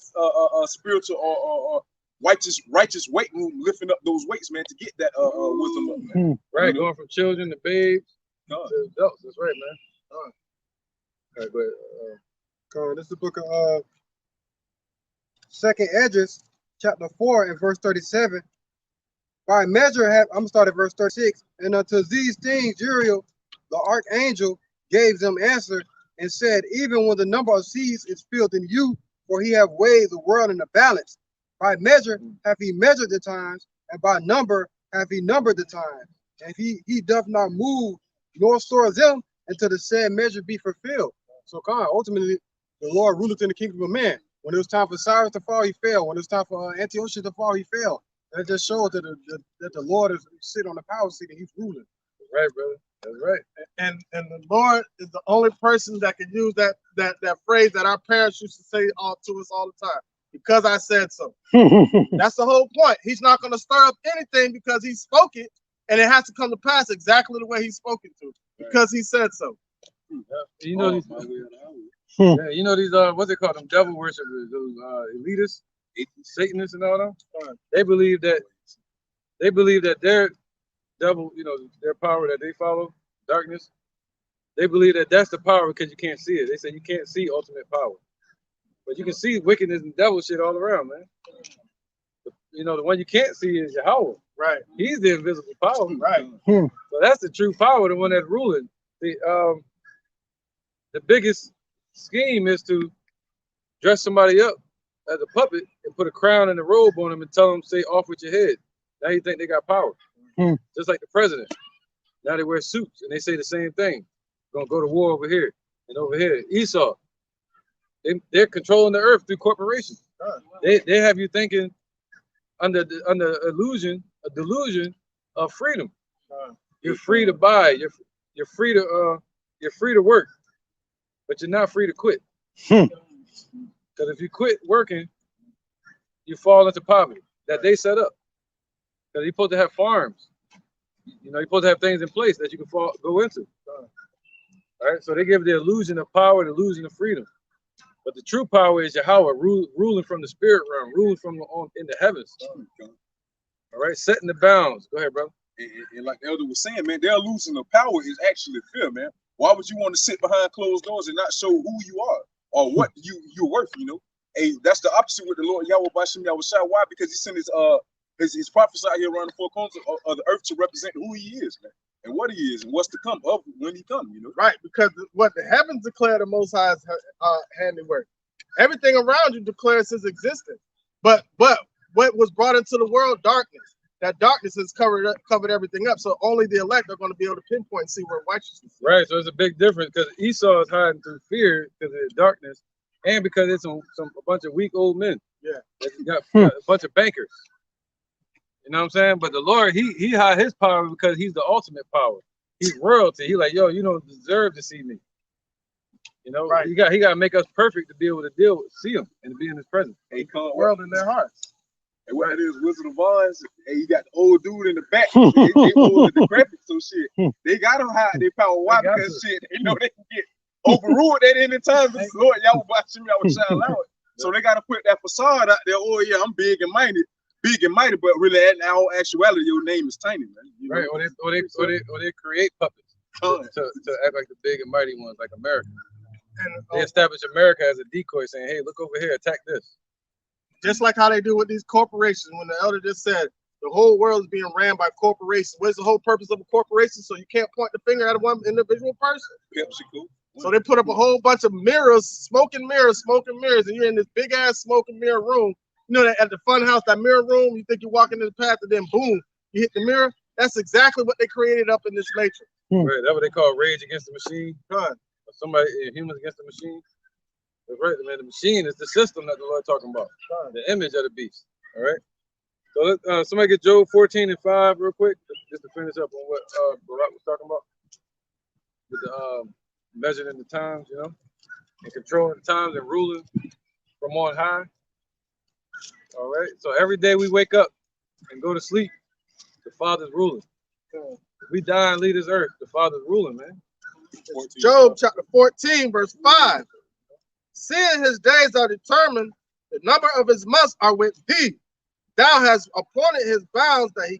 spiritual or righteous weight room, lifting up those weights, man, to get that wisdom up, man.
Right, you know? Going from children to babes to adults. That's right, man. All right, go ahead.
This is the book of Second Esdras, chapter 4 and verse 37. By measure I'm gonna start at verse 36. And unto these things Uriel, the archangel, gave them answer and said, even when the number of seas is filled in you, for he have weighed the world in a balance. By measure have he measured the times, and by number have he numbered the times. And he doth not move nor store them until the said measure be fulfilled. So ultimately, the Lord ruleth in the kingdom of man. When it was time for Cyrus to fall, he fell. When it was time for Antiochus to fall, he fell. That just shows that the Lord is sitting on the power seat and he's ruling.
Right, brother. That's right.
And the Lord is the only person that can use that phrase that our parents used to say to us all the time. Because I said so. That's the whole point. He's not going to stir up anything because he spoke it, and it has to come to pass exactly the way he spoke it to, because he said so.
Yeah. You know these. Yeah, you know these. What's they call them? Devil worshippers, those elitists, Satanists, and all them. They believe that their devil, you know, their power that they follow, darkness. They believe that that's the power because you can't see it. They say you can't see ultimate power. But you can see wickedness and devil shit all around, man. You know, the one you can't see is Yahweh.
Right.
He's the invisible power.
Right.
So that's the true power, the one that's ruling. The biggest scheme is to dress somebody up as a puppet and put a crown and a robe on them and tell them, say, off with your head. Now you think they got power. Just like the president. Now they wear suits and they say the same thing. Gonna go to war over here and over here. Esau. They're controlling the earth through corporations. They have you thinking under a delusion of freedom. You're free to buy. You're free to work, but you're not free to quit. Because if you quit working, you fall into poverty that they set up. Because you're supposed to have farms. You know, you're supposed to have things in place that you can go into. All right, so they give the illusion of power, the illusion of freedom. But the true power is Yahweh ruling from the spirit realm, ruling from in the heavens. All right, setting the bounds. Go ahead, brother.
And like the elder was saying, man, their illusion of power is actually fear, man. Why would you want to sit behind closed doors and not show who you are or what you're worth? You know, hey, that's the opposite with the Lord Yahweh Bashim Yahushua. Why? Because he sent his prophets out here around the four corners of the earth to represent who he is, man, and what he is, and what's to come of when he comes. You know,
right? Because what the heavens declare the Most High's handiwork. Everything around you declares his existence. But what was brought into the world? Darkness. That darkness has covered everything up. So only the elect are going to be able to pinpoint and see where righteousness is.
Right. So it's a big difference because Esau is hiding through fear because of the darkness, and because it's a bunch of weak old men.
Yeah.
Got a bunch of bankers. You know what I'm saying? But the Lord, he hide his power because he's the ultimate power. He's royalty. He like, yo, you don't deserve to see me. You know, right. He got to make us perfect to be able to see him and to be in his presence.
Hey,
the world in their hearts.
And what it is, Wizard of Oz, and you got the old dude in the back. they old and decrepit, so shit. They got to hide their power. Why? Because shit, they know they can get overruled at any time. The Lord Yahweh Bashim Yahushua allow it. So they got to put that facade out there. Oh yeah, I'm big and mighty, but really, in all actuality, your name is tiny, man. You know?
Right? Or they create puppets to act like the big and mighty ones, like America. And they establish America as a decoy, saying, "Hey, look over here, attack this."
Just like how they do with these corporations. When the elder just said the whole world is being ran by corporations, what's the whole purpose of a corporation? So you can't point the finger at one individual person.
PepsiCo.
So they put up a whole bunch of mirrors, smoking mirrors, and you're in this big ass smoking mirror room. You know that at the fun house, that mirror room, you think you're walking in the path, and then boom, you hit the mirror. That's exactly what they created up in this matrix.
Right, that's what they call rage against the machine.
Right.
Somebody, humans against the machine. That's right, man. The machine is the system that the Lord talking about. The image of the beast. All right. So let somebody get Job 14:5 real quick, just to finish up on what Barak was talking about with the measuring the times, you know, and controlling the times and ruling from on high. All right. So every day we wake up and go to sleep, the Father's ruling. If we die and leave this earth, the Father's ruling, man.
Job chapter 14, verse 5. Seeing his days are determined, the number of his months are with thee. Thou hast appointed his bounds that he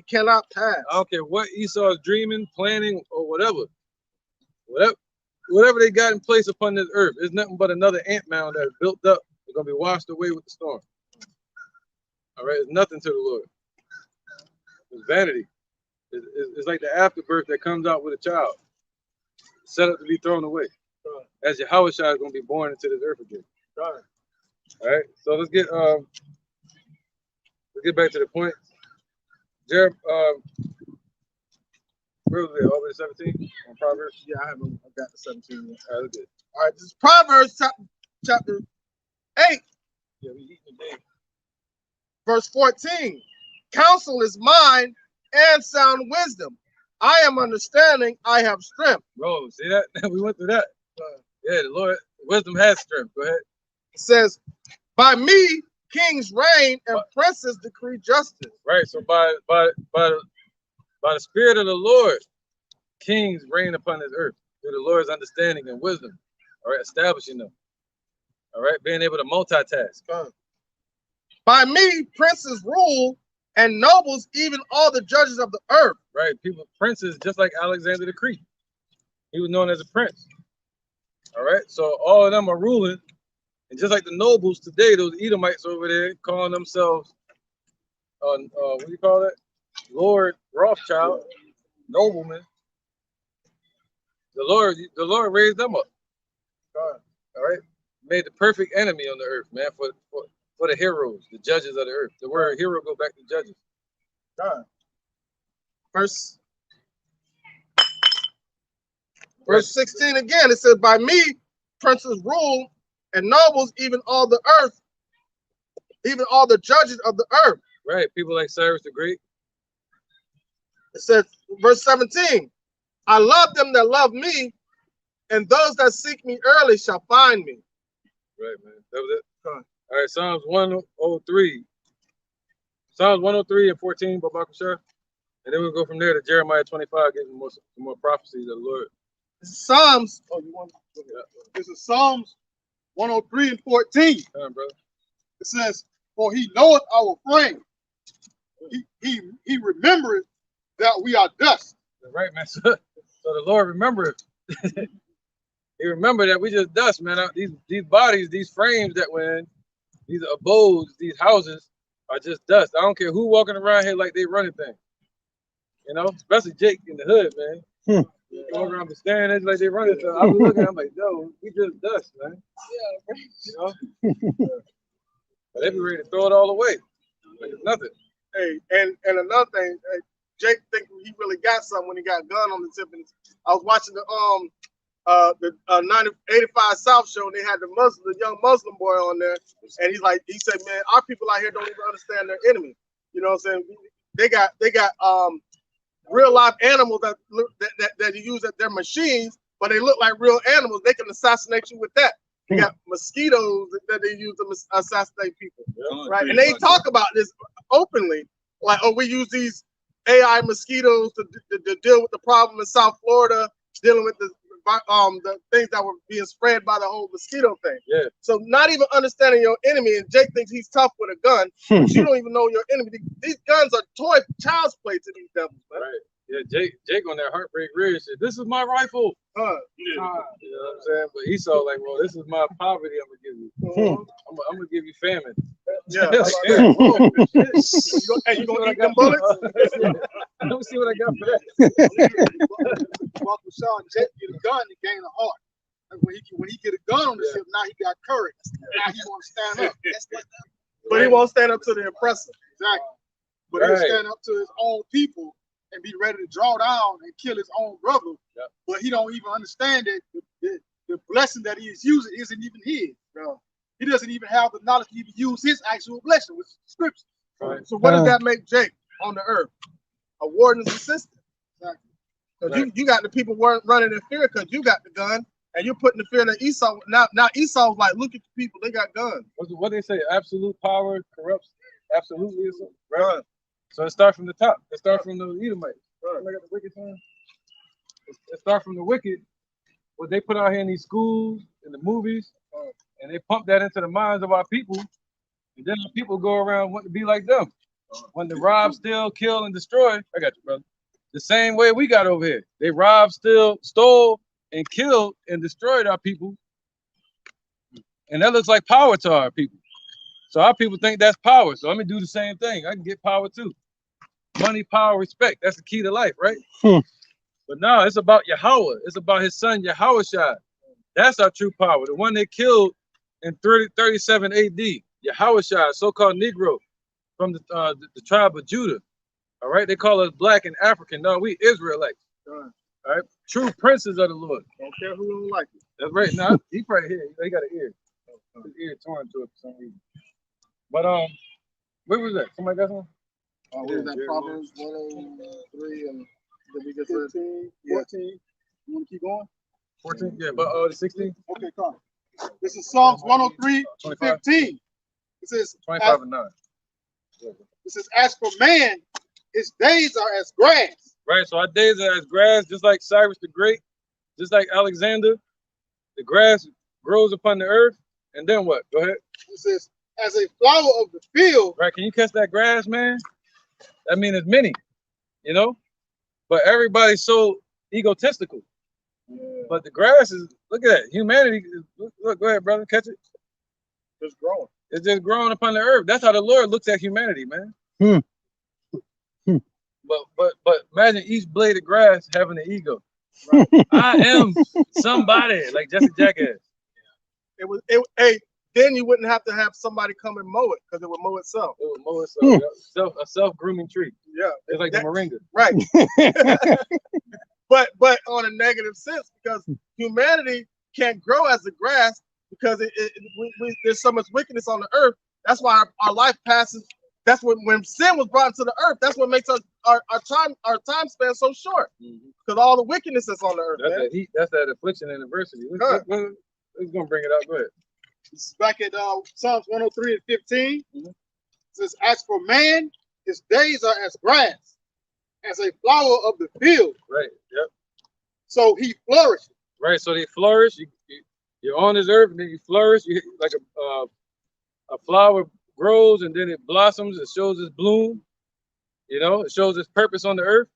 cannot pass.
I don't care what Esau is dreaming, planning, or whatever. Whatever they got in place upon this earth is nothing but another ant mound that is built up. It's gonna be washed away with the storm. All right, it's nothing to the Lord. It's vanity. It's like the afterbirth that comes out with a child, set up to be thrown away. As Yahweh Shai is going to be born into this earth again. All right, so let's get back to the point. Jereb, where was it? Over to 17 on Proverbs?
Yeah, I've got the 17.
All right, look good.
All right, this is Proverbs chapter 8.
Yeah, we eating today.
Verse 14. Counsel is mine and sound wisdom. I am understanding, I have strength.
Bro, see that? We went through that. Yeah, the Lord, wisdom has strength. Go ahead.
It says, by me, kings reign and princes decree justice.
Right. So by the Spirit of the Lord, kings reign upon this earth through the Lord's understanding and wisdom. All right, establishing them. All right, being able to multitask.
By me, princes rule and nobles, even all the judges of the earth.
Right, people, princes, just like Alexander the Great. He was known as a prince. All right, so all of them are ruling. And just like the nobles today, those Edomites over there calling themselves, what do you call that? Lord Rothschild, noblemen. The Lord raised them up. All right, made the perfect enemy on the earth, man, for the heroes, the judges of the earth. The word hero go back to judges.
Verse 16 again, it says, by me, princes rule and nobles, even all the earth, even all the judges of the earth.
Right, people like Cyrus the Great.
It says, verse 17, I love them that love me, and those that seek me early shall find me.
Right, man. That was it. All right, Psalms 103. Psalms 103 and 14, Babak Shah. And then we'll go from there to Jeremiah 25, getting some more prophecies of the Lord.
Psalms.
Oh, you want? This is Psalms 103 and 14.
Come on, brother.
It says, "For he knoweth our frame; he remembereth that we are dust."
Right, man. So the Lord remembered. He remembered that we just dust, man. These bodies, these frames that we're in, these abodes, these houses are just dust. I don't care who walking around here like they running things. You know, especially Jake in the hood, man. Walking around staring at it like they running stuff. I was looking, I'm like, yo, we just dust, man. Yeah, you know. But they be ready to throw it all away. Like it's nothing.
Hey, and another thing, Jake think he really got something when he got a gun on the tip. And I was watching the 85 South show, and they had the young Muslim boy on there, and he said, man, our people out here don't even understand their enemy. You know what I'm saying? They got real live animals that you use at their machines, but they look like real animals. They can assassinate you with that. They got mosquitoes that they use to assassinate people, right? And they talk about this openly, like, oh, we use these AI mosquitoes to deal with the problem in South Florida, dealing with the things that were being spread by the whole mosquito thing.
Yeah.
So not even understanding your enemy, and Jake thinks he's tough with a gun, but you don't even know your enemy. These guns are child's play to these devils, man.
Right. Yeah, Jake on that Heartbreak Ridge said, "This is my rifle."
Yeah.
You know what I'm saying? But Esau like, well, this is my poverty I'm gonna give you. I'm gonna give you famine.
Yeah.
Hey, you gonna eat them bullets? Let me see what I got for that.
Walk with Shaw, Jake get a gun to gain a heart. Like when he get a gun on the ship, now he got courage. Now he want to stand up.
But he won't stand up to the oppressor.
Exactly. But he'll stand up to his own people and be ready to draw down and kill his own brother. Yep. But he don't even understand that the blessing that he is using isn't even his. Bro. He doesn't even have the knowledge to even use his actual blessing, which is scripture.
Right. So what does that make Jake on the earth? A warden's assistant. Exactly. Because you got the people running in fear because you got the gun, and you're putting the fear that Esau. Now Esau's like, look at the people, they got guns.
What they say? Absolute power corrupts absolutely, right? So it starts from the top. It starts from the Edomites. Right. I got the wicked time. It starts from the wicked. What they put out here in these schools, in the movies, and they pump that into the minds of our people. And then the people go around wanting to be like them. Want to rob, steal, kill, and destroy. I got you, brother. The same way we got over here. They robbed, stole, and killed and destroyed our people. And that looks like power to our people. So our people think that's power. So let me do the same thing. I can get power too. Money, power, respect. That's the key to life, right? But now it's about Yahweh. It's about his son, Yahushua. That's our true power. The one they killed in 37 AD. Yahushua, so-called Negro from the tribe of Judah. All right? They call us black and African. No, we Israelites. All right? True princes of the Lord.
Don't care who don't like it.
That's right. Now, he probably here. He got an ear. His ear torn to it for some reason. But where was that? Somebody got something?
What is that? Proverbs 103 and Did we just read
15,
Yeah.
14. You want to keep going?
14, yeah, but the 16,
Okay, come. This is Psalms 103,
25.
15. It says,
25 and 9.
it says, as for man, his days are as grass.
Right, so our days are as grass, just like Cyrus the Great, just like Alexander. The grass grows upon the earth, and then what? Go ahead.
It says, as a flower of the field.
Right, can you catch that grass, man? I mean, it's many, you know? But everybody's so egotistical. But the grass is, look at that. Humanity, look, go ahead, brother, catch it.
Just growing.
It's just growing upon the earth. That's how the Lord looks at humanity, man. But imagine each blade of grass having an ego. Right. I am somebody, like Jesse Jackass.
Hey, then you wouldn't have to have somebody come and mow it because it would mow itself.
It would mow itself. A self-grooming tree.
Yeah.
It's like the moringa.
Right. but on a negative sense, because humanity can't grow as the grass because there's so much wickedness on the earth. That's why our life passes. That's when sin was brought into the earth. That's what makes our time span so short. Because all the wickedness that's on the earth.
That's
man.
that heat. That's that affliction and adversity. Let's gonna bring it out. Go ahead.
It's back at Psalms 103 and 15. It says, as for man, his days are as grass, as a flower of the field.
Right. Yep.
So he flourishes.
Right. So they flourish. You're on this earth, and then you flourish. You like a flower grows, and then it blossoms. It shows its bloom. You know, it shows its purpose on the earth,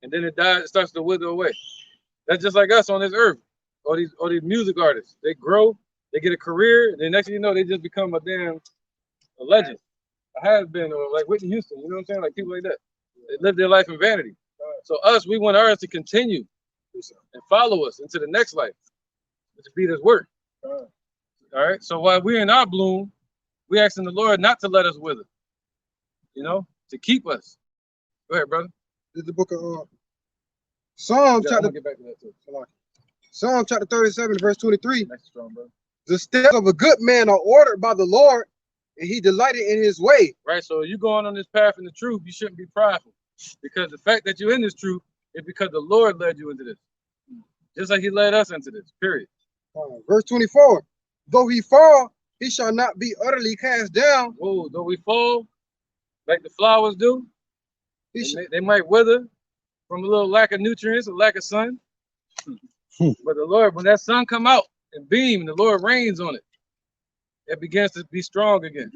and then it dies. It starts to wither away. That's just like us on this earth. All these music artists, they grow. They get a career, and then next thing you know, they just become a legend. I have been, or like Whitney Houston, you know what I'm saying? Like people like that. They live their life in vanity. So us, we want ours to continue and follow us into the next life, to be this work. All right. So while we're in our bloom, we asking the Lord not to let us wither. You know, to keep us. Go ahead, brother.
This is the book of Psalm
Yeah,
chapter.
get back to that too.
Psalm chapter 37, verse 23.
Next strong, brother.
The steps of a good man are ordered by the Lord, and he delighted in his way.
Right. So you going on this path in the truth, you shouldn't be prideful. Because the fact that you're in this truth is because the Lord led you into this. Just like he led us into this, period.
Verse 24. Though he fall, he shall not be utterly cast down.
Whoa, though we fall, like the flowers do, they might wither from a little lack of nutrients, a lack of sun. But the Lord, when that sun come out and beam, and the Lord rains on it, it begins to be strong again.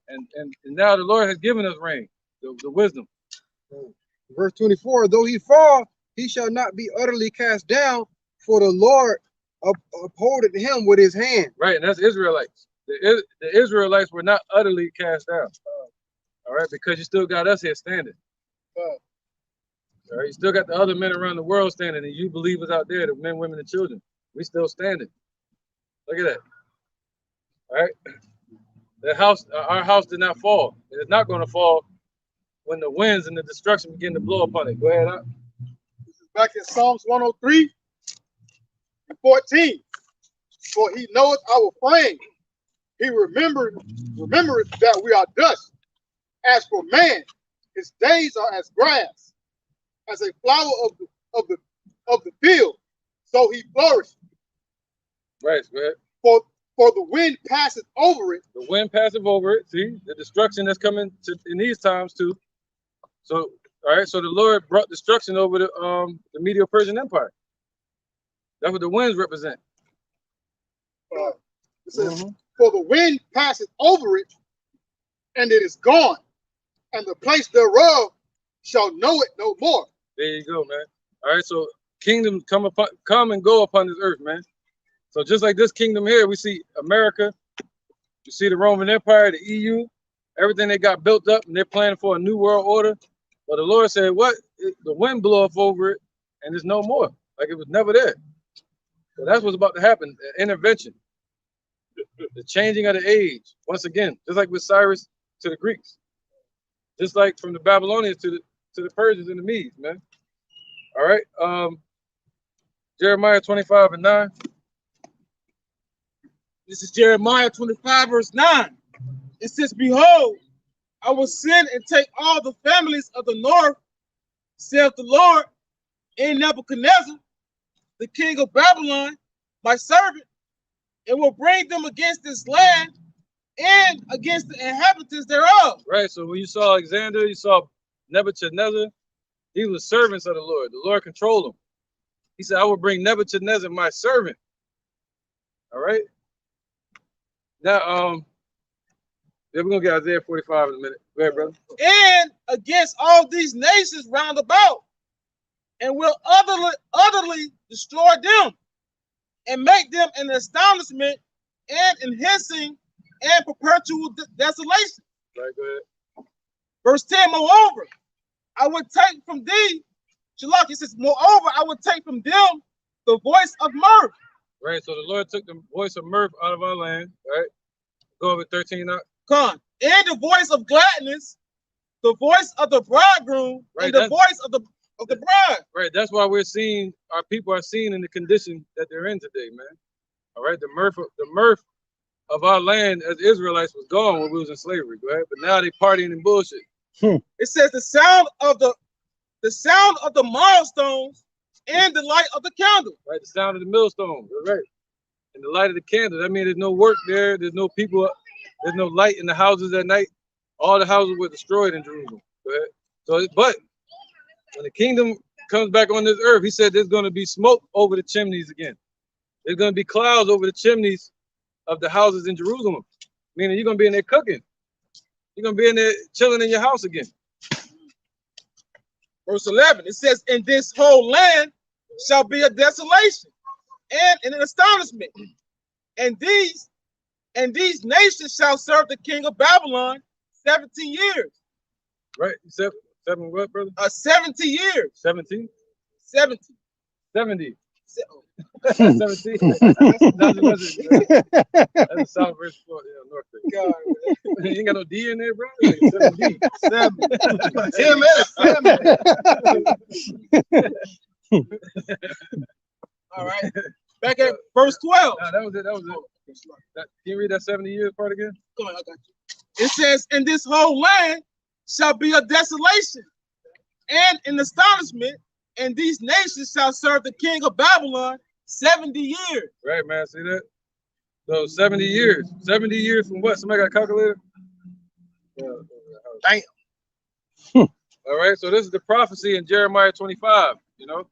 And now the Lord has given us rain, the wisdom.
Verse 24, though he fall, he shall not be utterly cast down, for the Lord upholdeth him with his hand.
Right, and that's Israelites. The Israelites were not utterly cast down. All right, because you still got us here standing. All right, you still got the other men around the world standing, and you believers out there, the men, women, and children. We still standing. Look at that. All right, the house, our house did not fall. It is not going to fall when the winds and the destruction begin to blow upon it. Go ahead, Up.
This is back in Psalms 103 and 14. For he knoweth our frame. He remembereth that we are dust. As for man, his days are as grass, as a flower of the field. So he flourishes.
Right, go ahead.
For the wind passeth over it.
The wind passeth over it. See the destruction that's coming in these times too. So, all right. So the Lord brought destruction over the Medo-Persian Empire. That's what the winds represent.
It says, for the wind passeth over it, and it is gone, and the place thereof shall know it no more.
There you go, man. All right. So kingdoms come and go upon this earth, man. So just like this kingdom here, we see America, you see the Roman Empire, the EU, everything they got built up, and they're planning for a new world order. But the Lord said, what? The wind blew up over it, and there's no more. Like it was never there. So that's what's about to happen, the intervention. The changing of the age, once again, just like with Cyrus to the Greeks. Just like from the Babylonians to the Persians and the Medes, man. All right. Jeremiah 25 and 9.
This is Jeremiah 25, verse 9. It says, behold, I will send and take all the families of the north, saith the Lord, in Nebuchadnezzar, the king of Babylon, my servant, and will bring them against this land and against the inhabitants thereof.
Right. So when you saw Alexander, you saw Nebuchadnezzar. These were servants of the Lord. The Lord controlled them. He said, I will bring Nebuchadnezzar, my servant. All right. Now, yeah, we're gonna get Isaiah 45 in a minute. Go ahead, brother.
And against all these nations round about, and will utterly destroy them, and make them an astonishment and an hissing and perpetual desolation.
Right, go ahead.
Verse 10, moreover, I would take from thee, Shalaki says, moreover, I would take from them the voice of mirth.
Right, so the Lord took the voice of mirth out of our land, right? Go over 13 now.
Con, and the voice of gladness, the voice of the bridegroom,
Right,
and the voice of the bride.
Right, that's why we're seeing, our people are seen in the condition that they're in today, man. All right, the mirth of our land as Israelites was gone when we was in slavery, go ahead. But now they partying and bullshit.
It says the sound of the milestones and the light of the candle.
Right, the sound of the millstone, right. And the light of the candle. That means there's no work there, there's no people, there's no light in the houses at night. All the houses were destroyed in Jerusalem. Go ahead. So, but when the kingdom comes back on this earth, he said there's going to be smoke over the chimneys again. There's going to be clouds over the chimneys of the houses in Jerusalem. Meaning you're going to be in there cooking. You're going to be in there chilling in your house again.
Verse 11, it says, and this whole land shall be a desolation and an astonishment. And these nations shall serve the king of Babylon 17 years.
Right? Seven what, brother?
70 years.
17?
70.
70. 17. That's a South versus North.
God,
you ain't got no D in there, bro. Like 7D.
7. All right. Back at verse 12.
Nah, that was it. Can you read that 70 years part again?
Go ahead, I got you. It says, and this whole land shall be a desolation and an astonishment, and these nations shall serve the king of Babylon 70 years.
Right, man. See that? So 70 years. 70 years from what? Somebody got a calculator?
Damn.
All right. So this is the prophecy in Jeremiah 25. You know,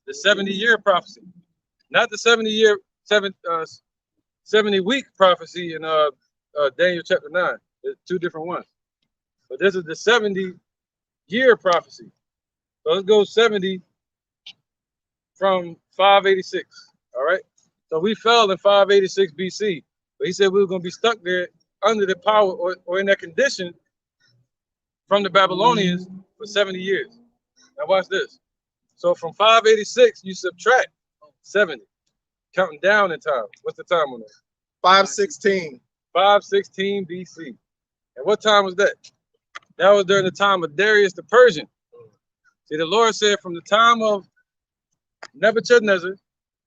the 70-year prophecy, not the 70-week prophecy in Daniel chapter 9. There's two different ones. But this is the 70-year prophecy. So let's go 70 from 586. All right. So we fell in 586 BC. But he said we were going to be stuck there under the power or in that condition from the Babylonians for 70 years. Now watch this. So from 586, you subtract 70, counting down in time. What's the time on that?
516.
516 BC. And what time was that? That was during the time of Darius the Persian. See, the Lord said from the time of Nebuchadnezzar,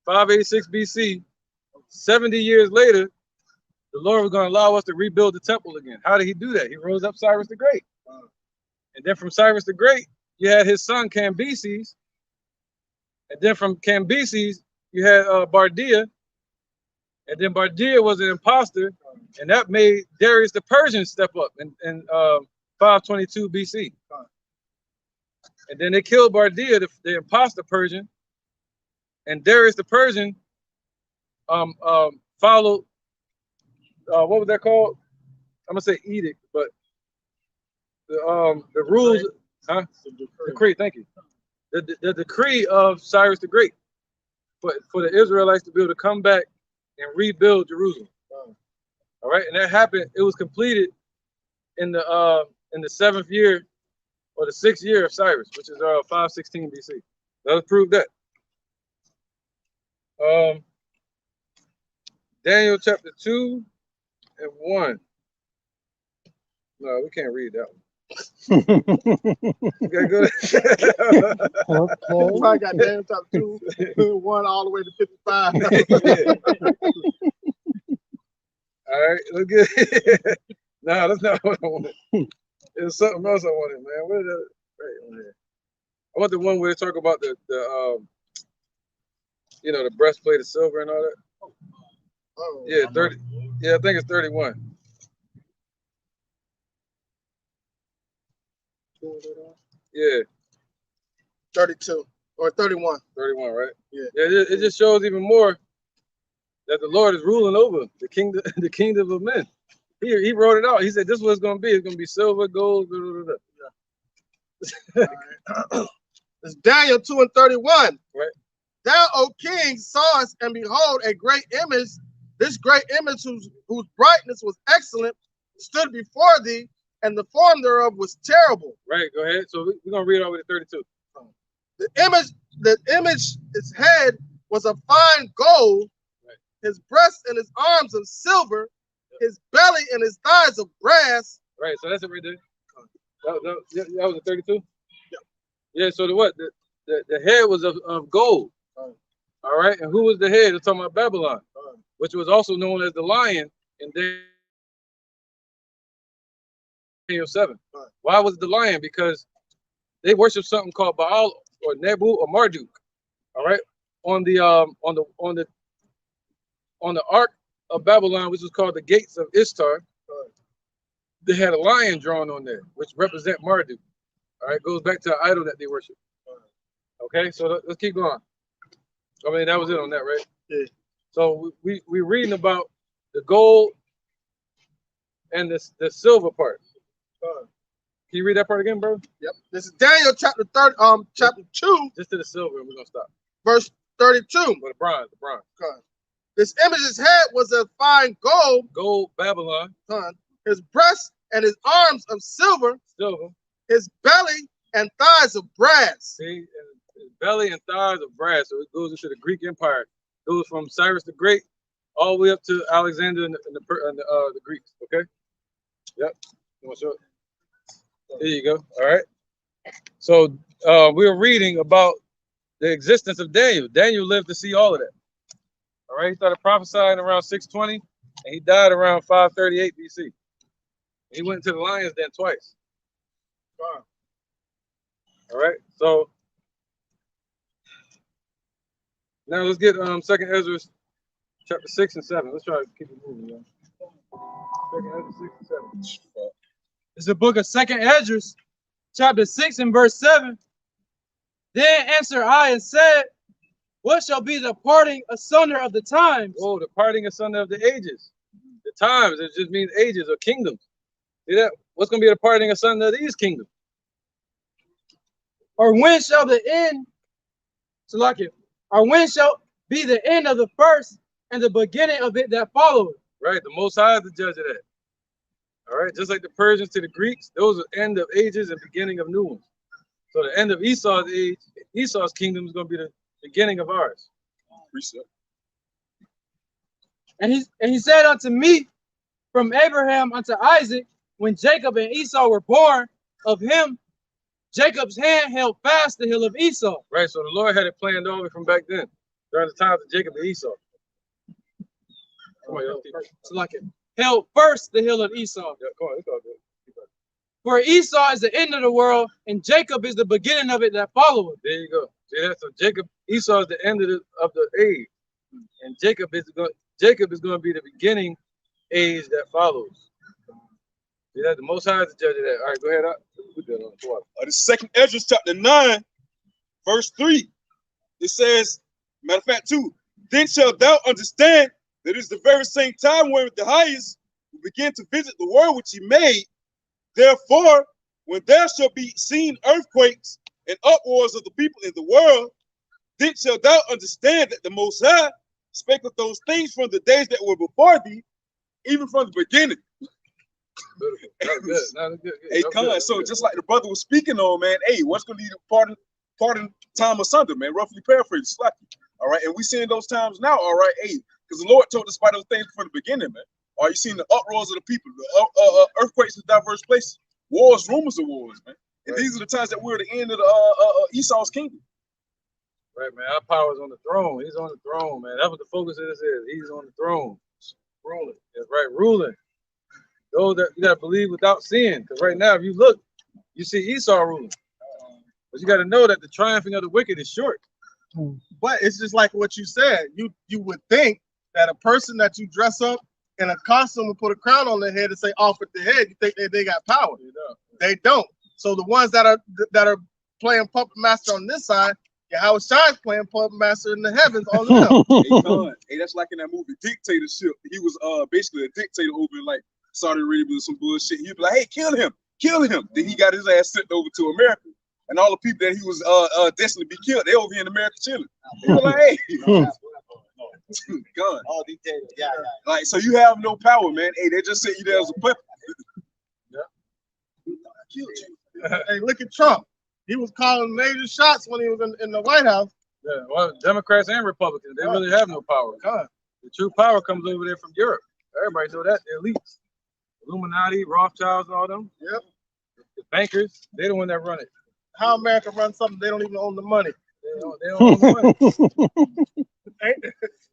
586 BC, 70 years later, the Lord was going to allow us to rebuild the temple again. How did he do that? He rose up Cyrus the Great. And then from Cyrus the Great, you had his son Cambyses. And then from Cambyses, you had Bardia. And then Bardia was an imposter. And that made Darius the Persian step up in 522 BC. And then they killed Bardia, the imposter Persian. And Darius the Persian followed, what was that called? I'm gonna say edict, but the rules, huh? Decree, thank you. The decree of Cyrus the Great for the Israelites to be able to come back and rebuild Jerusalem. All right, and that happened. It was completed in the 7th year or the 6th year of Cyrus, which is 516 BC. Let's prove that. Daniel chapter 2 and 1. No, we can't read that one. Okay, good.
I got Daniel chapter 2, 1 all the way to 55.
All right, look good. No, that's not what I wanted. It was something else I wanted, man. What is that? Right on here. I want the one where they talk about the you know, the breastplate of silver and all that.
Oh,
Yeah, 30. Yeah, I think it's 31. Yeah,
32 or 31.
31, right?
Yeah.
Yeah, it just shows even more that the Lord is ruling over the kingdom, the kingdom of men. He wrote it out. He said, "This is what it's gonna be. It's gonna be silver, gold." Blah, blah, blah.
It's Daniel 2 and 31.
Right.
Thou, O king, sawest, and behold, a great image. This great image, whose brightness was excellent, stood before thee, and the form thereof was terrible.
Right. Go ahead. So we're gonna read all the way to 32.
The image, its head was of fine gold,
Right.
his breast and his arms of silver, his belly and his thighs of brass.
Right. So that's it right there. That was a 32. Yeah. So the what? The head was of gold.
Right.
All right. And who was the head? It's talking about Babylon, which was also known as the lion in Daniel 7.
Right.
Why was it the lion? Because they worship something called Baal or Nebu or Marduk. All right. On the ark of Babylon, which was called the gates of Ishtar, they had a lion drawn on there, which represent Marduk. All right, goes back to the idol that they worship. Okay, so let's keep going. I mean, that was it on that, right?
Yeah.
So we're reading about the gold and the silver part. Can you read that part again, bro?
Yep. This is Daniel chapter 2,
Just to the silver, and we're gonna stop.
verse 32.
But the bronze.
This image's head was of fine gold,
Gold, Babylon,
his breast and his arms of silver,
silver.
his belly and thighs of brass.
See, and his belly and thighs of brass. So it goes into the Greek Empire. It goes from Cyrus the Great all the way up to Alexander and the Greeks. Okay. Yep. You want to show it? There you go. All right. So we were reading about the existence of Daniel. Daniel lived to see all of that. All right. He started prophesying around 620, and he died around 538 BC. He went into the lion's den twice. All right. So now let's get Second Ezra chapter 6 and 7. Let's try to keep it moving, man. Second Ezra 6 and 7.
It's the book of Second Ezra, chapter 6 and verse 7. Then answered I and said, what shall be the parting asunder of the times?
Oh, the parting asunder of the ages. The times, it just means ages or kingdoms. See that? What's going to be the parting asunder of these kingdoms?
Or when shall the end, or when shall be the end of the first and the beginning of it that followeth?
Right, the Most High is the judge of that. All right, just like the Persians to the Greeks, those are end of ages and beginning of new ones. So the end of Esau's age, Esau's kingdom is going to be the beginning of ours.
And he said unto me, from Abraham unto Isaac, when Jacob and Esau were born, of him Jacob's hand held fast the hill of Esau.
Right, so the Lord had it planned all the way from back then, during the times of Jacob and Esau. Come on, y'all.
Held first the hill of Esau.
Yeah, come on, it's all good.
For Esau is the end of the world, and Jacob is the beginning of it that followeth.
There you go. See that? So Esau is the end of the age, and Jacob is going to be the beginning age that follows. See that? The Most High is the judge of that. All right, go ahead. We good on the water.
The Second Ezra chapter 9, verse 3. It says, matter of fact, 2. Then shalt thou understand that it is the very same time when the highest will begin to visit the world which he made. Therefore, when there shall be seen earthquakes and uproars of the people in the world, then shalt thou understand that the Most High spake of those things from the days that were before thee, even from the beginning. Hey, Con, so just like the brother was speaking on, man, hey, what's going to be the parting time asunder, man? Roughly paraphrase, all right, and we seeing those times now, all right, hey, because the Lord told us about those things from the beginning, man. Are you seeing the uproars of the people, the earthquakes in diverse places, wars, rumors of wars, man? And these are the times that we're at the end of the Esau's kingdom.
Right, man. Our power is on the throne. He's on the throne, man. That's what the focus of this is. He's on the throne, ruling. That's right, ruling. Those that you gotta believe without seeing, because right now, if you look, you see Esau ruling. But you got to know that the triumphing of the wicked is short.
But it's just like what you said. You would think that a person that you dress up in a costume and put a crown on their head and say off with the head, you think they got power. They don't. So the ones that are playing puppet master on this side, Howard Shine's playing puppet master in the heavens on them.
Hey, that's like in that movie Dictatorship. He was basically a dictator over in like Saudi Arabia or some bullshit. He'd be like, hey, kill him. Then he got his ass sent over to America. And all the people that he was destined to be killed, they over here in America chilling. They were like, hey, gun.
All dictators. Yeah.
Like, so you have no power, man. Hey, they just sent you there as a puppet.
Hey, look at Trump. He was calling major shots when he was in the White House.
Yeah, well, Democrats and Republicans, they really have no power. The true power comes over there from Europe. Everybody know that. The elites, Illuminati, Rothschilds, and all them.
Yep.
The bankers, they the one that run it.
How America runs something, they don't even own the money.
They don't own the money.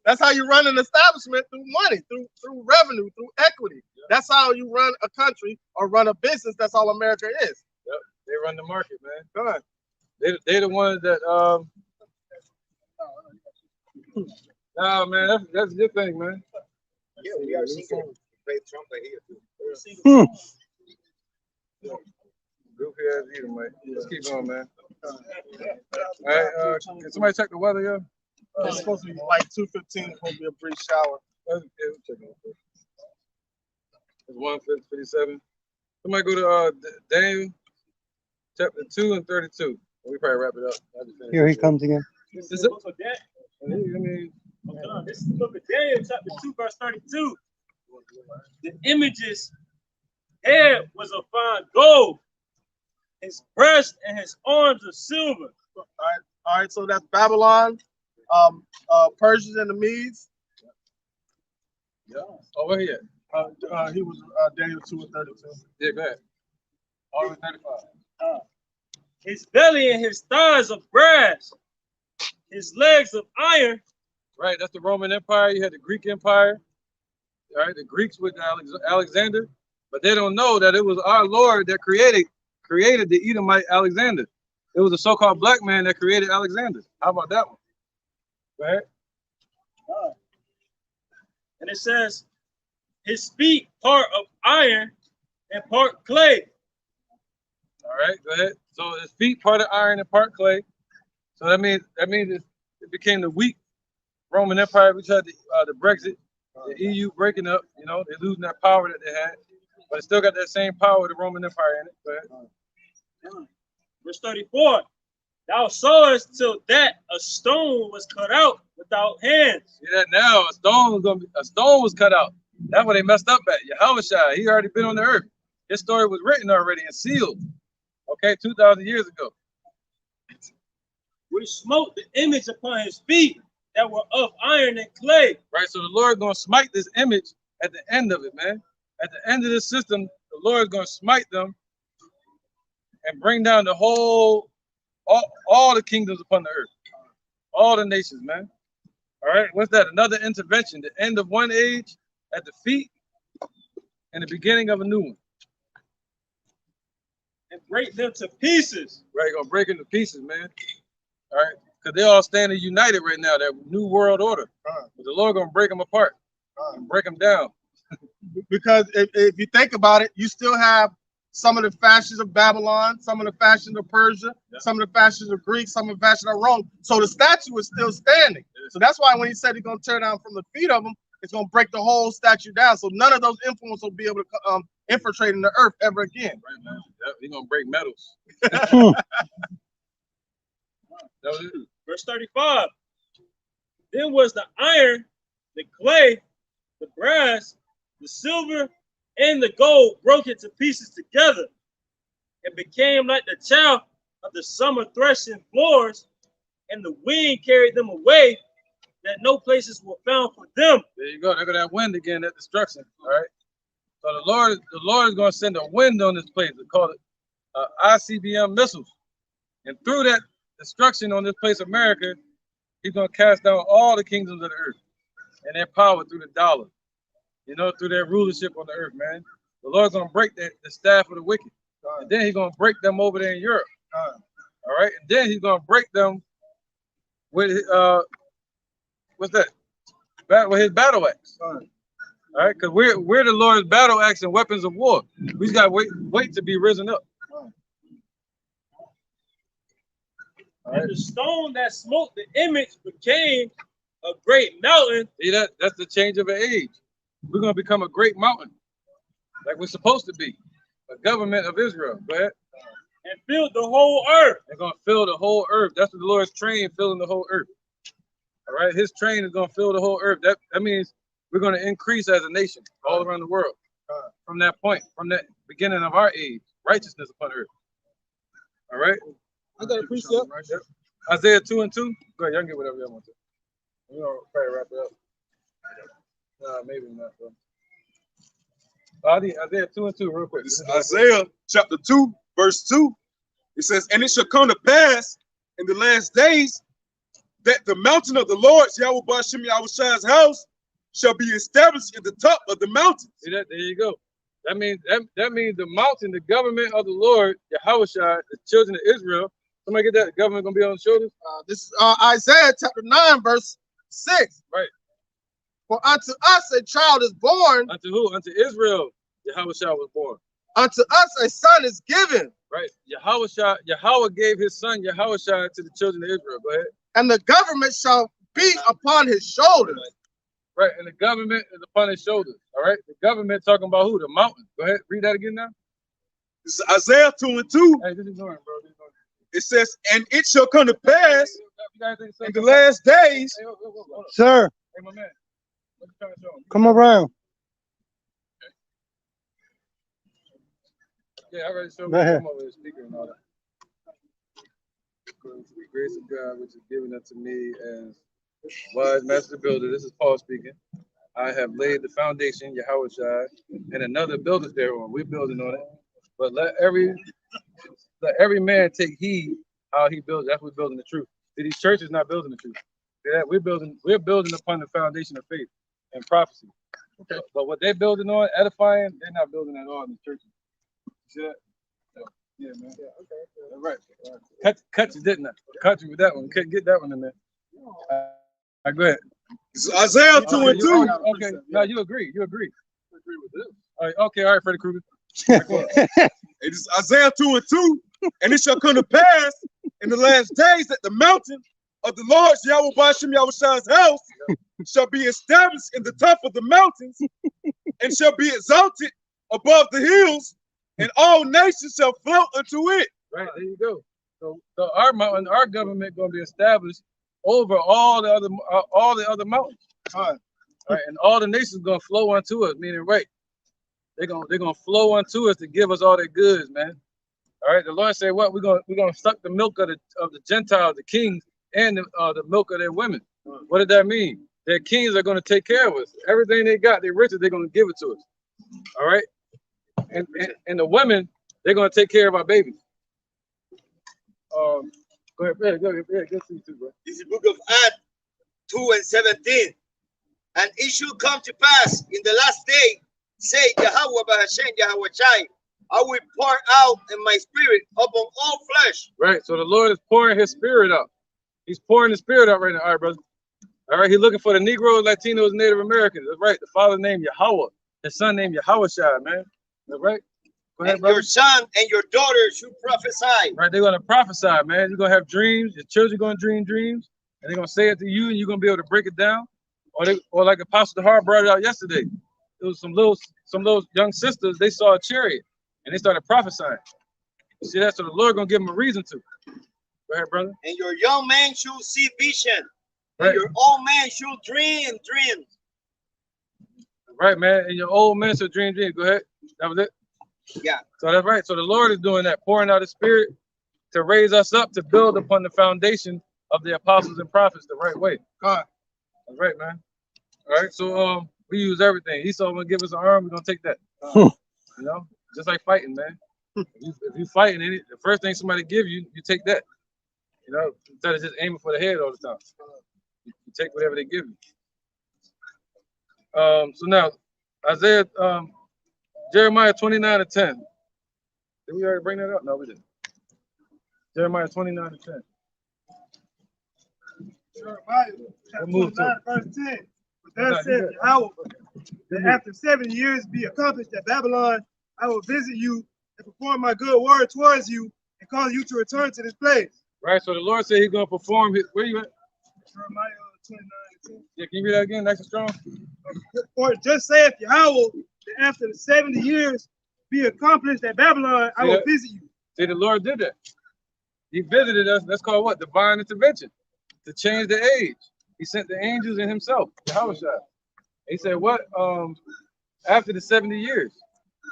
That's how you run an establishment, through money, through revenue, through equity. Yep. That's how you run a country or run a business. That's all America is.
Yep. They run the market, man. Good. They the ones that nah, man, that's a good thing, man.
Yeah, we are seeing Trump right here too.
Goofy ass either, mate. Let's keep going, man. All right, can somebody check the weather, yeah?
It's supposed to be like 2:15. Supposed to be a brief shower.
We'll check it out. It's 1:57. Somebody go to Daniel chapter 2 and 32. We probably wrap it up.
Here he comes again.
This is the book of Daniel. This is the book of Daniel, chapter 2, verse 32. The image's head was of fine gold, his breast and his arms of silver.
All right. So that's Babylon, Persians and the Medes.
Yeah. Oh, where he at?
He was Daniel 2 and 32.
Yeah, go ahead. All in 35.
His belly and his thighs of brass, his legs of iron.
Right, that's the Roman Empire. You had the Greek Empire. All right, the Greeks with Alexander, but they don't know that it was our Lord that created the Edomite Alexander. It was a so-called black man that created Alexander. How about that one? Go ahead.
And it says, his feet part of iron and part clay.
All right, go ahead. So his feet part of iron and part clay. So that means it became the weak Roman Empire. We had the Brexit, the EU breaking up. You know, they're losing that power that they had, but it still got that same power, the Roman Empire in it. Go ahead.
Verse 34. Thou sawest till that a stone was cut out without hands.
See that now? A stone was cut out. That's what they messed up at. Yahushua, he already been on the earth. His story was written already and sealed. Okay, 2,000 years ago.
Which smote the image upon his feet that were of iron and clay.
Right, so the Lord gonna smite this image at the end of it, man. At the end of the system, the Lord is gonna smite them and bring down the whole, all the kingdoms upon the earth, all the nations, man. All right, what's that? Another intervention, the end of one age at the feet and the beginning of a new one.
And break them to pieces.
Right, gonna break into pieces, man. All right, because they all standing united right now, that new world order. But the Lord gonna break them apart, and break them down.
Because if you think about it, you still have some of the fashions of Babylon, some of the fashions of Persia, some of the fashions of Greece, some of the fashions of Rome. So the statue is still standing. So that's why when he said he's going to tear down from the feet of them, it's going to break the whole statue down. So none of those influences will be able to infiltrate in the earth ever again.
Right, man. Yep, he's going to break metals.
Verse 35. Then was the iron, the clay, the brass, the silver, and the gold broken to pieces together, and became like the chaff of the summer threshing floors, and the wind carried them away, that no places were found for them.
There you go. There go that wind again, that destruction. All right. So the Lord is going to send a wind on this place. They call it ICBM missiles, and through that destruction on this place, America, he's going to cast down all the kingdoms of the earth and their power through the dollar. You know, through their rulership on the earth, man. The Lord's going to break the staff of the wicked. And then he's going to break them over there in Europe. All All right, and then he's gonna break them with what's that? With his battle axe. All right, because we're the Lord's battle axe and weapons of war. We just gotta wait to be risen up.
And the stone that smote the image became a great mountain.
See that? That's the change of an age. We're gonna become a great mountain, like we're supposed to be, a government of Israel. Go ahead.
And filled the whole earth.
They're gonna fill the whole earth. That's what the Lord's train, filling the whole earth. All right, His train is gonna fill the whole earth. That means we're gonna increase as a nation all around the world. From that point, from that beginning of our age, righteousness upon earth. All right.
I got a precept.
Isaiah 2 and 2. Go ahead, y'all can get whatever y'all want to. We're gonna probably wrap it up. Maybe not. Isaiah 2 and 2, real quick.
This is Isaiah chapter 2, verse 2. It says, "And it shall come to pass in the last days that the mountain of the Lord, Yahweh Ba'ashem Yahweh's house, shall be established in the top of the mountains."
See that? There you go. That means the mountain, the government of the Lord, Yahweh, the children of Israel. Somebody get that? The government gonna be on the shoulders.
This is Isaiah chapter 9, verse 6.
Right.
For unto us a child is born.
Unto who? Unto Israel, Yahweh was born.
Unto us a son is given.
Right. Yahweh gave his son Yahweh to the children of Israel. Go ahead.
And the government shall be upon his shoulders.
Right. And the government is upon his shoulders. All right. The government talking about who? The mountain. Go ahead. Read that again now.
This is Isaiah 2 and 2.
Hey, this is ignoring, bro.
It says, "And it shall come to pass in the last days."
Hey,
Sir,
hey, my man. What you trying to show him?
come around.
Yeah, I already showed
Go ahead.
him over the speaker and all that. According to the grace of God, which is given unto me as wise master builder. This is Paul speaking. I have laid the foundation, Yahweh Shai, and another builders thereon. We're building on it. But let every man take heed how he builds. That's what we're building the truth. See, these churches not building the truth. See that? We're building upon the foundation of faith and prophecy. Okay. But what they're building on, edifying, they're not building at all in the churches. See that? Yeah, man. Yeah, okay. All right. Cut you, didn't I? Cut you with that one. Couldn't get that one in there. All right, go ahead.
This is Isaiah 2 and 2.
Okay. No, you agree. You agree. I agree with this. All right. Okay. All right, Freddy Krueger.
It is Isaiah 2 and 2. "And it shall come to pass in the last days that the mountain of the Lord, Yahweh Ba'ashem Yahweh's house, shall be established in the top of the mountains, and shall be exalted above the hills, and all nations shall float unto it."
Right, there you go. So our mountain, our government, going to be established over all the other mountains. All right, and all the nations going to flow unto us. Meaning, right? They're gonna flow unto us to give us all their goods, man. All right. The Lord said, "What we're gonna suck the milk of the Gentiles, the kings, and the milk of their women." What did that mean? Their kings are gonna take care of us. Everything they got, their riches, they're gonna give it to us. All right. And the women, they're gonna take care of our babies. Go ahead. Go ahead. Good to see you too, bro.
This is the book of Acts 2 and 17. "And it shall come to pass in the last day, say Yahweh Ba'ashem Yahweh Shai, I will pour out in my spirit upon all flesh."
Right. So the Lord is pouring his spirit out. He's pouring the spirit out right now. All right, brother. All right. He's looking for the Negroes, Latinos, Native Americans. That's right. The father named Yahweh. His son named Yahweh Shai, man. That's right. Go ahead,
"And
brother.
your son and your daughter should prophesy."
Right. They're going to prophesy, man. You're going to have dreams. Your children are going to dream dreams. And they're going to say it to you, and you're going to be able to break it down. Or like Apostle Dahar brought it out yesterday. It was some little young sisters, they saw a chariot and they started prophesying. You see that? So the Lord gonna give them a reason to. Go ahead, brother.
"And your young man should see vision,
Right.
and your old man should dream dreams."
Right, man. And your old man should dream dreams. Go ahead. That was it.
Yeah.
So that's right. So the Lord is doing that, pouring out his spirit to raise us up to build upon the foundation of the apostles and prophets the right way.
God.
That's right, man. All right. So we use everything. Esau gonna give us an arm, we're gonna take that. You know, just like fighting, man. If you fighting the first thing somebody give you, you take that. You know, instead of just aiming for the head all the time. You take whatever they give you. So now, Jeremiah 29 and 10. Did we already bring that up? No, we didn't. Jeremiah 29 and 10.
Jeremiah chapter
Move to
29, verse 10. But thus said Yahweh, that after 7 years be accomplished at Babylon, I will visit you and perform my good word towards you and cause you to return to this place.
Right, so the Lord said he's going to perform his, where you at?
Jeremiah 29 and 10.
Yeah, can you read that again, nice and strong?
For just saith Yahweh, that after the 70 years be accomplished at Babylon, I will visit you.
See, the Lord did that. He visited us. That's called what? Divine intervention. To change the age. He sent the angels and himself, Yahweh. He said, what? After the 70 years.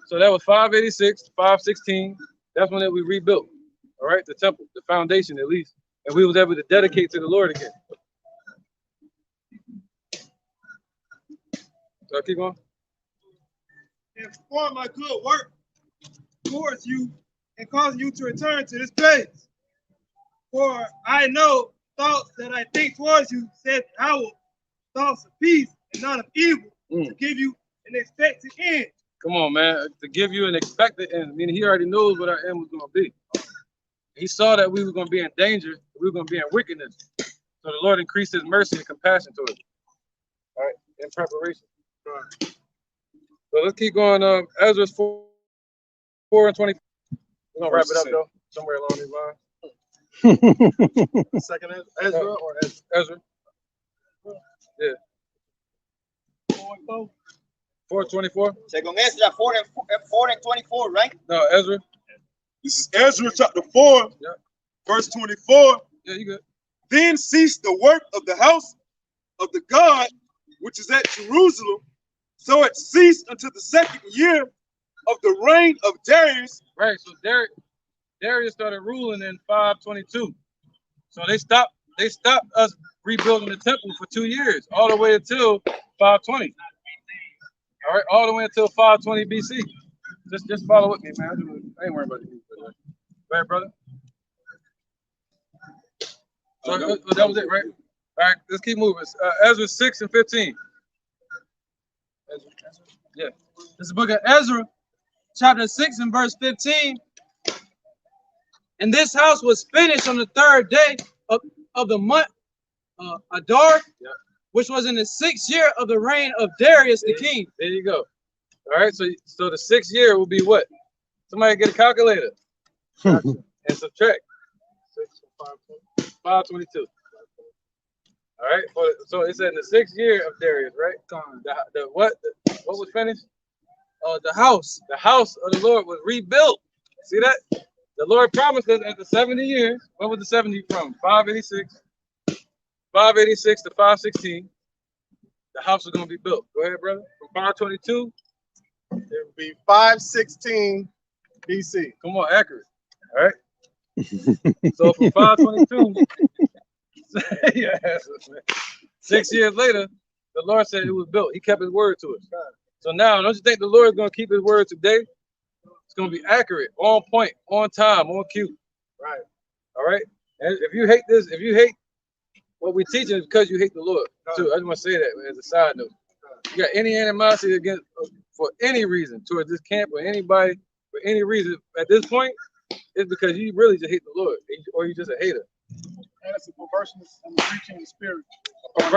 So that was 586, 516. That's when we rebuilt. All right, the temple, the foundation at least. And we was able to dedicate to the Lord again. So keep going.
And perform my good work towards you and cause you to return to this place. For I know thoughts that I think towards you, said Yahweh, thoughts of peace and not of evil, to give you an expected end.
Come on, man. To give you an expected end. I mean, he already knows what our end was going to be. He saw that we were going to be in danger. We were going to be in wickedness. So the Lord increased his mercy and compassion to us. All right, in preparation. All right. So let's keep going. Ezra 4 and 20. We're going to wrap it up, though, somewhere along these lines.
Second Ezra or Ezra?
Ezra. Yeah. 4:24.
Second Ezra 4 and 24, right?
No, Ezra.
This is Ezra chapter 4, verse 24.
Yeah, you good.
Then ceased the work of the house of the God, which is at Jerusalem. So it ceased until the 2nd year of the reign of Darius.
Right, so Darius started ruling in 522. So they stopped us rebuilding the temple for 2 years, all the way until 520. All right, all the way until 520 BC. Just follow with me, man. I ain't worried about it. Go ahead, brother. So that was it, right? All right, let's keep moving. Ezra 6 and 15.
Ezra.
Yeah.
This is the book of Ezra, chapter 6 and verse 15. And this house was finished on the 3rd day of the month Adar, which was in the 6th year of the reign of Darius the king.
There you go. All right, so the 6th year will be what? Somebody get a calculator and subtract. 522. All right, so it's in the 6th year of Darius, right? What was finished?
The house.
The house of the Lord was rebuilt. See that? The Lord promised us at the 70 years. What was the 70 from? 586 to 516. The house is going to be built. Go ahead, brother. From 522.
It would be 516 BC.
Come on, accurate. All right. So from 522, 6 years later, the Lord said it was built. He kept his word to us. So now, don't you think the Lord is going to keep his word today? It's going to be accurate, on point, on time, on cue.
Right.
All right. And if you hate this, if you hate what we teach, it's because you hate the Lord too. I just want to say that as a side note. You got any animosity against for any reason towards this camp or anybody for any reason at this point, it's because you really just hate the Lord or you just a hater.
And it's a perverseness and breaching the spirit.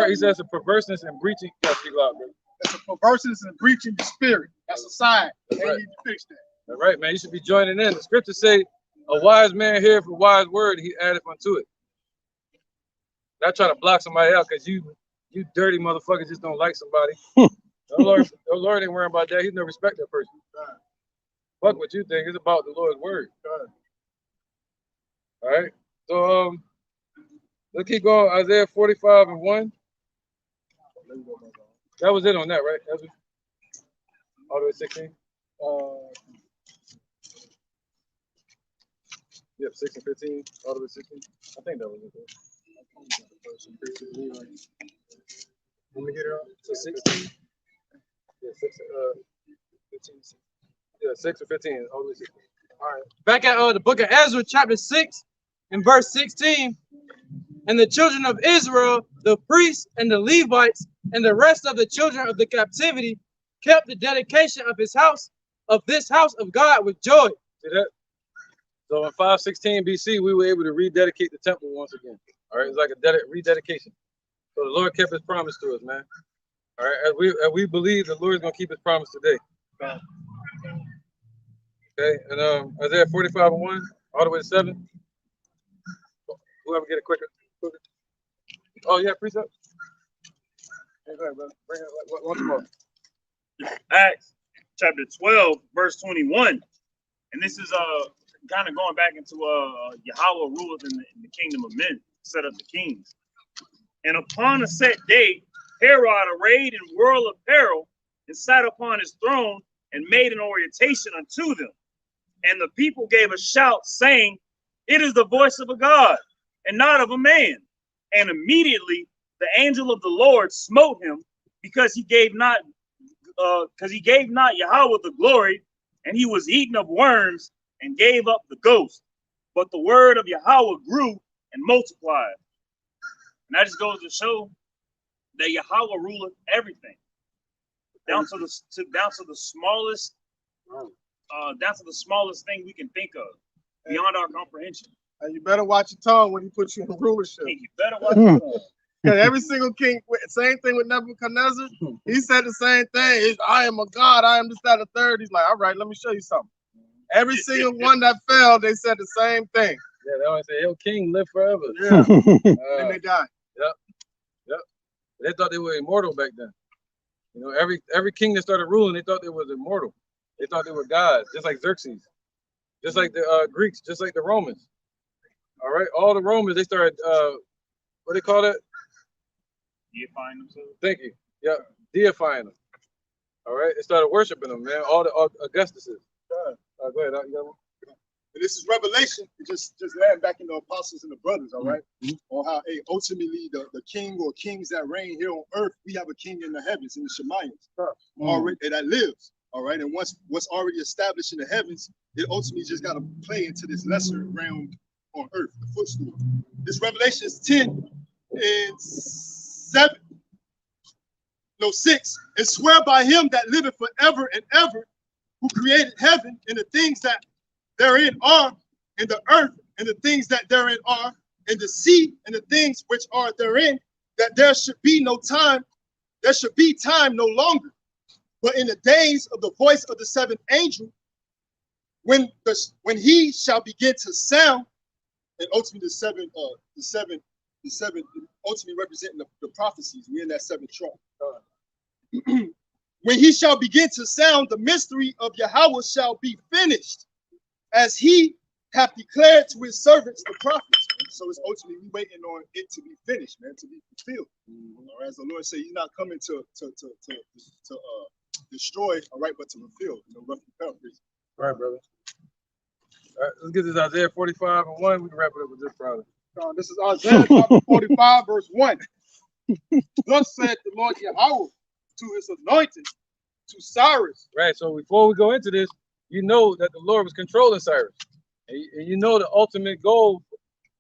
He says a perverseness and breaching.
It's a perverseness and breaching the spirit. That's a sign. They need to fix that.
All right, man. You should be joining in. The scriptures say, "A wise man heareth a wise word; he addeth unto it." Not trying to block somebody out because you dirty motherfuckers just don't like somebody. The Lord ain't worrying about that. He's no respect that person. Fuck what you think. It's about the Lord's word. All right. So let's keep going. Isaiah 45 and 1. That was it on that, right? That was all the way 16. Yep, 6 and 15, all the way 16. I think that was it.
Let me get it up.
So 16. Yeah, 6, 15. Yeah, 6 or 15, all the way 16.
All right. Back at the book of Ezra, chapter 6, and verse 16. And the children of Israel, the priests and the Levites, and the rest of the children of the captivity, kept the dedication of this house of God with joy.
See that? So in 516 BC, we were able to rededicate the temple once again. All right, it's like a rededication. So the Lord kept his promise to us, man. All right, as we believe the Lord is gonna keep his promise today. Okay, and Isaiah 45:1 all the way to 7. Whoever get it quicker. Oh yeah, precept. Hey, go ahead, brother. Bring it once more.
Acts chapter 12, verse 21. And this is kind of going back into Yahweh ruleth in the kingdom of men, set up the kings. And upon a set day, Herod arrayed in royal apparel and sat upon his throne and made an orientation unto them. And the people gave a shout, saying, "It is the voice of a God, and not of a man." And immediately the angel of the Lord smote him, because he gave not Yahweh the glory, and he was eaten of worms and gave up the ghost. But the word of Yahweh grew and multiplied. And that just goes to show that Yahweh ruleth everything, down to the smallest, thing we can think of, beyond our comprehension.
And you better watch your tongue when he puts you in rulership.
Hey, you better watch your tongue.
Because every single king, same thing with Nebuchadnezzar. He said the same thing. I am a god. I am this, that, and the third. He's like, all right, let me show you something. Every single one that fell, they said the same thing.
Yeah, they always say, "Yo, king, live forever."
Yeah. And they died.
Yep. They thought they were immortal back then. You know, every king that started ruling, they thought they was immortal. They thought they were gods, just like Xerxes, just like the Greeks, just like the Romans. All right, all the Romans, they started what they call that?
Deifying themselves.
Thank you. Yeah, deifying them. All right, they started worshiping them, man. All the Augustuses. Go ahead. You got one?
And this is Revelation. It just land back in the apostles and the brothers, all right? On how ultimately the king or kings that reign here on earth, we have a king in the heavens, in the Shemayim, already that lives, all right? And once what's already established in the heavens, it ultimately just got to play into this lesser realm on earth, the footstool. This Revelation is 10 and 7. No, 6. And swear by him that liveth forever and ever, who created heaven and the things that therein are, and the earth and the things that therein are, and the sea and the things which are therein, that there should be no time, there should be time no longer. But in the days of the voice of the seventh angel, when he shall begin to sound, and ultimately the seven ultimately representing the prophecies, we're in that seventh trump. When he shall begin to sound, the mystery of Yahweh shall be finished, as he hath declared to his servants the prophets. Man. So it's ultimately we waiting on it to be finished, man, to be fulfilled. Or as the Lord said, he's not coming to destroy, all right, but to fulfill. You know, roughly paraphrase.
All right, brother. All right, let's get this Isaiah 45:1. We can wrap it up with this, brother.
This is Isaiah chapter 45, verse 1. Thus said the Lord Yahweh to his anointed, to Cyrus.
Right, so before we go into this, you know that the Lord was controlling Cyrus. And you know the ultimate goal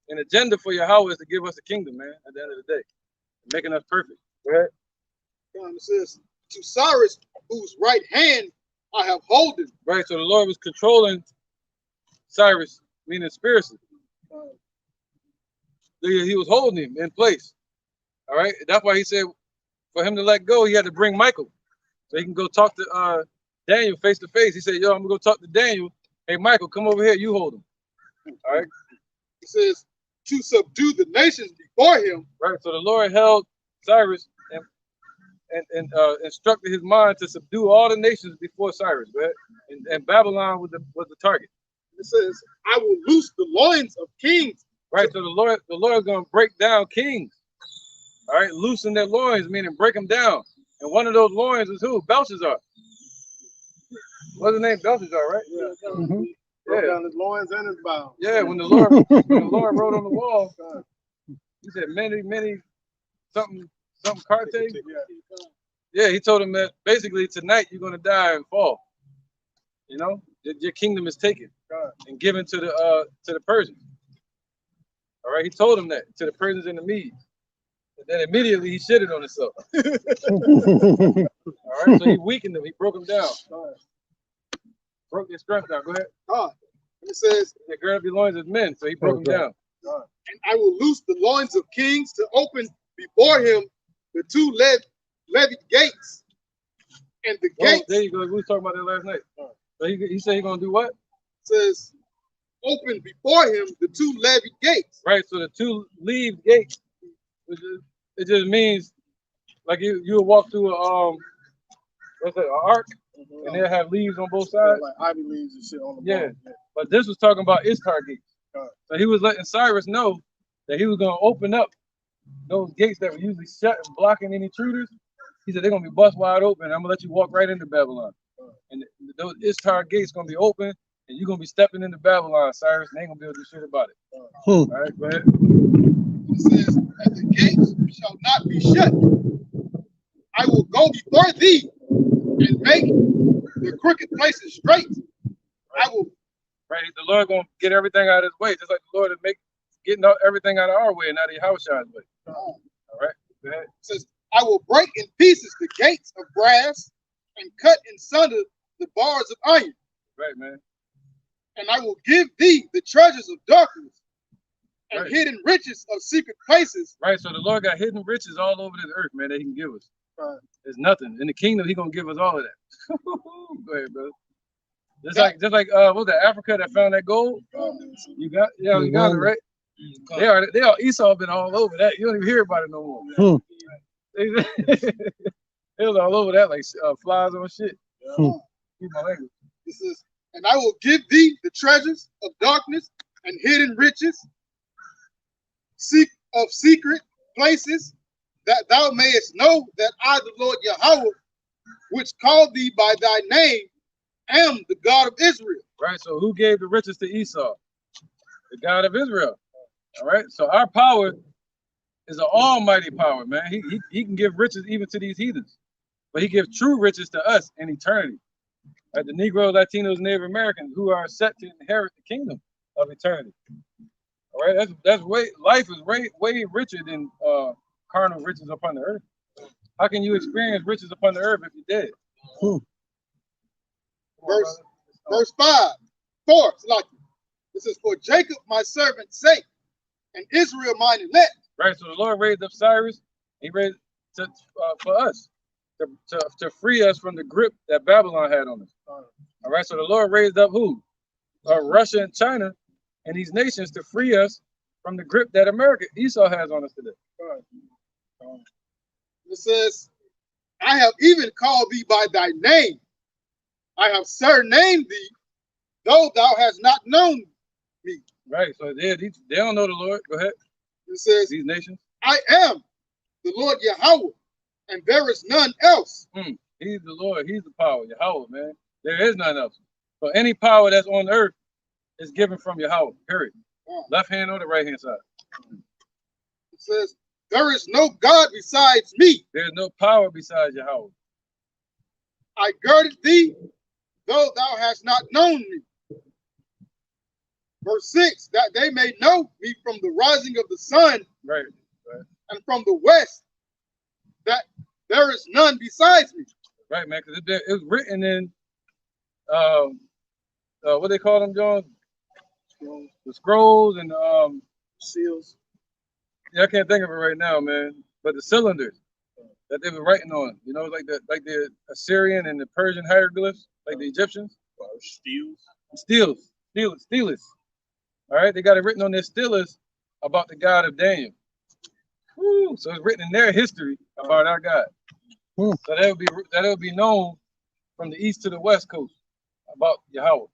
and agenda for Yahweh is to give us a kingdom, man, at the end of the day. Making us perfect. Go ahead.
It says, to Cyrus, whose right hand I have holden.
Right, so the Lord was controlling Cyrus, meaning spiritually. He was holding him in place. All right, that's why he said for him to let go, he had to bring Michael. So he can go talk to Daniel face to face. He said, yo, I'm gonna go talk to Daniel. Hey, Michael, come over here, you hold him. All right.
It says to subdue the nations before him.
Right. So the Lord held Cyrus and instructed his mind to subdue all the nations before Cyrus, right? And Babylon was the target.
It says, I will loose the loins of kings.
Right. So the Lord is gonna break down kings. All right, loosen their loins, meaning break them down. And one of those loins is who? Belshazzar. What's his name? Belshazzar, right? Yeah.
Broke down his loins and his bows.
Yeah, when the Lord wrote on the wall, he said many, something Carte. Yeah, he told him that basically tonight you're gonna die and fall. You know, your kingdom is taken and given to the Persians. All right, he told him that to the Persians and the Medes. And then immediately he shitted on himself. All right, so he weakened them. He broke them down. Broke their strength down. Go ahead.
And it says,
They gird up your loins as men, so he broke them down.
and I will loose the loins of kings to open before him the two levied gates. And the
Well,
gates,
there you go. We was talking about that last night. So he said he's gonna do what?
says, open before him the two levied gates.
Right. So the two leave gates, it just means like you would walk through a what's that, an ark, and they'll have leaves on both sides.
Like ivy leaves and shit on the
Yeah.
bottom.
But this was talking about Ishtar gates. So he was letting Cyrus know that he was gonna open up those gates that were usually shut and blocking any intruders. He said they're gonna be bust wide open. I'm gonna let you walk right into Babylon. And those Ishtar gates gonna be open, and you're gonna be stepping into Babylon, Cyrus, and they ain't gonna be able to do shit about it. All right, go ahead.
It says, and the gates shall not be shut. I will go before thee and make the crooked places straight. I will.
Right, the Lord gonna get everything out of his way, just like the Lord is getting everything out of our way and out of Yahushua's way. All right, go ahead.
It says, I will break in pieces the gates of brass and cut in sunder the bars of iron.
Right, man.
And I will give thee the treasures of darkness and
Right.
hidden riches of secret places.
Right, so the Lord got hidden riches all over this earth, man, that he can give us.
Right.
There's nothing. In the kingdom, he gonna give us all of that. Go ahead, brother. Just like what's that, Africa that found that gold? You got it, right? They are Esau been all over that. You don't even hear about it no more. They was all over that like flies on shit. Keep my language.
This is, and I will give thee the treasures of darkness and hidden riches, of secret places, that thou mayest know that I, the Lord Yahweh, which called thee by thy name, am the God of Israel.
Right. So who gave the riches to Esau? The God of Israel. All right. So our power is an almighty power, man. He can give riches even to these heathens, but he gives true riches to us in eternity. Like the Negroes, Latinos, Native Americans who are set to inherit the kingdom of eternity. All right. That's life is way richer than carnal riches upon the earth. How can you experience riches upon the earth if you're dead?
Verse 5, 4, like this is for Jacob my servant's sake, and Israel mine elect.
Right. So the Lord raised up Cyrus. He raised for us to free us from the grip that Babylon had on us. All right. So the Lord raised up who? Russia and China and these nations to free us from the grip that Esau has on us today.
It says, I have even called thee by thy name. I have surnamed thee, though thou hast not known me.
Right. So they don't know the Lord. Go ahead.
It says,
these nations.
I am the Lord Yahweh, and there is none else.
He's the Lord. He's the power. Yahweh, man. There is none else. So any power that's on earth is given from Yahweh, period. Left hand or the right hand side.
It says, there is no God besides me.
There's no power besides Yahweh.
I girded thee, though thou hast not known me. Verse 6, that they may know me from the rising of the sun,
right.
And from the west, that there is none besides me.
Right, man, because it was written in what they call them, John? The scrolls and
seals.
Yeah, I can't think of it right now, man. But the cylinders that they were writing on, you know, like the Assyrian and the Persian hieroglyphs, like the Egyptians. Steels. All right, they got it written on their steelers about the God of Daniel. Woo. So it's written in their history about our God. So that would be known from the east to the west coast about Yahweh.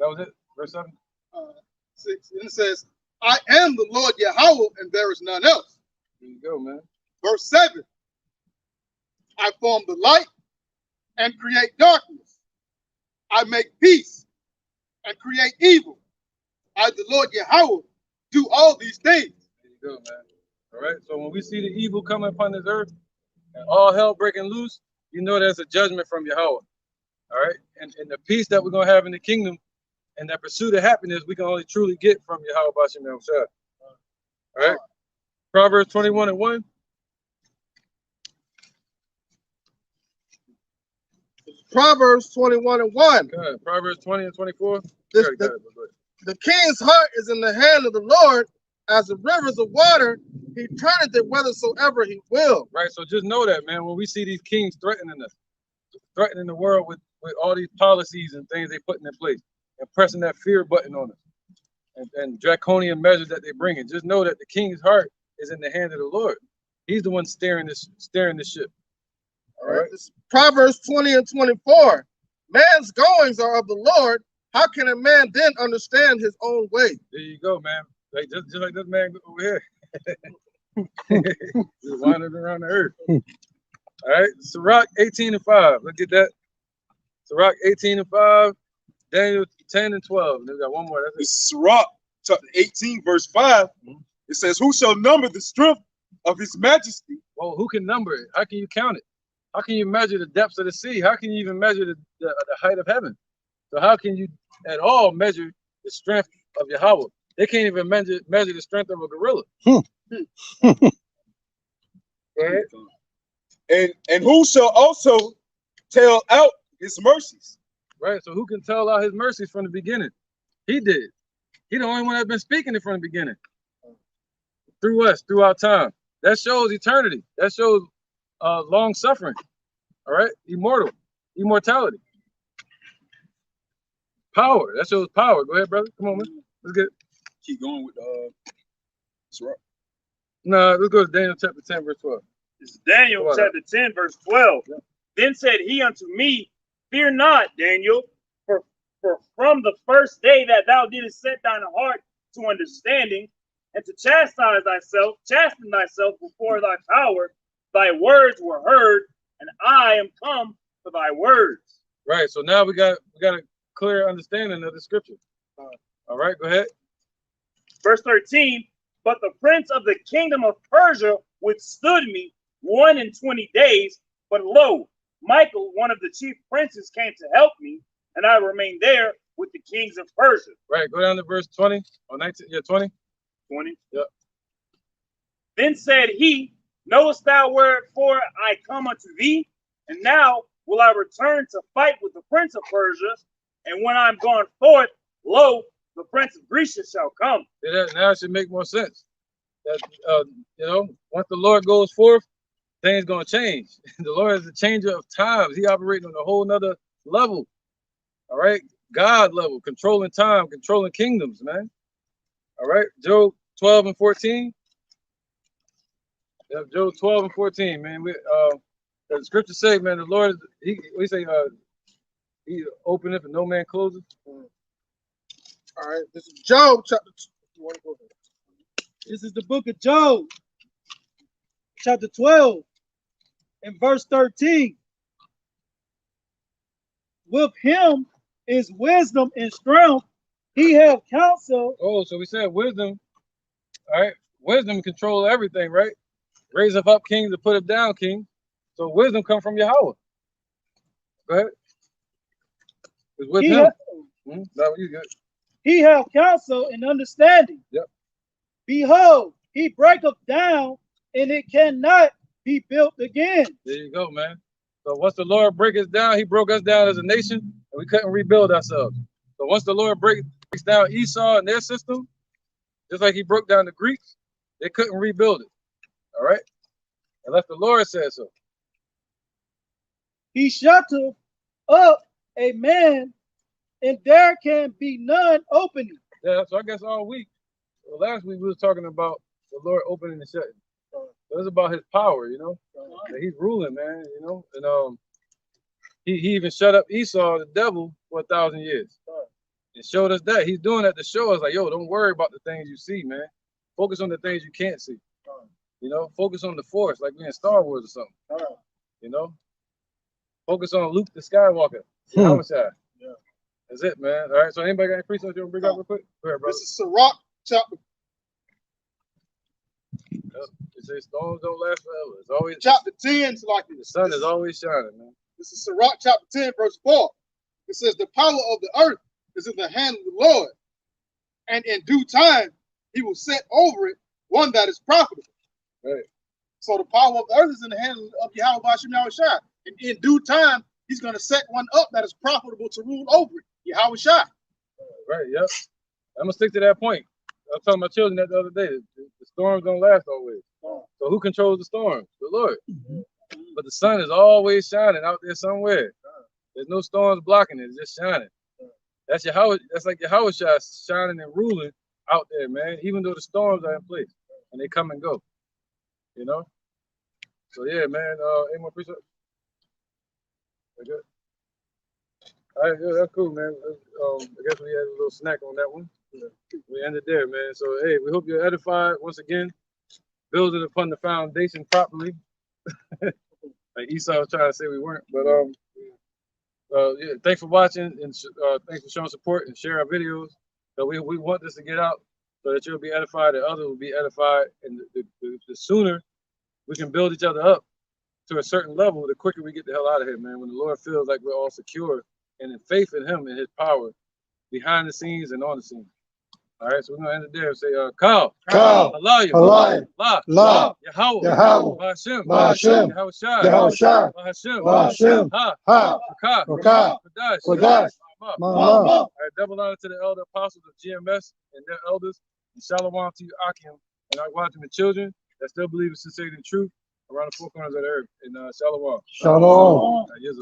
That was it. Verse 7.
6. And it says, I am the Lord Yahweh, and there is none else.
There you go, man.
Verse 7. I form the light and create darkness. I make peace and create evil. I, the Lord Yahweh, do all these things.
There you go, man. All right. So when we see the evil coming upon this earth and all hell breaking loose, you know there's a judgment from Yahweh. All right. And the peace that we're going to have in the kingdom and that pursuit of happiness we can only truly get from Yahweh Bashem Yahushua. All right. Proverbs 21:1.
Proverbs 21:1.
Good. Proverbs 20 and 24.
The king's heart is in the hand of the Lord, as the rivers of water. He turneth it whithersoever he will.
Right. So just know that, man. When we see these kings threatening us, threatening the world with all these policies and things they putting in place, and pressing that fear button on us, and draconian measures that they bring in, just know that the king's heart is in the hand of the Lord. He's the one steering the ship. All right.
Proverbs 20 and 24. Man's goings are of the Lord. How can a man then understand his own way?
There you go, man. Like just like this man over here. Just wandering around the earth. All right. Sirach 18 and 5. Let's get that. Sirach 18 and 5. Daniel 10 and 12. And we got one more.
This is Sirach chapter 18, verse 5. It says, who shall number the strength of his majesty?
Well, who can number it? How can you count it? How can you measure the depths of the sea? How can you even measure the height of heaven? So how can you at all measure the strength of Yahweh? They can't even measure the strength of a gorilla. Right?
And who shall also tell out his mercies?
Right. So who can tell out his mercies from the beginning? He did. He the only one that's been speaking it from the beginning. Through us, throughout time. That shows eternity. That shows long suffering. All right. Immortality. Power. That shows power. Go ahead, brother. Come on, man. Let's get it.
Keep going with Sirach.
No, let's go to Daniel chapter 10, verse 12.
It's Daniel chapter 10, verse 12. Yeah. Then said he unto me, fear not, Daniel, for from the first day that thou didst set thine heart to understanding, and to chasten thyself before thy power, thy words were heard, and I am come for thy words.
Right. So now we got a clear understanding of the scripture. All right, go ahead.
Verse 13. But the prince of the kingdom of Persia withstood me 21 days. But lo, Michael, one of the chief princes, came to help me, and I remained there with the kings of Persia.
Right. Go down to verse 20 or 19. Yeah, 20.
20.
Yep.
Then said he, knowest thou wherefore I come unto thee? And now will I return to fight with the prince of Persia. And when I'm gone forth, lo, the prince of Greece shall come.
Yeah, now it should make more sense. That once the Lord goes forth, things gonna change. The Lord is a changer of times. He operating on a whole nother level. All right, God level, controlling time, controlling kingdoms, man. All right, Job 12 and 14. Yep, Job 12 and 14, man. The scripture say, man, the Lord, he openeth and no man closes.
All right, this is Job chapter 2. You want to go ahead?
This is the book of Job, chapter 12, and verse 13. With him is wisdom and strength. He have counsel.
Oh, so we said wisdom. All right, wisdom control everything, right? Raise up kings to put up down kings. So wisdom comes from Yahweh. Go ahead. It's with him. No, you good.
He have counsel and understanding.
Yep.
Behold, he breaketh down, and it cannot be built again.
There you go, man. So once the Lord breaks us down, he broke us down as a nation, and we couldn't rebuild ourselves. So once the Lord breaks down Esau and their system, just like he broke down the Greeks, they couldn't rebuild it. All right? Unless the Lord said so.
He shutteth up a man, and there can be none opening.
Yeah, so I guess all week, well, last week we was talking about the Lord opening and shutting. So it's about his power, he's ruling, man, and he even shut up Esau, the devil, for 1,000 years. It showed us that. He's doing that to show us, like, yo, don't worry about the things you see, man. Focus on the things you can't see. Focus on the Force, like we in Star Wars or something. Focus on Luke the Skywalker. Yeah. That's it, man. All right, so anybody got any precepts you want to bring up real quick? Go ahead, brother.
This is Sirach chapter.
It says storms don't last forever. It's always
chapter 10. Like
the sun is always shining, man.
This is Sirach chapter 10, verse 4. It says, the power of the earth is in the hand of the Lord, and in due time he will set over it one that is profitable.
Right.
So the power of the earth is in the hand of Yahweh Bashim Yahushua. And in due time, he's going to set one up that is profitable to rule over it. Yahweh Shai.
Right, yep. I'm gonna stick to that point. I was telling my children that the other day. The storms don't last always. So who controls the storm? The Lord. But the sun is always shining out there somewhere. There's no storms blocking it. It's just shining. That's like Yahweh shining and ruling out there, man. Even though the storms are in place and they come and go. You know. So yeah, man. Any more precepts? Good. All right, yeah, that's cool, man. I guess we had a little snack on that one. We ended there, man. So hey, we hope you're edified once again, building upon the foundation properly. Like Esau was trying to say we weren't, but yeah, thanks for watching and thanks for showing support and share our videos. So we want this to get out so that you'll be edified and others will be edified, and the sooner we can build each other up to a certain level, the quicker we get the hell out of here, man. When the Lord feels like we're all secure and in faith in Him and His power behind the scenes and on the scenes. All right, so we're gonna end it there and say, Kal, Allah, La, Yahweh, Hashem, Yahweh Shai, Hashem, Ha, Kodash. All right, double honor to the elder apostles of GMS and their elders, and shalom to you, Akim, and our Guatemala children that still believe in sincerity and truth around the four corners of the earth. And shalom.
Shalom.
Yes,